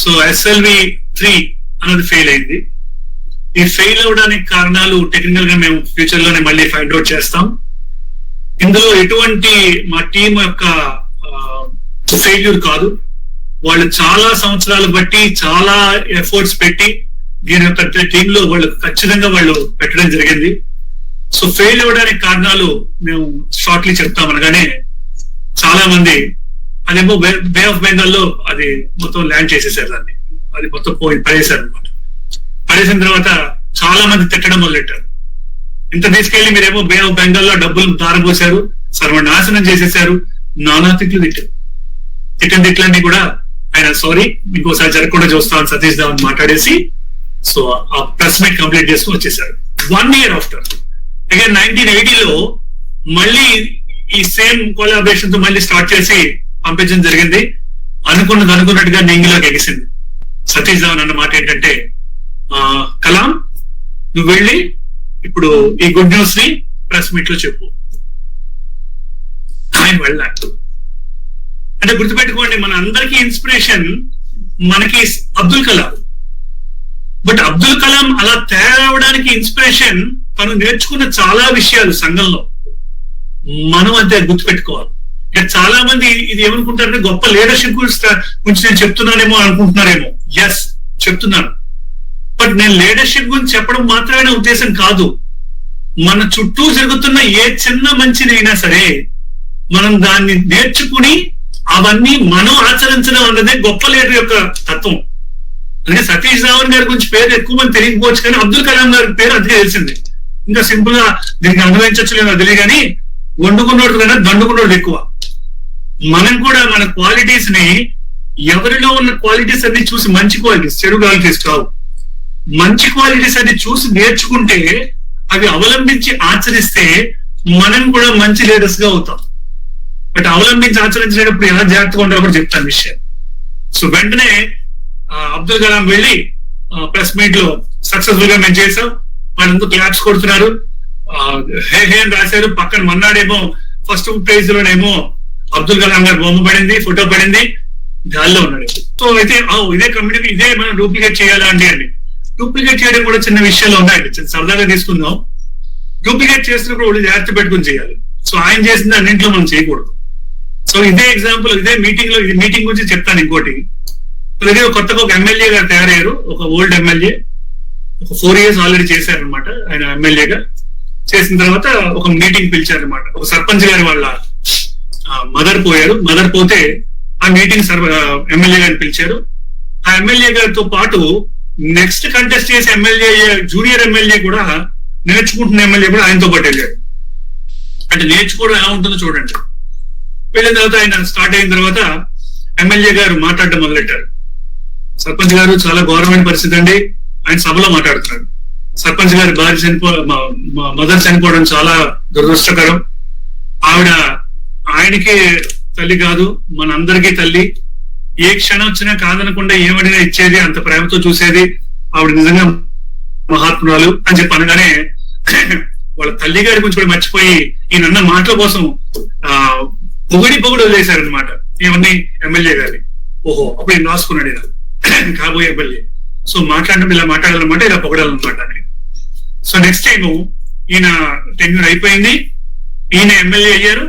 సో SLV-3 అన్నది ఫెయిల్ అయింది, ఈ ఫెయిల్ అవడానికి కారణాలు టెక్నికల్ గా మేము ఫ్యూచర్ లోనే మళ్ళీ ఫైండ్ అవుట్ చేస్తాం, ఇందులో ఎటువంటి మా టీం యొక్క ఫెయిల్యూర్ కాదు, వాళ్ళు చాలా సంవత్సరాలు బట్టి చాలా ఎఫర్ట్స్ పెట్టి దీని యొక్క టీమ్ లో వాళ్ళు ఖచ్చితంగా వాళ్ళు పెట్టడం జరిగింది. సో ఫెయిల్ అవ్వడానికి కారణాలు మేము షార్ట్లీ చెప్తాం అనగానే చాలా మంది అదేమో బే ఆఫ్ బెంగాల్ లో అది మొత్తం ల్యాండ్ చేసేసారు, దాన్ని అది మొత్తం పడేశారు అనమాట. పడేసిన తర్వాత చాలా మంది తిట్టడం మొదలెట్టారు, ఇంత తీసుకెళ్లి మీరేమో బే ఆఫ్ బెంగాల్ లో డబ్బులు దారపోసారు, సర్వనాశనం చేసేసారు, నానా తిట్లన్నీ కూడా ఆయన సారీ ఇంకోసారి జరగకుండా చూస్తామని సతీష్ ధావన్ మాట్లాడేసి సో ఆ ప్రెస్ మీట్ కంప్లీట్ చేసుకుని వచ్చేసారు. 1 year ఆఫ్టర్ అగైన్ 1980లో మళ్ళీ ఈ సేమ్ కొలాబరేషన్ తో మళ్ళీ స్టార్ట్ చేసి పంపించడం జరిగింది. అనుకున్నట్టుగా నెంగిలోకి ఎగిసింది. సతీష్ ధావన్ అన్న మాట ఏంటంటే, కలాం నువ్వు వెళ్ళి ఇప్పుడు ఈ గుడ్ న్యూస్ ని ప్రెస్ మీట్ లో చెప్పు. ఆయన వెళ్ళాడు. అంటే గుర్తుపెట్టుకోండి, మన అందరికీ ఇన్స్పిరేషన్ మనకి అబ్దుల్ కలాం. బట్ అబ్దుల్ కలాం అలా తయారవడానికి ఇన్స్పిరేషన్ తను నేర్చుకున్న చాలా విషయాలు సంఘంలో మనం అంతే గుర్తుపెట్టుకోవాలి. చాలా మంది ఇది ఏమనుకుంటారంటే గొప్ప లీడర్షిప్ గురించి నేను చెప్తున్నానేమో అనుకుంటున్నారేమో. ఎస్ చెప్తున్నాను, బట్ నేను లీడర్షిప్ గురించి చెప్పడం మాత్రమే ఉద్దేశం కాదు. మన చుట్టూ జరుగుతున్న ఏ చిన్న మంచినైనా సరే మనం దాన్ని నేర్చుకుని అవన్నీ మనం ఆచరించడం అన్నదే గొప్ప లీడర్ యొక్క తత్వం. అందుకే సతీష్ ధావన్ గారి గురించి పేరు ఎక్కువ మంది తెలియకపోవచ్చు, కానీ అబ్దుల్ కలాం గారి పేరు అందుకే తెలిసింది. ఇంకా సింపుల్ గా దీనికి అన్వయించచ్చు లేదో తెలియదు కానీ వండుకున్నోడు కన్నా దండుకున్నోడు ఎక్కువ. మనం కూడా మన క్వాలిటీస్ ని, ఎవరిలో ఉన్న క్వాలిటీస్ అన్ని చూసి, మంచి క్వాలిటీస్, చెడు క్వాలిటీస్ కావు, మంచి క్వాలిటీస్ అన్ని చూసి నేర్చుకుంటే అవి అవలంబించి ఆచరిస్తే మనం కూడా మంచి లీడర్స్ గా అవుతాం. బట్ అవలంబించి ఆచరించేటప్పుడు ఎలా జాగ్రత్తగా ఉండాలో కూడా చెప్తాను విషయం. సో వెంటనే అబ్దుల్ కలాం వెళ్ళి ప్రెస్ మీట్ లో సక్సెస్ఫుల్ గా మేము చేసాం, వాళ్ళంతా క్లాప్స్ కొడుతున్నారు, హే హే అని రాశారు. పక్కన మన్నాడేమో ఫస్ట్ పేజ్ లోనేమో అబ్దుల్ కలాం గారు బొమ్మ పడింది, ఫోటో పడింది, గాల్లో ఉన్నాడు. సో అయితే ఇదే కమ్యూనిటీ, ఇదే మనం డూప్లికేట్ చేయాలా అండి అని. డూప్లికేట్ చేయడం కూడా చిన్న విషయాలు ఉన్నాయండి, చిన్న సరదాగా తీసుకుందాం. డూప్లికేట్ చేసినప్పుడు వాళ్ళు జాగ్రత్త పెట్టుకుని చేయాలి. సో ఆయన చేసింది అన్నింటిలో మనం చేయకూడదు. సో ఇదే ఎగ్జాంపుల్, ఇదే మీటింగ్ లో, ఇది మీటింగ్ గురించి చెప్తాను ఇంకోటి. అలాగే కొత్తగా ఒక ఎమ్మెల్యే గారు తయారయ్యారు, ఒక ఓల్డ్ ఎమ్మెల్యే, ఒక 4 years ఆల్రెడీ చేశారనమాట ఆయన ఎమ్మెల్యేగా. చేసిన తర్వాత ఒక మీటింగ్ పిలిచారనమాట. ఒక సర్పంచ్ గారి వాళ్ళ మదర్ పోయారు. మదర్ పోతే ఆ మీటింగ్ ఎమ్మెల్యే గారిని పిలిచారు. ఆ ఎమ్మెల్యే గారితో పాటు నెక్స్ట్ కంటెస్ట్ చేసే ఎమ్మెల్యే, జూనియర్ ఎమ్మెల్యే కూడా, నేర్చుకుంటున్న ఎమ్మెల్యే కూడా ఆయనతో పాటు వెళ్ళాడు. అంటే నేర్చుకోవడం ఎలా ఉంటుందో చూడండి. వెళ్ళిన తర్వాత ఆయన స్టార్ట్ అయిన తర్వాత ఎమ్మెల్యే గారు మాట్లాడడం మొదలెట్టారు. సర్పంచ్ గారు చాలా ఘోరమైన పరిస్థితి అండి, ఆయన సభలో మాట్లాడుతున్నాడు. సర్పంచ్ గారి భార్య మదర్ చనిపోవడం చాలా దురదృష్టకరం. ఆవిడ ఆయనకే తల్లి కాదు, మనందరికీ తల్లి. ఏ క్షణం వచ్చినా కాదనకుండా ఏమడినా ఇచ్చేది, అంత ప్రేమతో చూసేది. ఆవిడ నిజంగా మహాత్మురాలు అని చెప్పి అనగానే వాళ్ళ తల్లి గారి గురించి కూడా మర్చిపోయి ఈయనన్న మాటల కోసం పొగుడు వదిలేశారనమాట. ఏమన్నీ ఎమ్మెల్యే గారి. ఓహో, అప్పుడు ఈయన రాసుకున్నాడు ఇలా కాబోయే ఎమ్మెల్యే. సో మాట్లాడినప్పుడు ఇలా మాట్లాడాలన్నమాట, ఇలా పొగడాలన్నమాట అని. సో నెక్స్ట్ టైం ఈయన టెన్యూర్ అయిపోయింది, ఈయన ఎమ్మెల్యే అయ్యారు.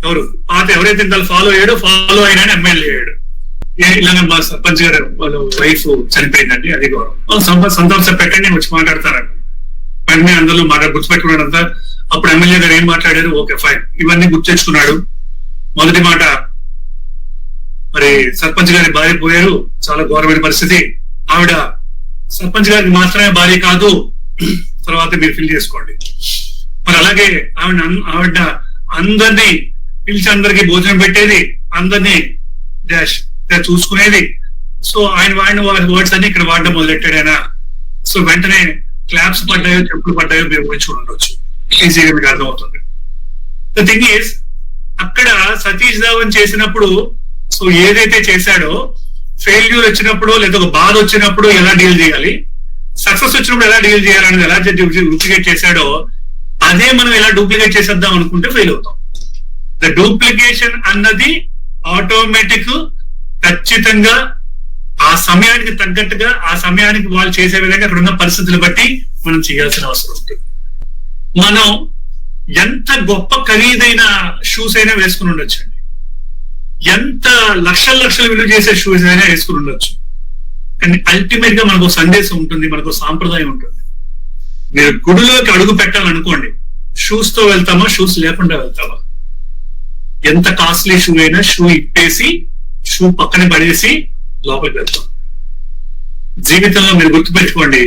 ఎవరు పాత ఎవరైతే ఫాలో ఫాలో అయినా ఎమ్మెల్యే అయ్యాడు. ఇలాగ మా సర్పంచ్ గారు వాళ్ళ వైఫ్ చనిపోయిందండి, అది గౌరవం. సంతోషం పెట్టండి, నేను వచ్చి మాట్లాడతానండి. వెంటనే అందరూ గుర్తుపెట్టుకున్నాడంతా. అప్పుడు ఎమ్మెల్యే గారు ఏం మాట్లాడారు, ఓకే ఫైన్, ఇవన్నీ గుర్తు తెచ్చుకున్నాడు. మొదటి మాట, మరి సర్పంచ్ గారి భార్య పోయారు, చాలా ఘోరమైన పరిస్థితి. ఆవిడ సర్పంచ్ గారికి మాత్రమే భార్య కాదు, తర్వాత మీరు ఫిల్ చేసుకోండి. మరి అలాగే ఆవిడ అందరినీ పిలిచి అందరికి భోజనం పెట్టేది, అందరినీ డాష్ చూసుకునేది. సో ఆయన వాడిన వర్డ్స్ అన్ని ఇక్కడ వాడడం మొదలెట్టాడు ఆయన. సో వెంటనే క్లాప్స్ పడ్డాయో, చెప్పులు పడ్డాయో మీరు ఊహించుకుని ఉండొచ్చు. ఈజీగా మీకు అర్థమవుతుంది. ద థింగ్ ఈస్, అక్కడ సతీష్ ధావన్ చేసినప్పుడు, సో ఏదైతే చేశాడో, ఫెయిల్యూర్ వచ్చినప్పుడు లేదా ఒక బాధ వచ్చినప్పుడు ఎలా డీల్ చేయాలి, సక్సెస్ వచ్చినప్పుడు ఎలా డీల్ చేయాలనేది ఎలా డూప్లికేట్ చేశాడో, అదే మనం ఎలా డూప్లికేట్ చేసేద్దాం అనుకుంటే ఫెయిల్ అవుతాం. ద డూప్లికేషన్ అన్నది ఆటోమేటిక్, ఖచ్చితంగా ఆ సమయానికి తగ్గట్టుగా, ఆ సమయానికి వాళ్ళు చేసే విధంగా అక్కడ ఉన్న పరిస్థితులు బట్టి మనం చేయాల్సిన అవసరం ఉంటుంది. మనం ఎంత గొప్ప ఖరీదైన షూస్ అయినా వేసుకుని ఉండొచ్చండి, ఎంత లక్షలు విలువ చేసే షూస్ అయినా వేసుకుని ఉండొచ్చు. కానీ అల్టిమేట్ గా మనకు సందేశం ఉంటుంది, మనకు సాంప్రదాయం ఉంటుంది. మీరు గుడిలోకి అడుగు పెట్టాలనుకోండి, షూస్ తో వెళ్తామా, షూస్ లేకుండా వెళ్తామా? ఎంత కాస్ట్లీ షూ అయినా షూ ఇప్పేసి, షూ పక్కన పడేసి లోపలికి వెళ్తాం. జీవితంలో మీరు గుర్తుపెట్టుకోండి,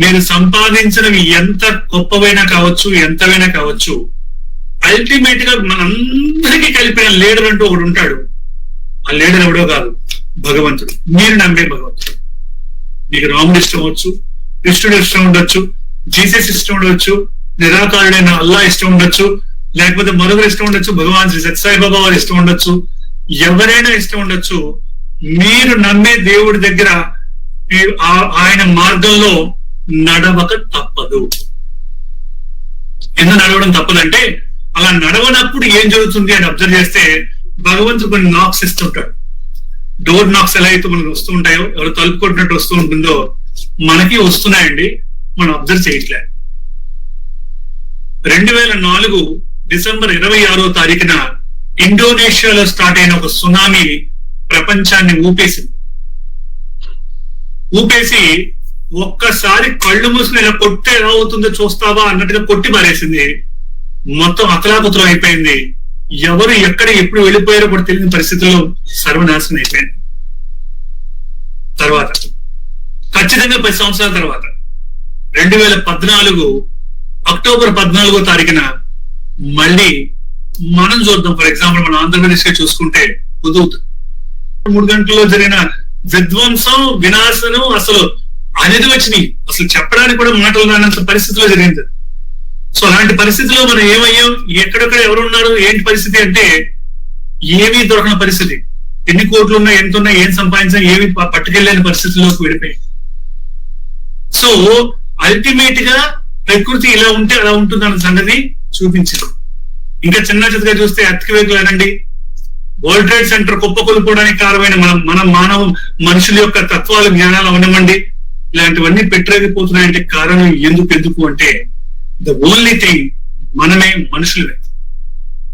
మీరు సంపాదించినవి ఎంత గొప్పవైనా కావచ్చు, ఎంతవైనా కావచ్చు, అల్టిమేట్ గా మనందరికీ కలిపిన లీడర్ అంటూ ఒకడు ఉంటాడు. ఆ లీడర్ ఎవడో కాదు, భగవంతుడు. మీరు నమ్మే భగవంతుడు. మీకు రాముడు ఇష్టం అవచ్చు, కృష్ణుడు ఇష్టం ఉండొచ్చు, జీసస్ ఇష్టం ఉండొచ్చు, నిరాకారుడైన అల్లా ఇష్టం ఉండొచ్చు, లేకపోతే మరొకరు ఇష్టం ఉండొచ్చు, భగవాన్ శ్రీ సత్యసాయిబాబా వారు ఇష్టం ఉండొచ్చు, ఎవరైనా ఇష్టం ఉండొచ్చు. మీరు నమ్మే దేవుడి దగ్గర ఆయన మార్గంలో నడవక తప్పదు. ఎందుకు నడవడం తప్పదంటే, అలా నడవనప్పుడు ఏం జరుగుతుంది అని అబ్జర్వ్ చేస్తే, భగవంతుడు కొన్ని నాక్స్ ఇస్తుంటాడు. డోర్ నాక్స్ ఎలా అయితే మనకు వస్తూ ఉంటాయో, ఎవరు తలుపు కొట్టినట్టు వస్తూ ఉంటుందో, మనకి వస్తున్నాయండి, మనం అబ్జర్వ్ చేయట్లే. 2004 డిసెంబర్ 26వ తారీఖున ఇండోనేషియాలో స్టార్ట్ అయిన ఒక సునామీ ప్రపంచాన్ని ఊపేసి ఒక్కసారి కళ్ళు మూసుకుని ఇలా కొట్టే ఎలా అవుతుందో చూస్తావా అన్నట్టుగా కొట్టి పారేసింది. మొత్తం అతలాకుతలం అయిపోయింది. ఎవరు ఎక్కడ ఎప్పుడు వెళ్ళిపోయారో కూడా తెలియని పరిస్థితుల్లో సర్వనాశనం అయిపోయింది. తర్వాత ఖచ్చితంగా 10 సంవత్సరాల తర్వాత 2014 అక్టోబర్ 14వ తారీఖున మళ్ళీ మనం చూద్దాం. ఫర్ ఎగ్జాంపుల్ మనం ఆంధ్రప్రదేశ్ గా చూసుకుంటే 3 గంటల్లో జరిగిన విధ్వంసం, వినాశనం అసలు అనేది వచ్చినాయి. అసలు చెప్పడానికి కూడా మాటలు రానంత పరిస్థితిలో జరిగింది. సో అలాంటి పరిస్థితిలో మనం ఏమయ్యాం, ఎక్కడెక్కడ ఎవరున్నారు, ఏంటి పరిస్థితి అంటే ఏమీ దొరకని పరిస్థితి. ఎన్ని కోట్లు ఉన్నా, ఎంత ఉన్నా, ఏం సంపాదించినా ఏమి పట్టుకెళ్ళని పరిస్థితుల్లోకి వెళ్ళిపోయి. సో అల్టిమేట్ గా ప్రకృతి ఇలా ఉంటే అలా ఉంటుంది అన్న సంగతి చూపించింది. ఇంకా చిన్న చిన్నగా చూస్తే ఎర్త్క్వేక్ లేదండి, వరల్డ్ ట్రేడ్ సెంటర్ కుప్పకొలిపోవడానికి కారణమైన మన మానవ మనుషుల యొక్క తత్వాలు, జ్ఞానాలు అవనివ్వండి, ఇలాంటివన్నీ పెట్టలేకపోతున్నాయంటే కారణం ఎందుకు అంటే ద ఓన్లీ థింగ్ మనమే, మనుషులమే,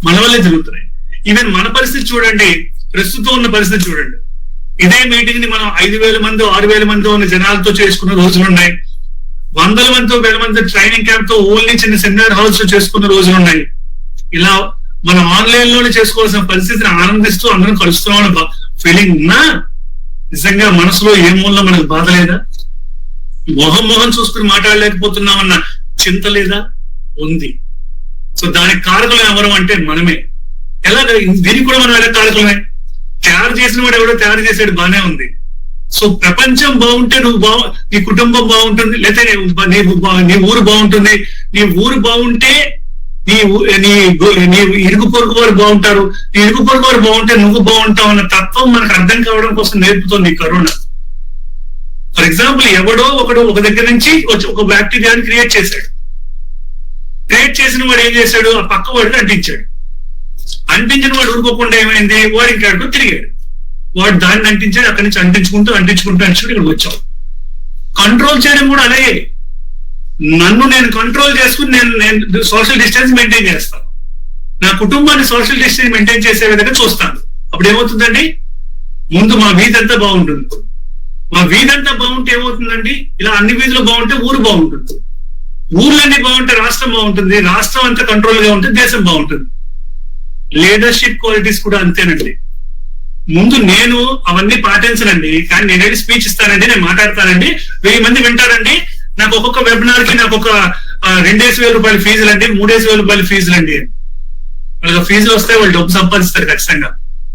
మన వల్లే జరుగుతున్నాయి. ఈవెన్ మన పరిస్థితి చూడండి, ప్రస్తుతం ఉన్న పరిస్థితి చూడండి. ఇదే మీటింగ్ ని మనం 5,000 మంది 6,000 మంది ఉన్న జనాలతో చేసుకున్న రోజులున్నాయి. 100 మందితో 1,000 మంది ట్రైనింగ్ క్యాంప్ తో ఓన్లీ చిన్న సెమినార్ హౌస్ లో చేసుకున్న రోజులున్నాయి. ఇలా మనం ఆన్లైన్ లోనే చేసుకోవాల్సిన పరిస్థితిని ఆనందిస్తూ అందరం కలుస్తున్నామని ఫీలింగ్ ఉన్నా నిజంగా మనసులో ఏ మూలలో మనకు బాధ లేదా? మొహం చూసుకుని మాట్లాడలేకపోతున్నామన్న చింత లేదా? ఉంది. సో దానికి కారకులు ఎవరు అంటే మనమే. ఎలాగ దీనికి కూడా మనం ఎలా కారకులమే? తయారు చేసిన వాడు ఎవడో తయారు చేసాడు, బానే ఉంది. సో ప్రపంచం బాగుంటే నువ్వు నీ కుటుంబం బాగుంటుంది, లేకపోతే నీ ఊరు బాగుంటుంది. నీ ఊరు బాగుంటే నీ ఇరుగు పొరుగు వారు బాగుంటారు, నీ ఇరుగు పొరుగు వారు బాగుంటే నువ్వు బాగుంటావు అన్న తత్వం మనకు అర్థం కావడం కోసం నేర్పుతోంది కరోనా. ఫర్ ఎగ్జాంపుల్, ఎవడో ఒకడు ఒక దగ్గర నుంచి ఒక బ్యాక్టీరియాని క్రియేట్ చేశాడు. క్రియేట్ చేసిన వాడు ఏం చేశాడు? ఆ పక్క వాడిని అంటించాడు. అంటించిన వాడు ఊరుకోకుండా ఏమైంది? వాడు ఇంకాడు తిరిగాడు. వాడు దాన్ని అంటించాడు. అక్కడి నుంచి అంటించుకుంటూ ఇక్కడికి వచ్చావు. కంట్రోల్ చేయడం కూడా అలాగే. నన్ను నేను కంట్రోల్ చేసుకుని నేను సోషల్ డిస్టెన్స్ మెయింటైన్ చేస్తాను. నా కుటుంబాన్ని సోషల్ డిస్టెన్స్ మెయింటైన్ చేసే విధంగా చూస్తాను. అప్పుడు ఏమవుతుందండి? ముందు మా వీధి అంతా బాగుంటుంది. మా వీధి అంతా బాగుంటే ఏమవుతుందండి? ఇలా అన్ని వీధులు బాగుంటే ఊరు బాగుంటుంది. ఊర్లన్నీ బాగుంటే రాష్ట్రం బాగుంటుంది. రాష్ట్రం అంతా కంట్రోల్ గా ఉంటే దేశం బాగుంటుంది. లీడర్షిప్ క్వాలిటీస్ కూడా అంతేనండి. ముందు నేను అవన్నీ పాటించనండి, కానీ నేనేది స్పీచ్ ఇస్తానండి, నేను మాట్లాడతానండి, 1000 మంది వింటారండి. నాకు ఒక్కొక్క వెబినార్ కి నాకు ఒక 2,000 రూపాయల ఫీజులండి, 3,000 రూపాయల ఫీజులండి. వాళ్ళకి ఫీజులు వస్తే వాళ్ళు డబ్బు సంపాదిస్తారు ఖచ్చితంగా.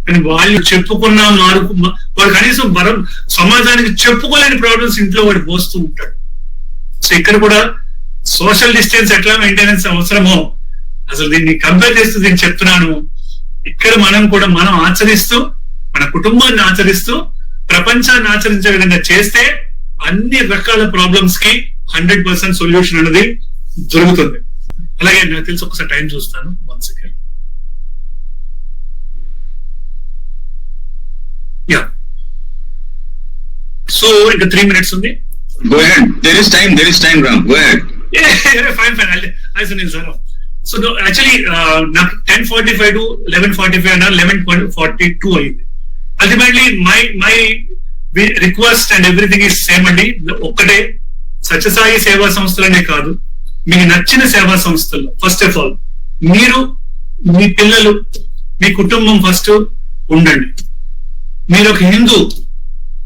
కానీ వాళ్ళు చెప్పుకున్న వాడు కనీసం సమాజానికి చెప్పుకోలేని ప్రాబ్లమ్స్ ఇంట్లో వాడు పోస్తూ ఉంటాడు. సో ఇక్కడ కూడా సోషల్ డిస్టెన్స్ ఎట్లా మెయింటెనెన్స్ అవసరమో అసలు దీన్ని కంపేర్ చేస్తూ నేను చెప్తున్నాను. ఇక్కడ మనం ఆచరిస్తూ, మన కుటుంబాన్ని ఆచరిస్తూ, ప్రపంచాన్ని ఆచరించే విధంగా చేస్తే అన్ని రకాల ప్రాబ్లమ్స్ కి 100% సొల్యూషన్ అనేది దొరుకుతుంది. అలాగే నాకు తెలిసి ఒకసారి టైం చూస్తాను. 1 సెకండ్. యా, సో ఇంకా 3 minutes ఉంది. Go ahead. There is time, Ram. Go ahead. Fine. So no, actually, నాకు 10:45 to 11:45 అన్న 11:42 అయింది. Ultimately my request and everything is same అండి. ఒక్కటే, సత్యసాయి సేవా సంస్థలనే కాదు, మీకు నచ్చిన సేవా సంస్థల్లో ఫస్ట్ ఆఫ్ ఆల్ మీరు, మీ పిల్లలు, మీ కుటుంబం ఫస్ట్ ఉండండి. మీరు ఒక హిందూ,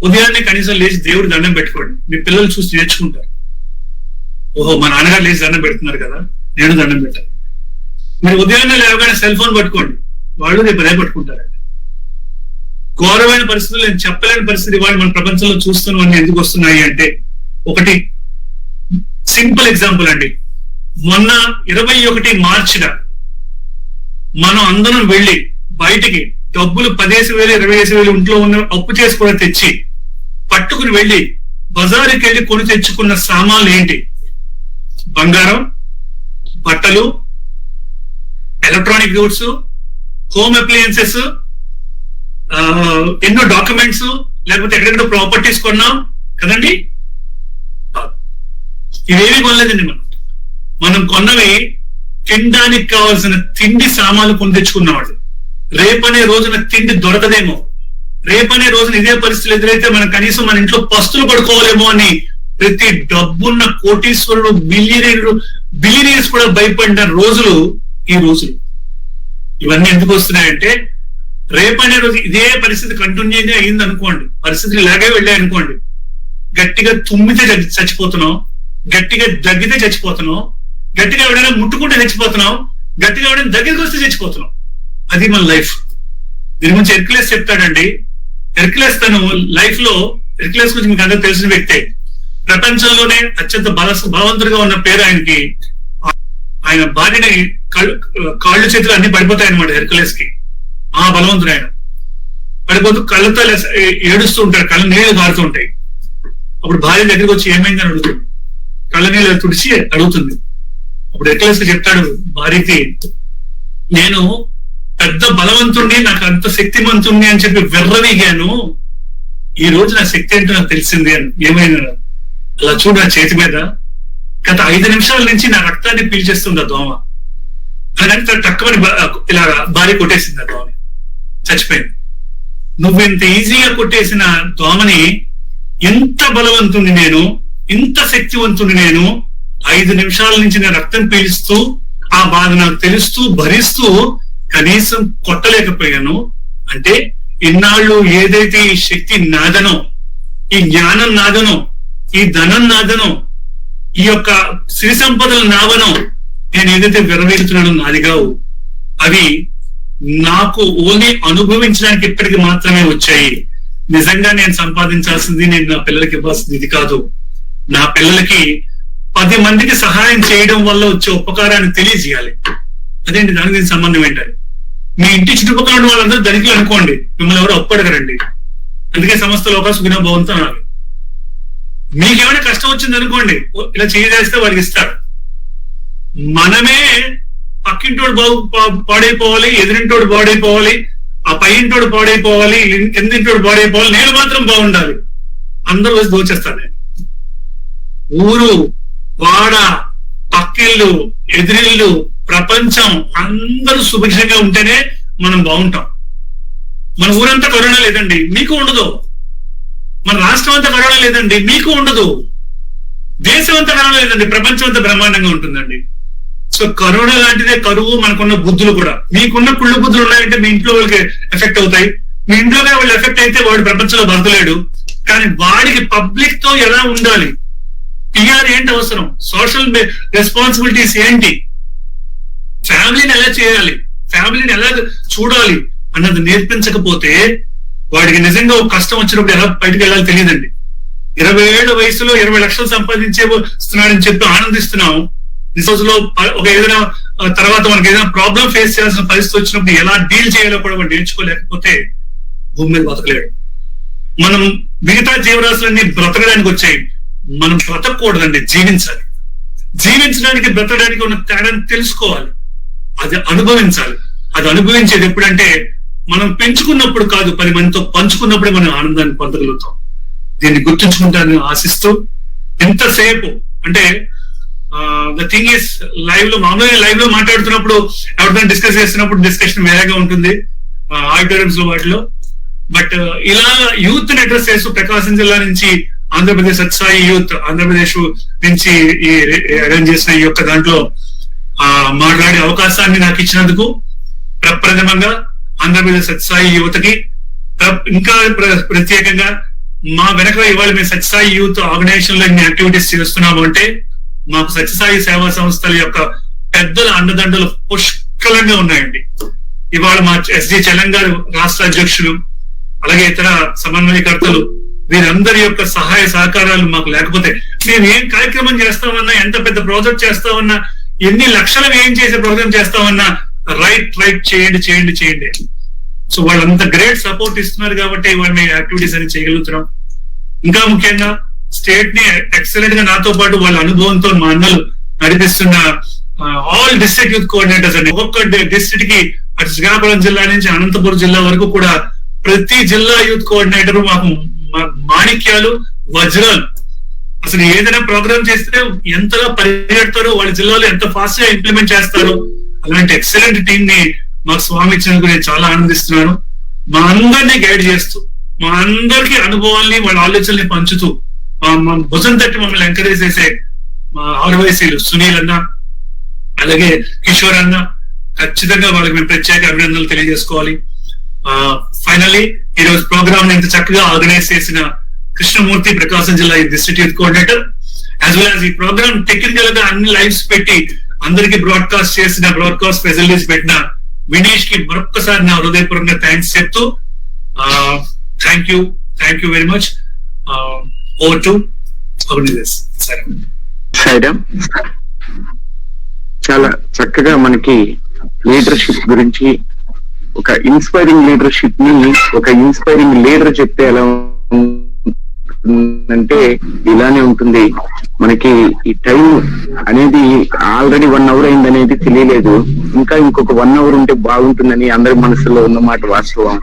ఉదయాన్నే కనీసం లేచి దేవుడు దండం పెట్టుకోండి. మీ పిల్లలు చూసి నేర్చుకుంటారు. ఓహో, మా నాన్నగారు లేచి దండం పెడుతున్నారు కదా, నేను దండం పెట్టాను. మీరు ఉదయాన్నే లేవగానే సెల్ ఫోన్ పట్టుకోండి, వాళ్ళు రేపు అదే పట్టుకుంటారండి. ఘోరమైన పరిస్థితులు, నేను చెప్పలేని పరిస్థితి వాళ్ళు మన ప్రపంచంలో చూస్తున్నవన్నీ ఎందుకు వస్తున్నాయి అంటే, ఒకటి సింపుల్ ఎగ్జాంపుల్ అండి. మొన్న 21 మార్చిన మనం అందరం వెళ్ళి బయటికి డబ్బులు 15,000 20,000 ఇంట్లో ఉన్న అప్పు చేసి కూడా తెచ్చి పట్టుకుని వెళ్ళి బజారుకి వెళ్ళి కొని తెచ్చుకున్న సామాన్లు ఏంటి? బంగారం, బట్టలు, ఎలక్ట్రానిక్ గూడ్స్, హోమ్ అప్లయన్సెస్, ఎన్నో డాక్యుమెంట్స్, లేకపోతే ఎక్కడెక్కడో ప్రాపర్టీస్ కొన్నాం కదండి. ఇవేమీ కొనలేదండి. మనం కొన్నవి తినడానికి కావాల్సిన తిండి సామాన్లు కొని తెచ్చుకున్నవాడు. రేపనే రోజున తిండి దొరకదేమో, రేపనే రోజున ఇదే పరిస్థితులు ఎదురైతే మనం కనీసం మన ఇంట్లో పస్తులు పడుకోవాలేమో అని ప్రతి డబ్బున్న కోటీశ్వరుడు, బిలియనీర్స్ కూడా భయపడిన రోజులు ఈ రోజులు. ఇవన్నీ ఎందుకు వస్తున్నాయంటే, రేపనే రోజు ఇదే పరిస్థితి కంటిన్యూగా అయింది అనుకోండి, పరిస్థితులు ఇలాగే వెళ్ళాయి అనుకోండి, గట్టిగా తుమ్మితే చచ్చిపోతున్నాం, గట్టిగా దగ్గితే చచ్చిపోతున్నాం, గట్టిగా ఎవడైనా ముట్టుకుంటే చచ్చిపోతున్నాం, గట్టిగా ఎవడైనా దగ్గరికి వస్తే చచ్చిపోతున్నాం. అది మన లైఫ్. దీని గురించి హెర్క్యులస్ చెప్తాడండి. హెర్క్యులస్ తను లైఫ్ లో, హెర్క్యులస్ గురించి మీకు అందరూ తెలిసిన వ్యక్తే. ప్రపంచంలోనే అత్యంత బలవంతుడిగా ఉన్న పేరు ఆయనకి. ఆయన భార్యని కాళ్ళు చేతులు అన్ని పడిపోతాయి అనమాట హెర్క్యులస్ కి. బలవంతుడు ఆయన. పడిపోతూ కళ్ళతో ఏడుస్తూ ఉంటాడు, కళ్ళ నీళ్ళు కారుతూ ఉంటాయి. అప్పుడు భార్య దగ్గరికి వచ్చి ఏమైందని అడుగుతుంది, కళ్ళ నీళ్ళు తుడిచి అడుగుతుంది. అప్పుడు హెర్క్యులస్ చెప్తాడు భార్యకి, నేను పెద్ద బలవంతుణ్ణి, నాకు అంత శక్తిమంతుణ్ణి అని చెప్పి వెర్రవీగాను. ఈ రోజు నా శక్తి ఏంటో నాకు తెలిసింది అని. ఏమైనా అలా చూడు, నా చేతి మీద గత 5 నిమిషాల నుంచి నా రక్తాన్ని పీల్చేస్తుంది ఆ దోమ. అలాంటి తక్కువని ఇలా భార్య కొట్టేసింది, ఆ దోమని చచ్చిపోయింది. నువ్వు ఇంత ఈజీగా కొట్టేసిన దోమని, ఎంత బలవంతుని నేను, ఇంత శక్తివంతుని నేను, 5 నిమిషాల నుంచి నేను రక్తం పీలుస్తూ ఆ బాధ నాకు తెలుస్తూ భరిస్తూ కనీసం కొట్టలేకపోయాను. అంటే ఇన్నాళ్ళు ఏదైతే ఈ శక్తి నాదనో, ఈ జ్ఞానం నాదనో, ఈ ధనం నాదనో, ఈ యొక్క సిరి సంపదలు నావనో, నేను ఏదైతే విరవేలుతున్నానో నాది కావు. అవి నాకు ఓన్లీ అనుభవించడానికి ఇప్పటికి మాత్రమే వచ్చాయి. నిజంగా నేను సంపాదించాల్సింది, నేను నా పిల్లలకి ఇవ్వాల్సింది ఇది కాదు. నా పిల్లలకి 10 మందికి సహాయం చేయడం వల్ల వచ్చే ఉపకారాన్ని తెలియజేయాలి. అదేంటి, దానికి దీనికి సంబంధం ఏంటంటే, మీ ఇంటి చుట్టుపక్కల ఉన్న వాళ్ళందరూ ధనికులు అనుకోండి, మిమ్మల్ని ఎవరు ఒప్పడగరండి. అందుకే సంస్థ లోకా సుఖినో భవంతు అనాలి. మీకేమైనా కష్టం వచ్చింది అనుకోండి, ఇలా చేయదేస్తే వాడికి ఇస్తారు. మనమే పక్కింటోడు పాడైపోవాలి, ఎదురింటోడు పాడైపోవాలి, ఆ పైంటోడు పాడైపోవాలి, కిందింటోడు పాడైపోవాలి, నేను మాత్రం బాగుండాలి, అందరూ వచ్చి దోచేస్తాను. ఊరు, వాడ, పక్కిళ్ళు, ఎదిరిళ్ళు, ప్రపంచం అందరూ సుభిక్షంగా ఉంటేనే మనం బాగుంటాం. మన ఊరంతా కరోనా లేదండి, మీకు ఉండదు. మన రాష్ట్రం అంతా కరోనా లేదండి, మీకు ఉండదు. దేశం అంతా కరోనా లేదండి, ప్రపంచం అంతా బ్రహ్మాండంగా ఉంటుందండి. సో కరోనా లాంటిదే కరువు, మనకున్న బుద్ధులు కూడా. మీకున్న కుళ్ళు బుద్ధులు ఉన్నాయంటే మీ ఇంట్లో వాళ్ళకి ఎఫెక్ట్ అవుతాయి. మీ ఇంట్లోనే వాళ్ళు ఎఫెక్ట్ అయితే వాడు ప్రపంచంలో బతకలేడు. కానీ వాడికి పబ్లిక్ తో ఎలా ఉండాలి, పిఆర్ ఏంటి అవసరం, సోషల్ రెస్పాన్సిబిలిటీస్ ఏంటి, ఫ్యామిలీని ఎలా చేయాలి, ఫ్యామిలీని ఎలా చూడాలి అన్నది నేర్పించకపోతే వాడికి నిజంగా ఒక కష్టం వచ్చినప్పుడు ఎలా బయటకు వెళ్ళాలి తెలియదండి. 20 ఏళ్ల వయసులో 20 లక్షలు సంపాదించేస్తున్నాడని చెప్పి ఆనందిస్తున్నాం. ఈ రోజులో ఒక ఏదైనా తర్వాత మనకి ఏదైనా ప్రాబ్లం ఫేస్ చేయాల్సిన పరిస్థితి వచ్చినప్పుడు ఎలా డీల్ చేయాలో కూడా వాడు నేర్చుకోలేకపోతే భూమి మీద బతకలేడు. మనం మిగతా జీవరాశులన్నీ బ్రతకడానికి వచ్చాయి, మనం బ్రతకూడదండి, జీవించాలి. జీవించడానికి బ్రతకడానికి ఉన్న తేడాన్ని తెలుసుకోవాలి, అది అనుభవించాలి. అది అనుభవించేది ఎప్పుడంటే మనం పెంచుకున్నప్పుడు కాదు, 10 మందితో పంచుకున్నప్పుడే మనం ఆనందాన్ని పొందగలుగుతాం. దీన్ని గుర్తుంచుకుంటానని ఆశిస్తూ, ఎంతసేపు అంటే ద థింగ్ ఇస్ లైవ్ లో, మామూలుగా లైవ్ లో మాట్లాడుతున్నప్పుడు ఎవరితో డిస్కస్ చేస్తున్నప్పుడు డిస్కషన్ వేరేగా ఉంటుంది ఆడిటోరియంస్ లో వాటిలో. బట్ ఇలా యూత్ ని అడ్రస్ చేస్తూ ప్రకాశం జిల్లా నుంచి ఆంధ్రప్రదేశ్ సత్సాయి యూత్, ఆంధ్రప్రదేశ్ నుంచి ఈ అరేంజ్ చేసిన ఈ యొక్క దాంట్లో మాట్లాడే అవకాశాన్ని నాకు ఇచ్చినందుకు ప్రప్రథమంగా ఆంధ్రప్రదేశ్ సత్సాయి యువతకి, ఇంకా ప్రత్యేకంగా మా వెనక ఇవాళ మేము సత్యసాయి యూత్ ఆర్గనైజేషన్ లో ఇన్ని యాక్టివిటీస్ చేస్తున్నాము అంటే మాకు సత్యసాయి సేవా సంస్థల యొక్క పెద్దల అండదండలు పుష్కలంగా ఉన్నాయండి. ఇవాళ మా ఎస్జి తెలంగాణ రాష్ట్ర అధ్యక్షులు, అలాగే ఇతర సమన్వయకర్తలు, వీరందరి యొక్క సహాయ సహకారాలు మాకు లేకపోతే మేము ఏం కార్యక్రమం చేస్తామన్నా, ఎంత పెద్ద ప్రాజెక్ట్ చేస్తామన్నా, ఎన్ని లక్షలు ఏం చేసే ప్రోగ్రామ్ చేస్తామన్నా రైట్ చేయండి. సో వాళ్ళంత గ్రేట్ సపోర్ట్ ఇస్తున్నారు కాబట్టి ఇవాళ మేము యాక్టివిటీస్ అని చేయగలుగుతున్నాం. ఇంకా ముఖ్యంగా స్టేట్ ని ఎక్సలెంట్ గా నాతో పాటు వాళ్ళ అనుభవంతో మా అన్నలు నడిపిస్తున్న ఆల్ డిస్ట్రిక్ట్ యూత్ కోఆర్డినేటర్స్ అండి. ఒక్కొక్క డిస్ట్రిక్ట్ కి అటు శ్రీకాకుళం జిల్లా నుంచి అనంతపురం జిల్లా వరకు కూడా ప్రతి జిల్లా యూత్ కోఆర్డినేటర్ మాకు మాణిక్యాలు, వజ్రాలు. అసలు ఏదైనా ప్రోగ్రామ్ చేస్తే ఎంతగా పరిగెడతారో, వాళ్ళ జిల్లాలో ఎంత ఫాస్ట్ గా ఇంప్లిమెంట్ చేస్తారో, అలాంటి ఎక్సలెంట్ టీం ని మాకు స్వామి ఇచ్చినందుకు నేను చాలా ఆనందిస్తున్నాను. మా అందరినీ గైడ్ చేస్తూ, మా అందరికీ అనుభవాల్ని, వాళ్ళ ఆలోచనల్ని పంచుతూ, మా భుజం తట్టి మమ్మల్ని ఎంకరేజ్ చేసే మా ఆర్వైసీలు సునీల్ అన్న, అలాగే కిషోర్ అన్న, ఖచ్చితంగా వాళ్ళకి మేము ప్రత్యేక అభినందనలు తెలియజేసుకోవాలి. ఫైనల్లీ ఈ రోజు ప్రోగ్రామ్ ఇంత చక్కగా ఆర్గనైజ్ చేసిన కృష్ణమూర్తి, ప్రకాశం జిల్లా district youth coordinator, as well as ఈ ప్రోగ్రామ్ టెక్నికల్ గా అన్ని లైవ్స్ పెట్టి అందరికి బ్రాడ్కాస్ట్ చేసిన, బ్రాడ్కాస్ట్ ఫెసిలిటీస్ పెట్టిన వినేష్ కి మరొక్కసారి నా హృదయపూర్వకంగా థ్యాంక్స్ చెప్తూ thank you very much. Over to Sairam. చాలా చక్కగా మనకి లీడర్షిప్ గురించి, ఒక ఇన్స్పైరింగ్ లీడర్షిప్ ని ఒక ఇన్స్పైరింగ్ లీడర్ చెప్తే ఎలా ఉంటుందంటే ఇలానే ఉంటుంది. మనకి ఈ టైం అనేది ఆల్రెడీ 1 hour అయింది అనేది తెలియలేదు. ఇంకా ఇంకొక 1 hour ఉంటే బాగుంటుందని అందరి మనసులో ఉన్నమాట వాస్తవం.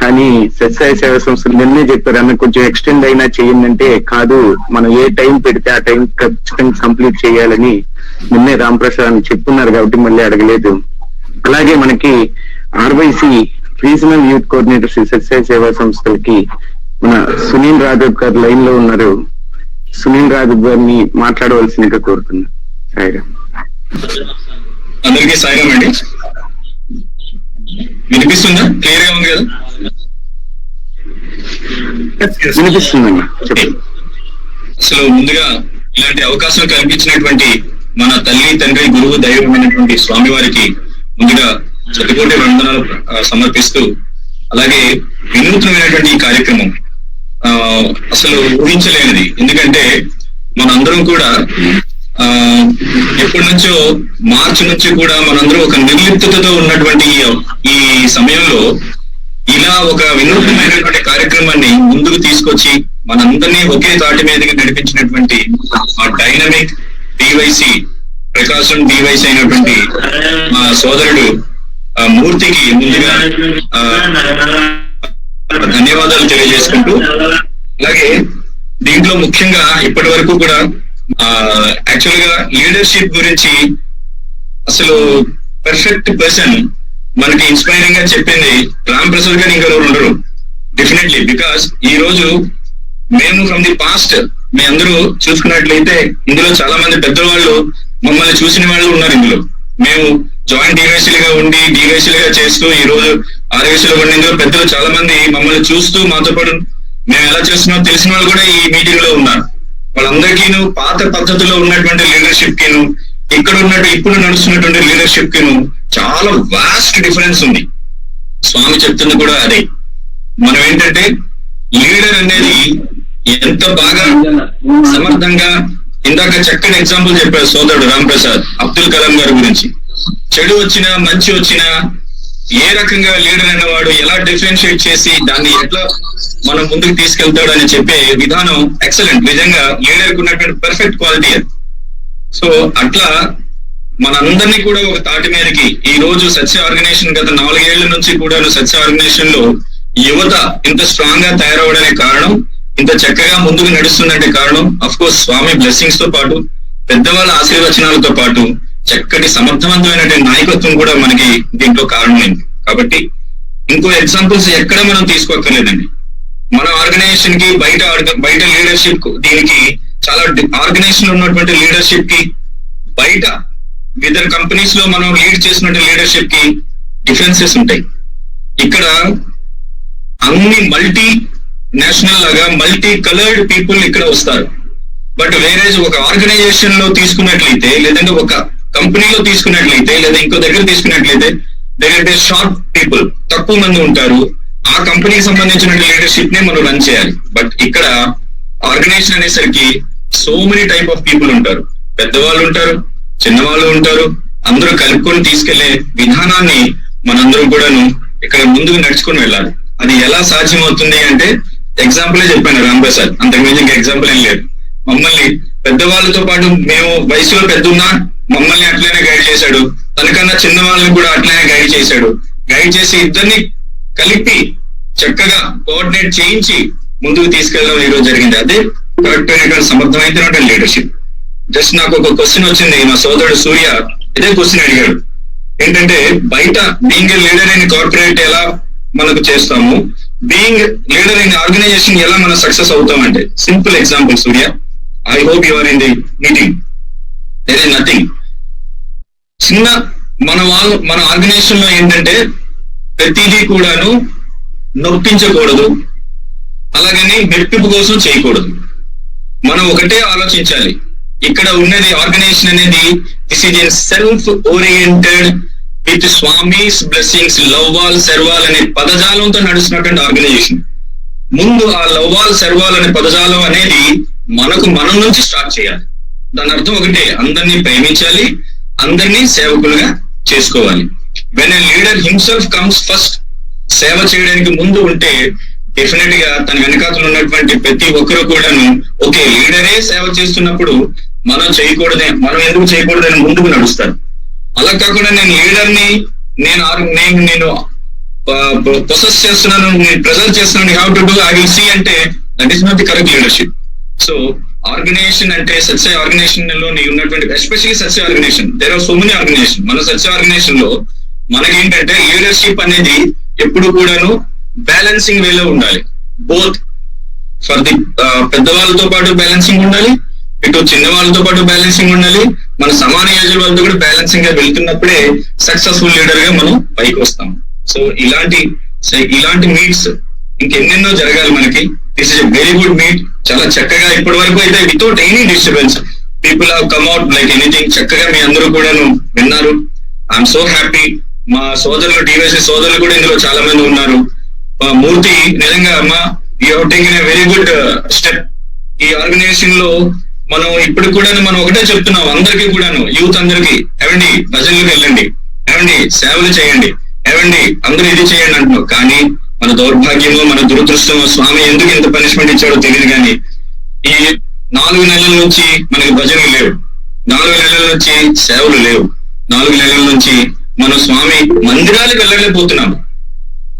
కానీ సత్యసాయి సేవా సంస్థలు నిన్నే చెప్పారు, అన్న కొంచెం ఎక్స్టెండ్ అయినా చేయండి. కాదు, మనం ఏ టైం పెడితే ఆ టైం ఖచ్చితంగా కంప్లీట్ చేయాలని నిన్నే రామప్రసాద్ అని చెప్తున్నారు కాబట్టి మళ్ళీ అడగలేదు. అలాగే మనకి RYC regional youth coordinator Shri Sathya Sai Seva సంస్థలకి మన సునీల్ రాఘవ్ గారు లైన్ లో ఉన్నారు. సునీల్ రాఘవ్ గారిని మాట్లాడవలసిందిగా కోరుతున్నా. సాయిరామ్. అందరికీ సాయిరామ్ అండి. వినిపిస్తుందా? క్లియర్ గా ఉంది కదా? వినిపిస్తుందండి, చెప్పండి. అసలు ముందుగా ఇలాంటి అవకాశం కల్పించినటువంటి మన తల్లి, తండ్రి, గురువు, దైవమైనటువంటి స్వామి వారికి ముందుగా శతకోటి వందనాలు సమర్పిస్తూ, అలాగే వినూత్నమైనటువంటి ఈ కార్యక్రమం అసలు ఊహించలేనిది. ఎందుకంటే మనందరం కూడా ఎప్పటి నుంచో మార్చి నుంచి కూడా మనందరం ఒక నిర్లిప్తతో ఉన్నటువంటి ఈ సమయంలో ఇలా ఒక వినూత్నమైనటువంటి కార్యక్రమాన్ని ముందుకు తీసుకొచ్చి మనందరినీ ఒకే తాటి మీదకి నడిపించినటువంటి ఆ డైనమిక్ డివైసి ప్రకాశం డివైసి అయినటువంటి మా సోదరుడు మూర్తికి ముందుగా ధన్యవాదాలు తెలియజేసుకుంటూ, అలాగే దీంట్లో ముఖ్యంగా ఇప్పటి వరకు కూడా యాక్చువల్ గా లీడర్షిప్ గురించి అసలు పర్ఫెక్ట్ పర్సన్ మనకి ఇన్స్పైరింగ్ గా చెప్పింది రామ్ ప్రసాద్ గారు, ఇంకా ఎవరు ఉండరు డెఫినెట్లీ. బికాస్ ఈ రోజు మేము ఫ్రమ్ ది పాస్ట్ మీ అందరూ చూసుకున్నట్లయితే ఇందులో చాలా మంది పెద్దవాళ్ళు మమ్మల్ని చూసిన వాళ్ళు ఉన్నారు. ఇందులో మేము జాయింట్ డివైసీలుగా ఉండి డివైసీలుగా చేస్తూ ఈ రోజు ఆర్వైసీలో ఉండి ఇందులో పెద్దలు చాలా మంది మమ్మల్ని చూస్తూ మాతో పాటు మేము ఎలా చేస్తున్నామో తెలిసిన వాళ్ళు కూడా ఈ మీటింగ్ లో ఉన్నారు. వాళ్ళందరికీ పాత పద్ధతిలో ఉన్నటువంటి లీడర్షిప్ కిను ఇప్పుడు నడుస్తున్నటువంటి లీడర్షిప్ కిను చాలా వాస్ట్ డిఫరెన్స్ ఉంది. స్వామి చెప్తుంది కూడా అదే. మనం ఏంటంటే లీడర్ అనేది ఎంత బాగా సమర్థంగా, ఇందాక చక్కని ఎగ్జాంపుల్ చెప్పారు సోదరుడు రామ్ ప్రసాద్ అబ్దుల్ కలాం గారి గురించి. చెడు వచ్చినా మంచి వచ్చినా ఏ రకంగా లీడర్ అనేవాడు ఎలా డిఫరెన్షియేట్ చేసి దాన్ని ఎట్లా మనం ముందుకు తీసుకెళ్తాడు అని చెప్పే విధానం ఎక్సలెంట్. నిజంగా లీడర్ కు ఉన్నటువంటి పర్ఫెక్ట్ క్వాలిటీ అది. సో అట్లా మనందరినీ కూడా ఒక తాటి మీదకి ఈ రోజు సత్య ఆర్గనైజేషన్ గత 4 ఏళ్ల నుంచి కూడా సత్య ఆర్గనైజేషన్ లో యువత ఇంత స్ట్రాంగ్ గా తయారవడానికి కారణం, ఇంత చక్కగా ముందుకు నడుస్తుందంటే కారణం అఫ్ కోర్స్ స్వామి బ్లెస్సింగ్స్ తో పాటు, పెద్దవాళ్ళ ఆశీర్వచనాలతో పాటు చక్కటి సమర్థవంతమైనటువంటి నాయకత్వం కూడా మనకి దీంట్లో కారణమైంది. కాబట్టి ఇంకో ఎగ్జాంపుల్స్ ఎక్కడ మనం తీసుకోక్కర్లేదండి. మన ఆర్గనైజేషన్ కి బయట లీడర్షిప్, దీనికి చాలా ఆర్గనైజేషన్ ఉన్నటువంటి లీడర్షిప్ కి బయట వివిధ కంపెనీస్ లో మనం లీడ్ చేసినటువంటి లీడర్షిప్ కి డిఫరెన్సెస్ ఉంటాయి. ఇక్కడ అన్ని మల్టీ నేషనల్ లాగా మల్టీ కలర్డ్ పీపుల్ ఇక్కడ వస్తారు. బట్ వేరే ఒక ఆర్గనైజేషన్ లో తీసుకున్నట్లయితే, లేదంటే ఒక కంపెనీలో తీసుకున్నట్లయితే, లేదా ఇంకో దగ్గర తీసుకున్నట్లయితే దగ్గర షార్ట్ పీపుల్, తక్కువ మంది ఉంటారు. ఆ కంపెనీకి సంబంధించిన లీడర్షిప్ ని మనం రన్ చేయాలి. బట్ ఇక్కడ ఆర్గనైజేషన్ అనేసరికి so many type of people ఉంటారు. పెద్దవాళ్ళు ఉంటారు, చిన్నవాళ్ళు ఉంటారు. అందరూ కలుపుకొని తీసుకెళ్లే విధానాన్ని మనందరం కూడాను ఇక్కడ ముందుకు నడుచుకొని వెళ్ళాలి. అది ఎలా సాధ్యమవుతుంది అంటే ఎగ్జాంపులే చెప్పాను రామ్ ప్రసాద్, అంతకుమించి ఇంకా ఎగ్జాంపుల్ ఏం లేదు. మమ్మల్ని పెద్దవాళ్ళతో పాటు మేము వయసులో పెద్దన్నా మమ్మల్ని అట్లనే గైడ్ చేశాడు, తనకన్నా చిన్న వాళ్ళని కూడా అట్లనే గైడ్ చేశాడు. గైడ్ చేసి ఇద్దరిని కలిపి చక్కగా కోఆర్డినేట్ చేయించి ముందుకు తీసుకెళ్ళడం ఈ రోజు జరిగింది. అదే కరెక్ట్ అయినటువంటి సమర్థమైనటువంటి లీడర్షిప్. జస్ట్ నాకు ఒక క్వశ్చన్ వచ్చింది, మా సోదరుడు సూర్య ఇదే క్వశ్చన్ అడిగాడు. ఏంటంటే బయట బీయింగ్ లీడర్ ఇన్ కార్పొరేట్ ఎలా మనకు చేస్తాము, బీయింగ్ లీడర్ ఇన్ ఆర్గనైజేషన్ ఎలా మనం సక్సెస్ అవుతామంటే simple example Surya, I hope you are in the meeting. There is nothing. చిన్న మన ఆర్గనైజేషన్ లో ఏంటంటే ప్రతిదీ కూడాను నొప్పించకూడదు, అలాగని మెప్పింపు కోసం చేయకూడదు. మనం ఒకటే ఆలోచించాలి, ఇక్కడ ఉన్నది ఆర్గనైజేషన్ అనేది this is an self oriented with Swami's blessings, love all serve all అనే పదజాలంతో నడుస్తున్నటువంటి ఆర్గనైజేషన్. ముందు ఆ లవ్వాల్ సెర్వాల్ అనే పదజాలం అనేది మనం నుంచి స్టార్ట్ చేయాలి. దాని అర్థం ఒకటే, అందరినీ ప్రేమించాలి, అందరినీ సేవకులుగా చేసుకోవాలి. When a leader himself comes first, సేవ చేయడానికి ముందు ఉంటే డెఫినెట్ గా తన వెనకాతలు ఉన్నటువంటి ప్రతి ఒక్కరు కూడాను ఓకే లీడరే సేవ చేస్తున్నప్పుడు మనం ఎందుకు చేయకూడదని ముందుకు నడుస్తారు. అలా కాకుండా నేను లీడర్ని నేను ప్రొసెస్ చేస్తున్నాను, నేను ప్రెజర్ చేస్తున్నాను, how to do, I will see అంటే that is not the correct leadership. So organisation అంటే సత్య ఆర్గనైజేషన్ లో ఉన్నటువంటి especially Sathya organisation, there are so many organisation. మన సత్య ఆర్గనైజేషన్ లో మనకేంటంటే లీడర్షిప్ అనేది ఎప్పుడు కూడాను బ్యాలెన్సింగ్ వేలో ఉండాలి. బోత్ ఫర్ ది పెద్దవాళ్ళతో పాటు బ్యాలెన్సింగ్ ఉండాలి, ఇటు చిన్న వాళ్ళతో పాటు బ్యాలెన్సింగ్ ఉండాలి, మన సమాన ఏజ్ వాళ్ళతో కూడా బ్యాలెన్సింగ్ గా వెళ్తున్నప్పుడే సక్సెస్ఫుల్ లీడర్ గా మనం పైకి వస్తాం. సో ఇలాంటి మీట్స్ ఇంకెన్నెన్నో జరగాలి మనకి. This is a very good meet. చాలా చక్కగా ఇప్పటి వరకు అయితే without any disturbance people have come out like anything. చక్కగా మీ అందరూ కూడాను విన్నారు. I'm so happy. మా సోదరులు డివైసీ సోదరులు కూడా ఇందులో చాలా మంది ఉన్నారు. మూర్తి నిజంగా అమ్మా you have taken a very good step. ఈ ఆర్గనైజేషన్ లో మనం ఇప్పుడు కూడా మనం ఒకటే చెప్తున్నాం అందరికీ కూడాను, యూత్ అందరికీ, ఏమండి భజనలకు వెళ్ళండి, ఏమండి సేవలు చేయండి, ఏమండి అందరూ ఇది చేయండి అంటున్నాం. కానీ మన దౌర్భాగ్యమో మన దురదృష్టమో స్వామి ఎందుకు ఇంత పనిష్మెంట్ ఇచ్చాడో తెలియదు. కానీ ఈ 4 నెలల నుంచి మనకి భజనలు లేవు, 4 నెలల నుంచి సేవలు లేవు, 4 నెలల నుంచి మనం స్వామి మందిరాలకు వెళ్ళలేకపోతున్నాము.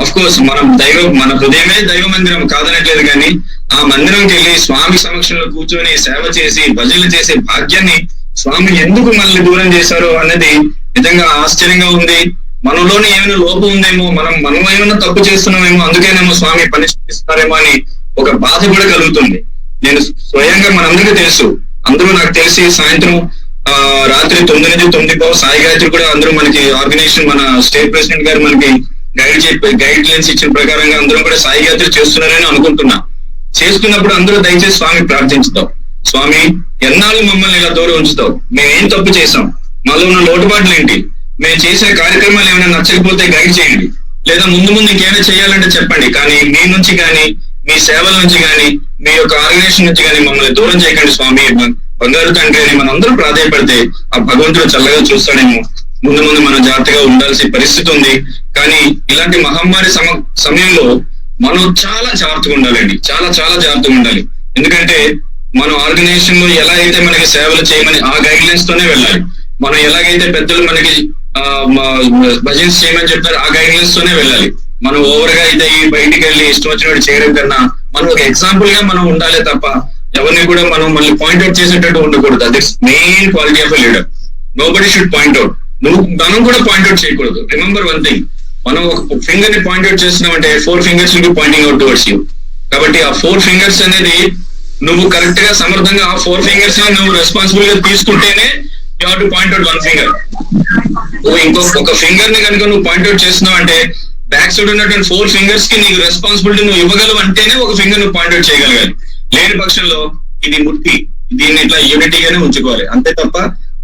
అఫ్ కోర్స్ మన హృదయమే దైవ మందిరం కాదనట్లేదు, కానీ ఆ మందిరంకి వెళ్ళి స్వామి సమక్షంలో కూర్చొని సేవ చేసి భజనలు చేసే భాగ్యాన్ని స్వామి ఎందుకు మనల్ని దూరం చేశారో అన్నది నిజంగా ఆశ్చర్యంగా ఉంది. మనలోనే ఏమైనా లోపం ఉందేమో, మనం ఏమైనా తప్పు చేస్తున్నామేమో, అందుకేనేమో స్వామి పనిష్మిస్తారేమో అని ఒక బాధ కూడా కలుగుతుంది. నేను స్వయంగా మనందరికీ తెలుసు, అందరూ నాకు తెలిసి సాయంత్రం రాత్రి 9 నుంచి 9 సాయి గాయత్రి కూడా అందరూ మనకి ఆర్గనైజేషన్ మన స్టేట్ ప్రెసిడెంట్ గారు మనకి గైడ్ లైన్స్ ఇచ్చిన ప్రకారంగా అందరూ కూడా సాయి గాయత్రి చేస్తున్నారని అనుకుంటున్నా. చేస్తున్నప్పుడు అందరూ దయచేసి స్వామి ప్రార్థించుతాం, స్వామి ఎన్నాళ్ళు మమ్మల్ని ఇలా దూరం ఉంచుతావు, మేమేం తప్పు చేసాం, మాలో ఉన్న లోటుపాట్లు ఏంటి, మేము చేసే కార్యక్రమాలు ఏమైనా నచ్చకపోతే గైడ్ చేయండి, లేదా ముందు ఇంకేమైనా చేయాలంటే చెప్పండి, కానీ మీ నుంచి కానీ మీ సేవల నుంచి కానీ మీ యొక్క ఆర్గనైజేషన్ నుంచి కానీ మమ్మల్ని దూరం చేయకండి స్వామి, బంగారు తండ్రి అని మనం అందరూ ప్రాధాయపడితే ఆ భగవంతుడు చల్లగా చూస్తాడేమో. ముందు మనం జాగ్రత్తగా ఉండాల్సిన పరిస్థితి ఉంది. కానీ ఇలాంటి మహమ్మారి సమయంలో మనం చాలా జాగ్రత్తగా ఉండాలండి, చాలా జాగ్రత్తగా ఉండాలి. ఎందుకంటే మనం ఆర్గనైజేషన్ లో ఎలా అయితే మనకి సేవలు చేయమని ఆ గైడ్ లైన్స్ తోనే వెళ్ళాలి. మనం ఎలాగైతే పెద్దలు మనకి భజన్స్ చేయమని చెప్తారు ఆ గైడ్ లైన్స్ తోనే వెళ్ళాలి. మనం ఓవర్ గా అయితే బయటికి వెళ్ళి ఇష్టం వచ్చినట్టు చేయడం కన్నా మనం ఒక ఎగ్జాంపుల్ గా మనం ఉండాలి తప్ప ఎవరిని కూడా మనం మళ్ళీ పాయింట్అవుట్ చేసేటట్టు ఉండకూడదు. That's main quality of a leader. Nobody should point out. మనం కూడా పాయింట్అవుట్ చేయకూడదు. రిమెంబర్ వన్ థింగ్, మనం ఒక ఫింగర్ ని పాయింట్అవుట్ చేస్తున్నామంటే 4 fingers will be pointing out towards you. కాబట్టి ఆ 4 fingers అనేది నువ్వు కరెక్ట్ గా సమర్థంగా ఆ 4 fingers ని నువ్వు రెస్పాన్సిబుల్ గా తీసుకుంటేనే you have to point out 1 finger. ఒక ఫింగర్ ని కనుక నువ్వు పాయింట్అవుట్ చేస్తున్నావు అంటే బ్యాక్ సైడ్ ఉన్నటువంటి 4 fingers కి నీకు రెస్పాన్సిబిలిటీ నువ్వు ఇవ్వగలవు అంటేనే ఒక ఫింగర్ నువ్వు పాయింట్అవుట్ చేయగలగాలి. లేని పక్షంలో ఇది ముట్టి దీన్ని ఇట్లా యూనిటీగానే ఉంచుకోవాలి అంతే తప్ప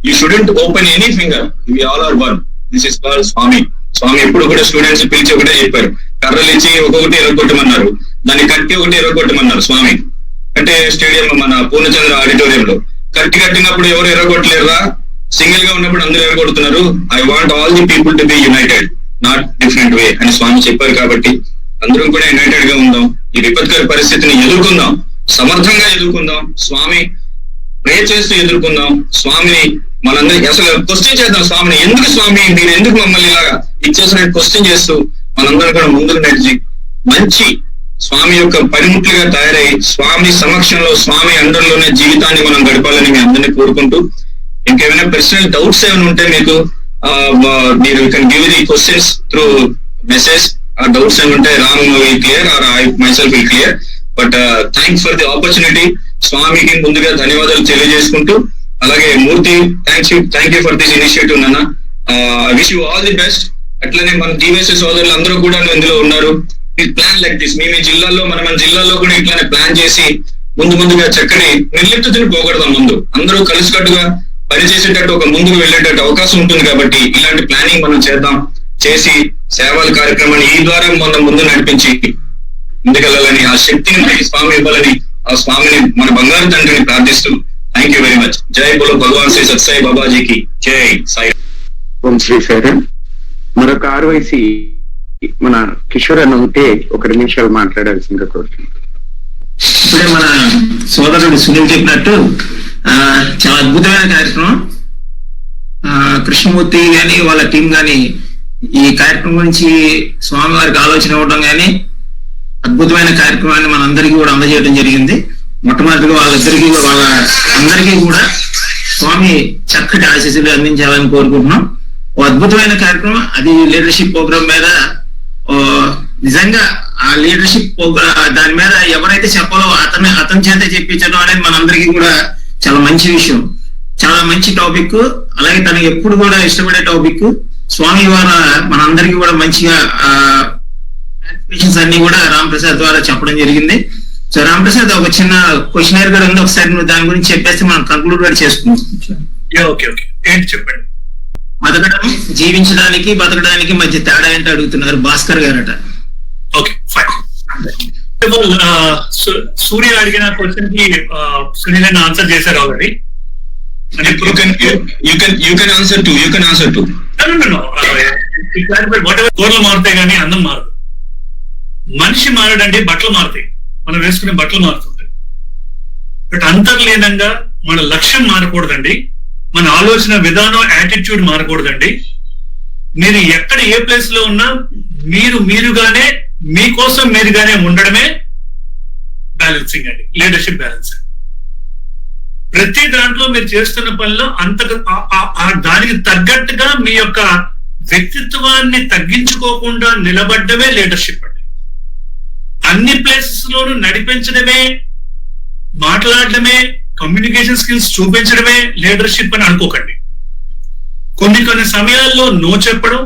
you shouldn't open any finger. We all are one. This is called Swami. Swami ఎప్పుడు కూడా స్టూడెంట్స్ పిలిచి ఒకటే చెప్పారు, కర్రలు ఇచ్చి ఒక్కొక్కటి ఎరగొట్టమన్నారు, దాన్ని కట్టి ఒకటి ఎరగొట్టమన్నారు స్వామి. అంటే స్టేడియం మన పూర్ణచంద్ర ఆడిటోరియంలో కట్టినప్పుడు ఎవరు ఎరగొట్టలేరురా, సింగిల్ గా ఉన్నప్పుడు అందరూ ఎరగొడుతున్నారు. I want all the people to be united, not different way అని స్వామి చెప్పారు. కాబట్టి అందరం కూడా యునైటెడ్ గా ఉందాం, ఈ విపత్కర పరిస్థితిని ఎదుర్కొందాం, సమర్థంగా ఎదుర్కొందాం, స్వామి ప్రే చేస్తూ ఎదుర్కొందాం. స్వామిని మనందరికి అసలు క్వశ్చన్ చేద్దాం, స్వామిని ఎందుకు స్వామి మీరు ఎందుకు మమ్మల్ని ఇలాగా ఇచ్చేసినట్టు క్వశ్చన్ చేస్తూ మనందరం కూడా ముందుకు నడిచి మంచి స్వామి యొక్క పనిముట్లుగా తయారై స్వామి సమక్షంలో స్వామి అండర్లోనే జీవితాన్ని మనం గడపాలని మీ అందరినీ కోరుకుంటూ, ఇంకేమైనా పర్సనల్ డౌట్స్ ఏమైనా ఉంటే మీకు మీరు can give the questions through message. ఆ డౌట్స్ ఏమైనా ఉంటే Ram will clear or I myself will clear. But thanks for the opportunity. స్వామికి ముందుగా ధన్యవాదాలు తెలియజేసుకుంటూ, అలాగే Murthy thank you for this initiative నాన్న. I wish you all the best. అట్లనే మన జీవీఎస్ఏ సోదరులు అందరూ కూడా ఇందులో ఉన్నారు. ప్లాన్ లైక్ దిస్ మీ జిల్లాలో మన జిల్లాలో కూడా ఇట్లానే ప్లాన్ చేసి ముందుగా చక్కని నిర్లిప్తతని పోగొడదాం. ముందు అందరూ కలిసికట్టుగా పనిచేసేటట్టు ఒక ముందుకు వెళ్ళేటట్టు అవకాశం ఉంటుంది. కాబట్టి ఇలాంటి ప్లానింగ్ మనం చేసి సేవల కార్యక్రమాన్ని ఈ ద్వారా మనం ముందు నడిపించి ముందుకెళ్ళాలని, ఆ శక్తిని మనకి స్వామి ఇవ్వాలని ఆ స్వామిని మన బంగారు తండ్రిని ప్రార్థిస్తూ థ్యాంక్ యూ వెరీ మచ్. జై బోలో భగవాన్ శ్రీ సత్సాయి బాబాజీకి జై సాయి. ఓం శ్రీ సాయిరామ్. మరొక ఆర్వైసీ మన కిషోర్ అన్న ఉంటే ఒక 2 నిమిషాలు మాట్లాడాల్సిందిగా కోరుతున్నాను. ఇప్పుడే మన సోదరుడు సునీల్ చెప్పినట్టు చాలా అద్భుతమైన కార్యక్రమం. కృష్ణమూర్తి గాని వాళ్ళ టీం గాని ఈ కార్యక్రమం గురించి స్వామి వారికి ఆలోచన ఇవ్వడం గాని అద్భుతమైన కార్యక్రమాన్ని మనందరికీ కూడా అందజేయడం జరిగింది. మొట్టమొదటిగా అందరికీ కూడా స్వామి చక్కటి ఆశీస్సులు అందించాలని కోరుకుంటున్నాం. ఓ అద్భుతమైన కార్యక్రమం అది. లీడర్షిప్ ప్రోగ్రామ్ మీద నిజంగా ఆ లీడర్షిప్ ప్రోగ్రామ్ దాని మీద ఎవరైతే చెప్పాలో అతని చేత చెప్పించడం అనేది మనందరికీ కూడా చాలా మంచి విషయం, చాలా మంచి టాపిక్. అలాగే తనకి ఎప్పుడు కూడా ఇష్టపడే టాపిక్. స్వామి వారు మనందరికీ కూడా మంచిగా క్లారిఫికేషన్స్ అన్ని కూడా రాంప్రసాద్ ద్వారా చెప్పడం జరిగింది. సో రాంప్రసాద్ ఒక చిన్న క్వశ్చనర్ కూడా ఉంది, ఒకసారి నువ్వు దాని గురించి చెప్పేస్తే మనం కంక్లూడ్ కూడా చేసుకుంటాం. ఏంటి చెప్పండి. బతకడం, జీవించడానికి బతకడానికి మధ్య తేడా ఏంటి అడుగుతున్నారు భాస్కర్ గారట. Okay fine. సూర్య అడిగిన క్వశ్చన్ కి సునీల్ ఆన్సర్ చేశారు already. You can answer too. No. కూరలు మారుతాయి కానీ అన్నం మారదు. మనిషి మారడండి, బట్టలు మారుతాయి, మనం వేసుకునే బట్టలు మారుతుంటాయి. బట్ అంతర్లీనంగా మన లక్ష్యం మారకూడదండి, మన ఆలోచన విధానం, యాటిట్యూడ్ మారకూడదండి. మీరు ఎక్కడ ఏ ప్లేస్ లో ఉన్నా మీరుగానే మీకోసం మీరుగానే ఉండడమే బ్యాలెన్సింగ్ అండి, లీడర్షిప్ బ్యాలెన్సింగ్. ప్రతి దాంట్లో మీరు చేస్తున్న పనిలో దానికి తగ్గట్టుగా మీ యొక్క వ్యక్తిత్వాన్ని తగ్గించుకోకుండా నిలబడ్డమే లీడర్షిప్ అండి. అన్ని ప్లేసెస్ లోనూ నడిపించడమే, మాట్లాడడమే, కమ్యూనికేషన్ స్కిల్స్ చూపించడమే లీడర్షిప్ అని అనుకోకండి. కొన్ని సమయాల్లో నో చెప్పడం,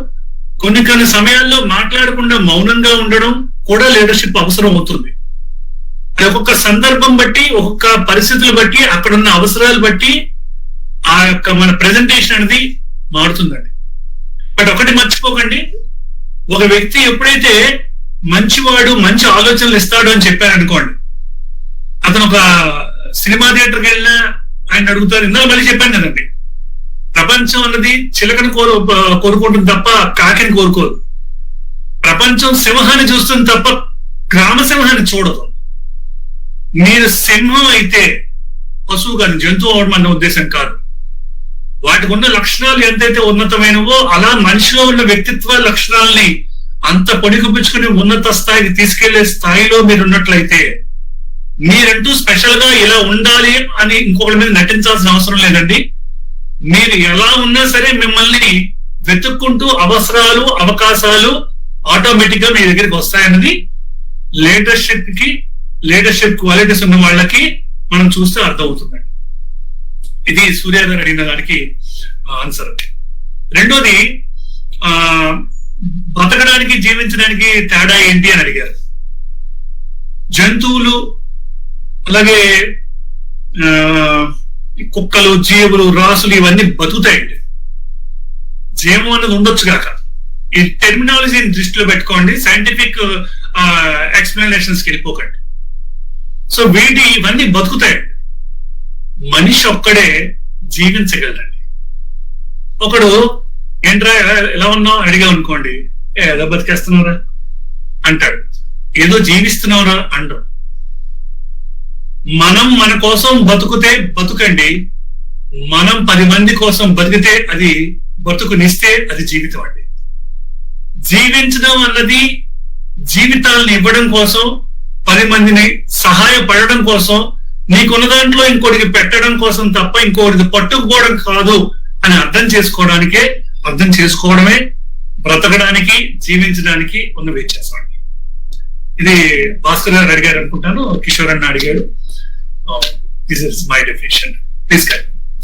కొన్ని సమయాల్లో మాట్లాడకుండా మౌనంగా ఉండడం కూడా లీడర్షిప్ అవసరం అవుతుంది. ఒక్కొక్క సందర్భం బట్టి, ఒక్కొక్క పరిస్థితులు బట్టి, అక్కడున్న అవసరాలు బట్టి ఆ యొక్క మన ప్రెజెంటేషన్ అనేది మారుతుందండి. బట్ ఒకటి మర్చిపోకండి, ఒక వ్యక్తి ఎప్పుడైతే మంచివాడు, మంచి ఆలోచనలు ఇస్తాడు అని చెప్పారనుకోండి, అతను ఒక సినిమా థియేటర్కి వెళ్ళినా ఆయన అడుగుతారు. ఇందులో మళ్ళీ చెప్పాను కదండి, ప్రపంచం అన్నది చిలకను కోరుకుంటుంది తప్ప కాకిని కోరుకోదు. ప్రపంచం సింహాన్ని చూస్తుంది తప్ప గ్రామ సింహాన్ని చూడదు. మీరు సింహం అయితే పశువు కాదు, జంతువు అవడం అన్న ఉద్దేశం కాదు. వాటికి ఉన్న లక్షణాలు ఎంతైతే ఉన్నతమైనవో అలా మనిషిలో ఉన్న వ్యక్తిత్వ లక్షణాలని అంత పొడిగుపుచ్చుకుని ఉన్నత స్థాయికి తీసుకెళ్లే స్థాయిలో మీరు ఉన్నట్లయితే మీరంటూ స్పెషల్ గా ఇలా ఉండాలి అని ఇంకొకరి మీద నటించాల్సిన అవసరం లేదండి. మీరు ఎలా ఉన్నా సరే మిమ్మల్ని వెతుక్కుంటూ అవసరాలు, అవకాశాలు ఆటోమేటిక్ గా మీ దగ్గరికి వస్తాయన్నది లీడర్షిప్ క్వాలిటీస్ ఉన్న వాళ్ళకి మనం చూస్తే అర్థం అవుతుందండి. ఇది సూర్య గారు అడిగిన దానికి ఆన్సర్. రెండోది, బతకడానికి జీవించడానికి తేడా ఏంటి అని అడిగారు. జంతువులు అలాగే కుక్కలు, జీవులు, రాసులు ఇవన్నీ బతుకుతాయండి. జీవం అన్నది ఉండొచ్చు కాక. ఈ టెర్మినాలజీని దృష్టిలో పెట్టుకోండి, సైంటిఫిక్ ఎక్స్ప్లెనేషన్స్కి వెళ్ళిపోకండి. సో ఇవన్నీ బతుకుతాయండి. మనిషి ఒక్కడే జీవించగలరండి. ఒకడు ఏంట్రా ఎలా ఉన్నావు అడిగా అనుకోండి, ఏదో బతికేస్తున్నావురా అంటాడు, ఏదో జీవిస్తున్నావురా అంటాడు. మనం మన కోసం బతుకుతే బతుకండి, మనం 10 మంది కోసం బతికితే అది బతుకునిస్తే అది జీవితం అండి. జీవించడం అన్నది జీవితాలను ఇవ్వడం కోసం, 10 మందిని సహాయపడడం కోసం, నీకున్న దాంట్లో ఇంకోటికి పెట్టడం కోసం తప్ప ఇంకోటికి పట్టుకుపోవడం కాదు అని అర్థం చేసుకోవడమే బ్రతకడానికి, జీవించడానికి ఉన్న వ్యత్యాసం అండి. ఇది భాస్కర్ గారు అడిగారు అనుకుంటాను, కిషోర్ అన్న అడిగాడు. This is my definition. Please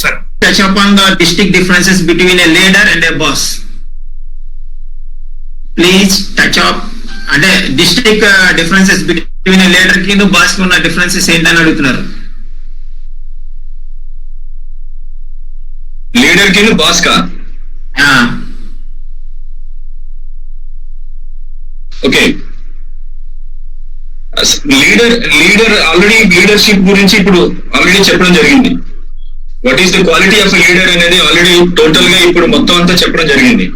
sir. Touch upon the distinct differences between a leader and a boss. Please touch up and distinct differences between leader కి బాస్ కి ఉన్న డిఫరెన్సెస్ ఏంటని అడుగుతున్నారు. లీడర్ కి బాస్ కా? ఓకే, లీడర్ ఆల్రెడీ లీడర్షిప్ గురించి ఇప్పుడు already చెప్పడం జరిగింది. What is the quality of leader అనేది ఆల్రెడీ టోటల్ గా ఇప్పుడు మొత్తం అంతా చెప్పడం జరిగింది.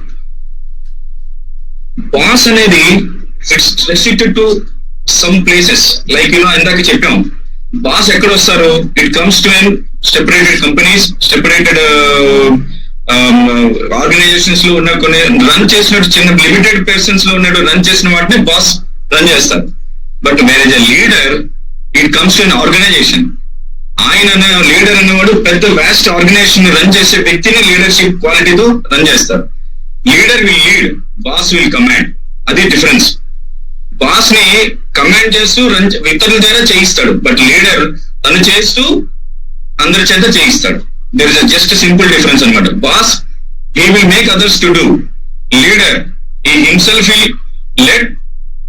బాస్ అనేది it's restricted to some places, like ఇందాక చెప్పాం. బాస్ ఎక్కడ వస్తారు? It comes to separated companies, separated organizations లో ఉన్న కొన్ని రన్ చేసినట్టు చిన్న లిమిటెడ్ పర్సన్స్ లో ఉన్నట్టు రన్ చేసిన వాటిని బాస్ రన్ చేస్తారు. But where is a leader, it comes to an organization. ఆయన లీడర్ అన్నవాడు పెద్ద వాస్ట్ ఆర్గనైజేషన్ రన్ చేసే వ్యక్తిని లీడర్షిప్ క్వాలిటీతో రన్ చేస్తారు. Leader will lead, boss will command. అది డిఫరెన్స్. బాస్ ని కమాండ్ చేస్తూ ఇతరుల ద్వారా చేయిస్తాడు, బట్ లీడర్ తను చేస్తూ అందరి చేత చేయిస్తాడు. There is just simple difference అనమాట. Boss he will make others to do, leader he himself will let,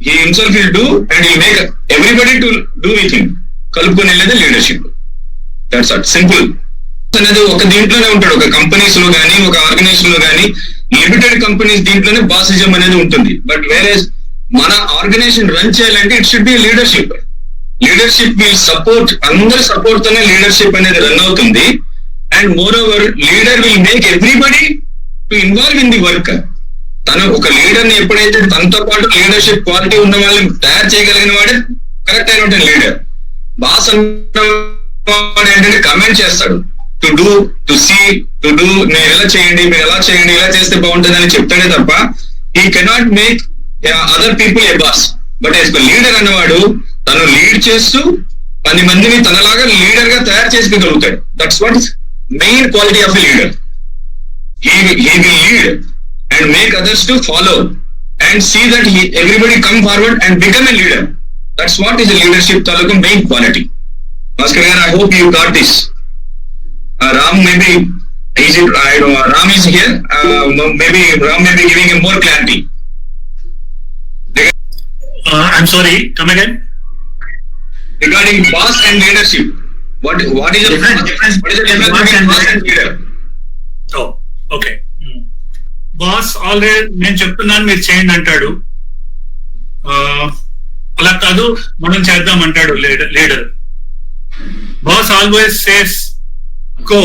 he himself will do and will make everybody to do with him. కలుపుకొని వెళ్ళేది leadership. That's at simple. అనేది ఒక దీంట్లోనే ఉంటాడు. ఒక companies లో కానీ ఒక ఆర్గనైజేషన్ లో కానీ లిమిటెడ్ కంపెనీస్ దీంట్లోనే బాసిజం అనేది ఉంటుంది. బట్ వేరే మన ఆర్గనైజేషన్ రన్ చేయాలంటే it should be leadership. Leadership will support, అందరి సపోర్ట్ తోనే లీడర్షిప్ అనేది రన్ అవుతుంది. And more over leader will make everybody to involve in the work. తను ఒక లీడర్ ని ఎప్పుడైతే తనతో పాటు లీడర్షిప్ క్వాలిటీ ఉన్న వాళ్ళని తయారు చేయగలిగిన వాడే కరెక్ట్ అయిన లీడర్. బాస్ అన్నవాడు ఏంటంటే కమెంట్ చేస్తాడు, to do, to see, to do, మీరు ఎలా చేయండి, మీరు ఎలా చేయండి, ఇలా చేస్తే బాగుంటుంది అని చెప్తాడే తప్ప he cannot make other people A boss. But as leader అన్నవాడు తను లీడ్ చేస్తూ 10 మందిని తనలాగా లీడర్ గా తయారు చేసుకోగలుగుతాడు. That's what is main quality of a leader. He will lead and make others to follow and see that everybody come forward and become a leader. That's what is a leadership taluku main quality. Bhaskar garu, I hope you got this. Ram maybe is it? I don't know. Ram is here. Maybe Ram may be giving him more clarity. I'm sorry. Come again. Regarding boss and leadership, what is the difference? What is the difference between boss and leader? Oh, okay. Boss already నేను చెప్తున్నాను మీరు చేయండి అంటాడు, అలా కాదు మనం చేద్దాం అంటాడు leader. Boss always says go,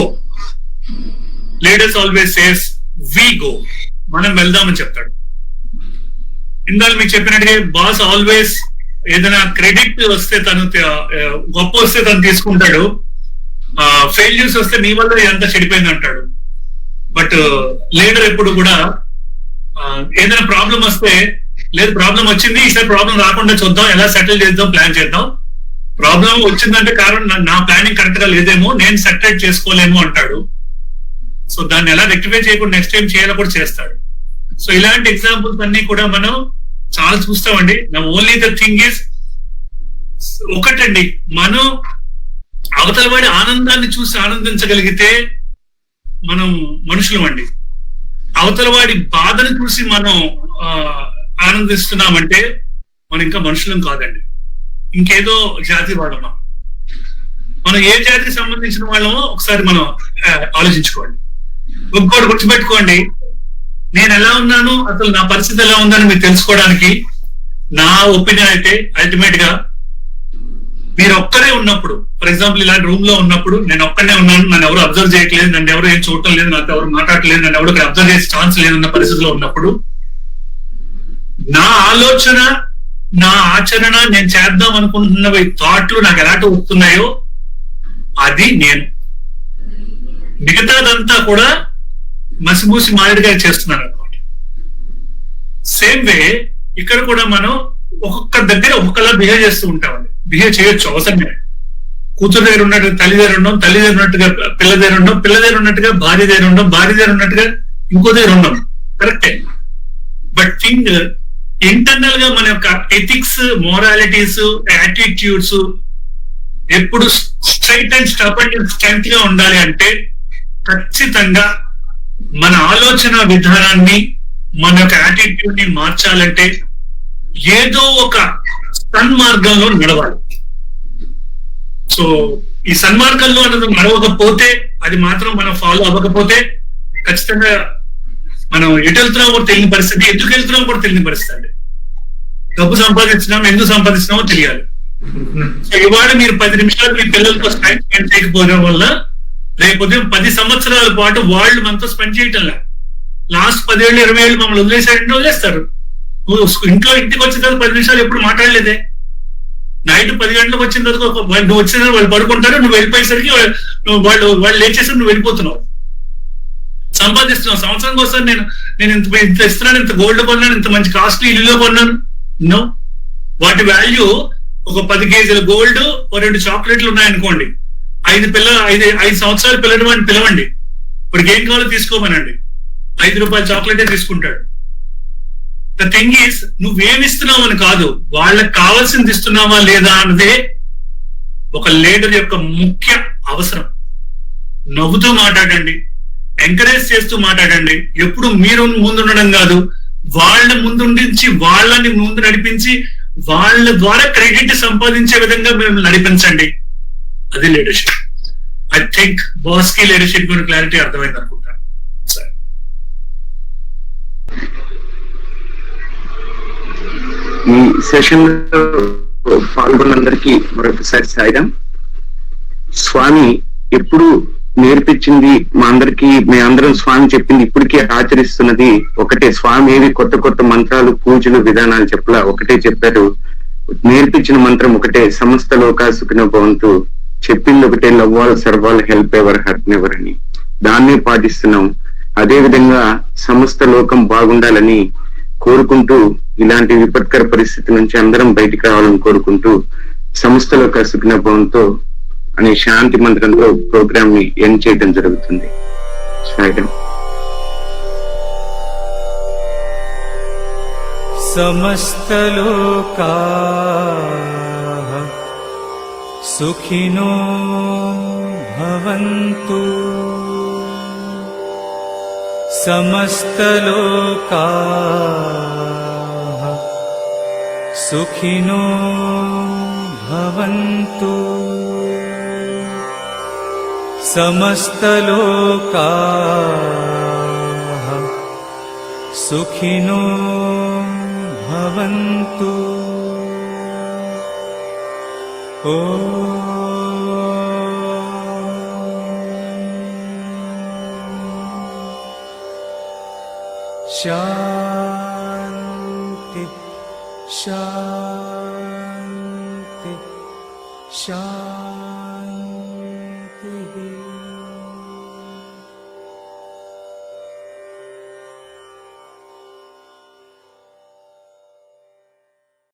leaders always says we go, మనం వెళ్దామని చెప్తాడు. ఇందాక మీకు చెప్పినట్టుగా బాస్ ఆల్వేస్ ఏదైనా క్రెడిట్ వస్తే తను గొప్ప వస్తే తను తీసుకుంటాడు, ఫెయిల్యూర్స్ వస్తే నీ వల్ల ఎంత చెడిపోయింది అంటాడు. బట్ లీడర్ ఎప్పుడు కూడా ఏదైనా ప్రాబ్లం వస్తే, లేదు ప్రాబ్లం వచ్చింది ఈసారి ప్రాబ్లం రాకుండా చూద్దాం, ఎలా సెటిల్ చేద్దాం, ప్లాన్ చేద్దాం. ప్రాబ్లం వచ్చిందంటే కారణం నా ప్లానింగ్ కరెక్ట్ గా లేదేమో, నేను సెటిల్ చేసుకోలేము అంటాడు. సో దాన్ని ఎలా రెక్టిఫై చేయకుండా నెక్స్ట్ టైం చేయాలో కూడా చేస్తాడు. సో ఇలాంటి ఎగ్జాంపుల్స్ అన్ని కూడా మనం చాలా చూస్తామండి. నా ఓన్లీ ద థింగ్ ఈస్ ఒకటండి, మనం అవతల వాడి ఆనందాన్ని చూసి ఆనందించగలిగితే మనం మనుషులం అండి. అవతల వాడి బాధను చూసి మనం ఆనందిస్తున్నామంటే మనం ఇంకా మనుషులం కాదండి, ఇంకేదో జాతి వాళ్ళమా. మనం ఏ జాతికి సంబంధించిన వాళ్ళమో ఒకసారి మనం ఆలోచించుకోండి. ఇంకోటి గుర్తుపెట్టుకోండి, నేను ఎలా ఉన్నాను, అసలు నా పరిస్థితి ఎలా ఉందని మీరు తెలుసుకోవడానికి నా ఒపీనియన్ అయితే అల్టిమేట్ గా మీరు ఒక్కరే ఉన్నప్పుడు, ఫర్ ఎగ్జాంపుల్ ఇలాంటి రూమ్ లో ఉన్నప్పుడు నేను ఒక్కనే ఉన్నాను, నన్ను ఎవరు అబ్జర్వ్ చేయట్లేదు, నన్ను ఎవరు ఏం చూడటం లేదు, నాతో ఎవరు మాట్లాడలేదు, నన్ను ఎవరు అబ్జర్వ్ చేసే ఛాన్స్ లేదన్న పరిస్థితిలో ఉన్నప్పుడు నా ఆలోచన, నా ఆచరణ, నేను చేద్దాం అనుకుంటున్నవి థాట్లు నాకు ఎలాంటి వస్తున్నాయో అది నేను. మిగతాదంతా కూడా మసిమూసి మాదిరిగా చేస్తున్నాను అనమాట. సేమ్ వే ఇక్కడ కూడా మనం ఒక్కొక్క దగ్గర ఒక్కొక్కలా బిహేవ్ చేస్తూ ఉంటామండి. బిహేవ్ చేయొచ్చు, అవసరమే. కూతురు దగ్గర ఉన్నట్టుగా తల్లి దగ్గర ఉండడం, తల్లి దగ్గర ఉన్నట్టుగా పిల్ల దగ్గర ఉండడం, పిల్ల దగ్గర ఉన్నట్టుగా భార్య దగ్గర ఉండడం, భార్య దగ్గర ఉన్నట్టుగా ఇంకో దగ్గర ఉండడం, కరెక్టే. బట్ థింగ్ ఇంటర్నల్ గా మన యొక్క ఎథిక్స్, మోరాలిటీస్, యాటిట్యూడ్స్ ఎప్పుడు స్ట్రైట్ అండ్ స్ట్రెంత్ గా ఉండాలి అంటే ఖచ్చితంగా మన ఆలోచన విధానాన్ని, మన యొక్క యాటిట్యూడ్ ని మార్చాలంటే ఏదో ఒక సన్మార్గంలో నడవాలి. సో ఈ సన్మార్గంలో అన్నది నడవకపోతే, అది మాత్రం మనం ఫాలో అవ్వకపోతే ఖచ్చితంగా మనం ఎటు వెళ్తున్నామో కూడా తెలియని పరిస్థితి, ఎందుకు వెళ్తున్నామో కూడా తెలియని పరిస్థితి అండి. డబ్బు సంపాదించినామో ఎందుకు సంపాదిస్తున్నామో తెలియాలి. సో ఇవాళ మీరు 10 నిమిషాలు మీ పిల్లలతో స్పెండ్ చేయకపోవడం వల్ల రేపు 10 సంవత్సరాల పాటు వాళ్ళు మనతో స్పెండ్ చేయటం లేదు. లాస్ట్ 10 ఏళ్ళు 20 ఏళ్ళు మమ్మల్ని వదిలేసారంటే వదిలేస్తారు. ఇంటికి వచ్చిన తర్వాత 10 నిమిషాలు ఎప్పుడు మాట్లాడలేదే. నైట్ 10 గంటలకు వచ్చిన తర్వాత నువ్వు వచ్చిన వాళ్ళు పడుకుంటారు, నువ్వు వెళ్ళిపోయేసరికి వాళ్ళు లేచేసరికి నువ్వు వెళ్ళిపోతున్నావు. సంపాదిస్తున్నావు. సంవత్సరానికి వస్తాను నేను ఇంత ఇస్తున్నాను, ఇంత గోల్డ్ కొన్నాను, ఇంత మంచి కాస్ట్లీ ఇల్లులో కొన్నాను. నో, వాటి వాల్యూ ఒక 10 కేజీల గోల్డ్, 2 చాక్లెట్లు ఉన్నాయనుకోండి, 5 సంవత్సరాల పిల్లడు పిలవండి, ఇప్పటికి ఏం కావాలో తీసుకోమనండి, 5 రూపాయల చాక్లెటే తీసుకుంటాడు. ద థింగ్ ఈస్, నువ్వేమిస్తున్నావు అని కాదు, వాళ్ళకి కావాల్సింది ఇస్తున్నావా లేదా అన్నదే ఒక లీడర్ యొక్క ముఖ్య అవసరం. నవ్వుతూ మాట్లాడండి, ఎంకరేజ్ చేస్తూ మాట్లాడండి. ఎప్పుడు మీరు ముందుండడం కాదు, వాళ్ళ ముందుండించి వాళ్ళని ముందు నడిపించి వాళ్ళ ద్వారా క్రెడిట్ సంపాదించే విధంగా మీరు నడిపించండి. అది లీడర్షిప్. ఐ థింక్ బాస్ కి లీడర్షిప్ గురించి క్లారిటీ అర్థమైంది అనుకుంటాను. సరే, ఈ సెషన్ లో పాల్గొన్నందరికీ మరొకసారి సాయిరాం. స్వామి ఎప్పుడు నేర్పించింది మా అందరికి, మేమందరం స్వామి చెప్పింది ఇప్పటికీ ఆచరిస్తున్నది ఒకటే. స్వామి ఏవి కొత్త కొత్త మంత్రాలు, పూజలు, విధానాలు చెప్పలా, ఒకటే చెప్పారు. నేర్పించిన మంత్రం ఒకటే, సమస్త లోకా సుఖినో భవంతు. చెప్పింది ఒకటే, love all, serve all, help ever, hurt never అని. దాన్నే పాటిస్తున్నాం. అదే విధంగా సమస్త లోకం బాగుండాలని కోరుకుంటూ, ఇలాంటి విపత్కర పరిస్థితి నుంచి అందరం బయటికి రావాలని కోరుకుంటూ, సమస్త లోకా సుఖినో భవంతు అనే శాంతి మంత్రంతో ప్రోగ్రామ్ ని ఎండ్ చేయడం జరుగుతుంది. సమస్తలోకాః సుఖినో భవంతు. సమస్తలోకాః సుఖినో భవంతు. సమస్తలోకాః సుఖినో భవంతు. శాంతి శాంతి శాంతి.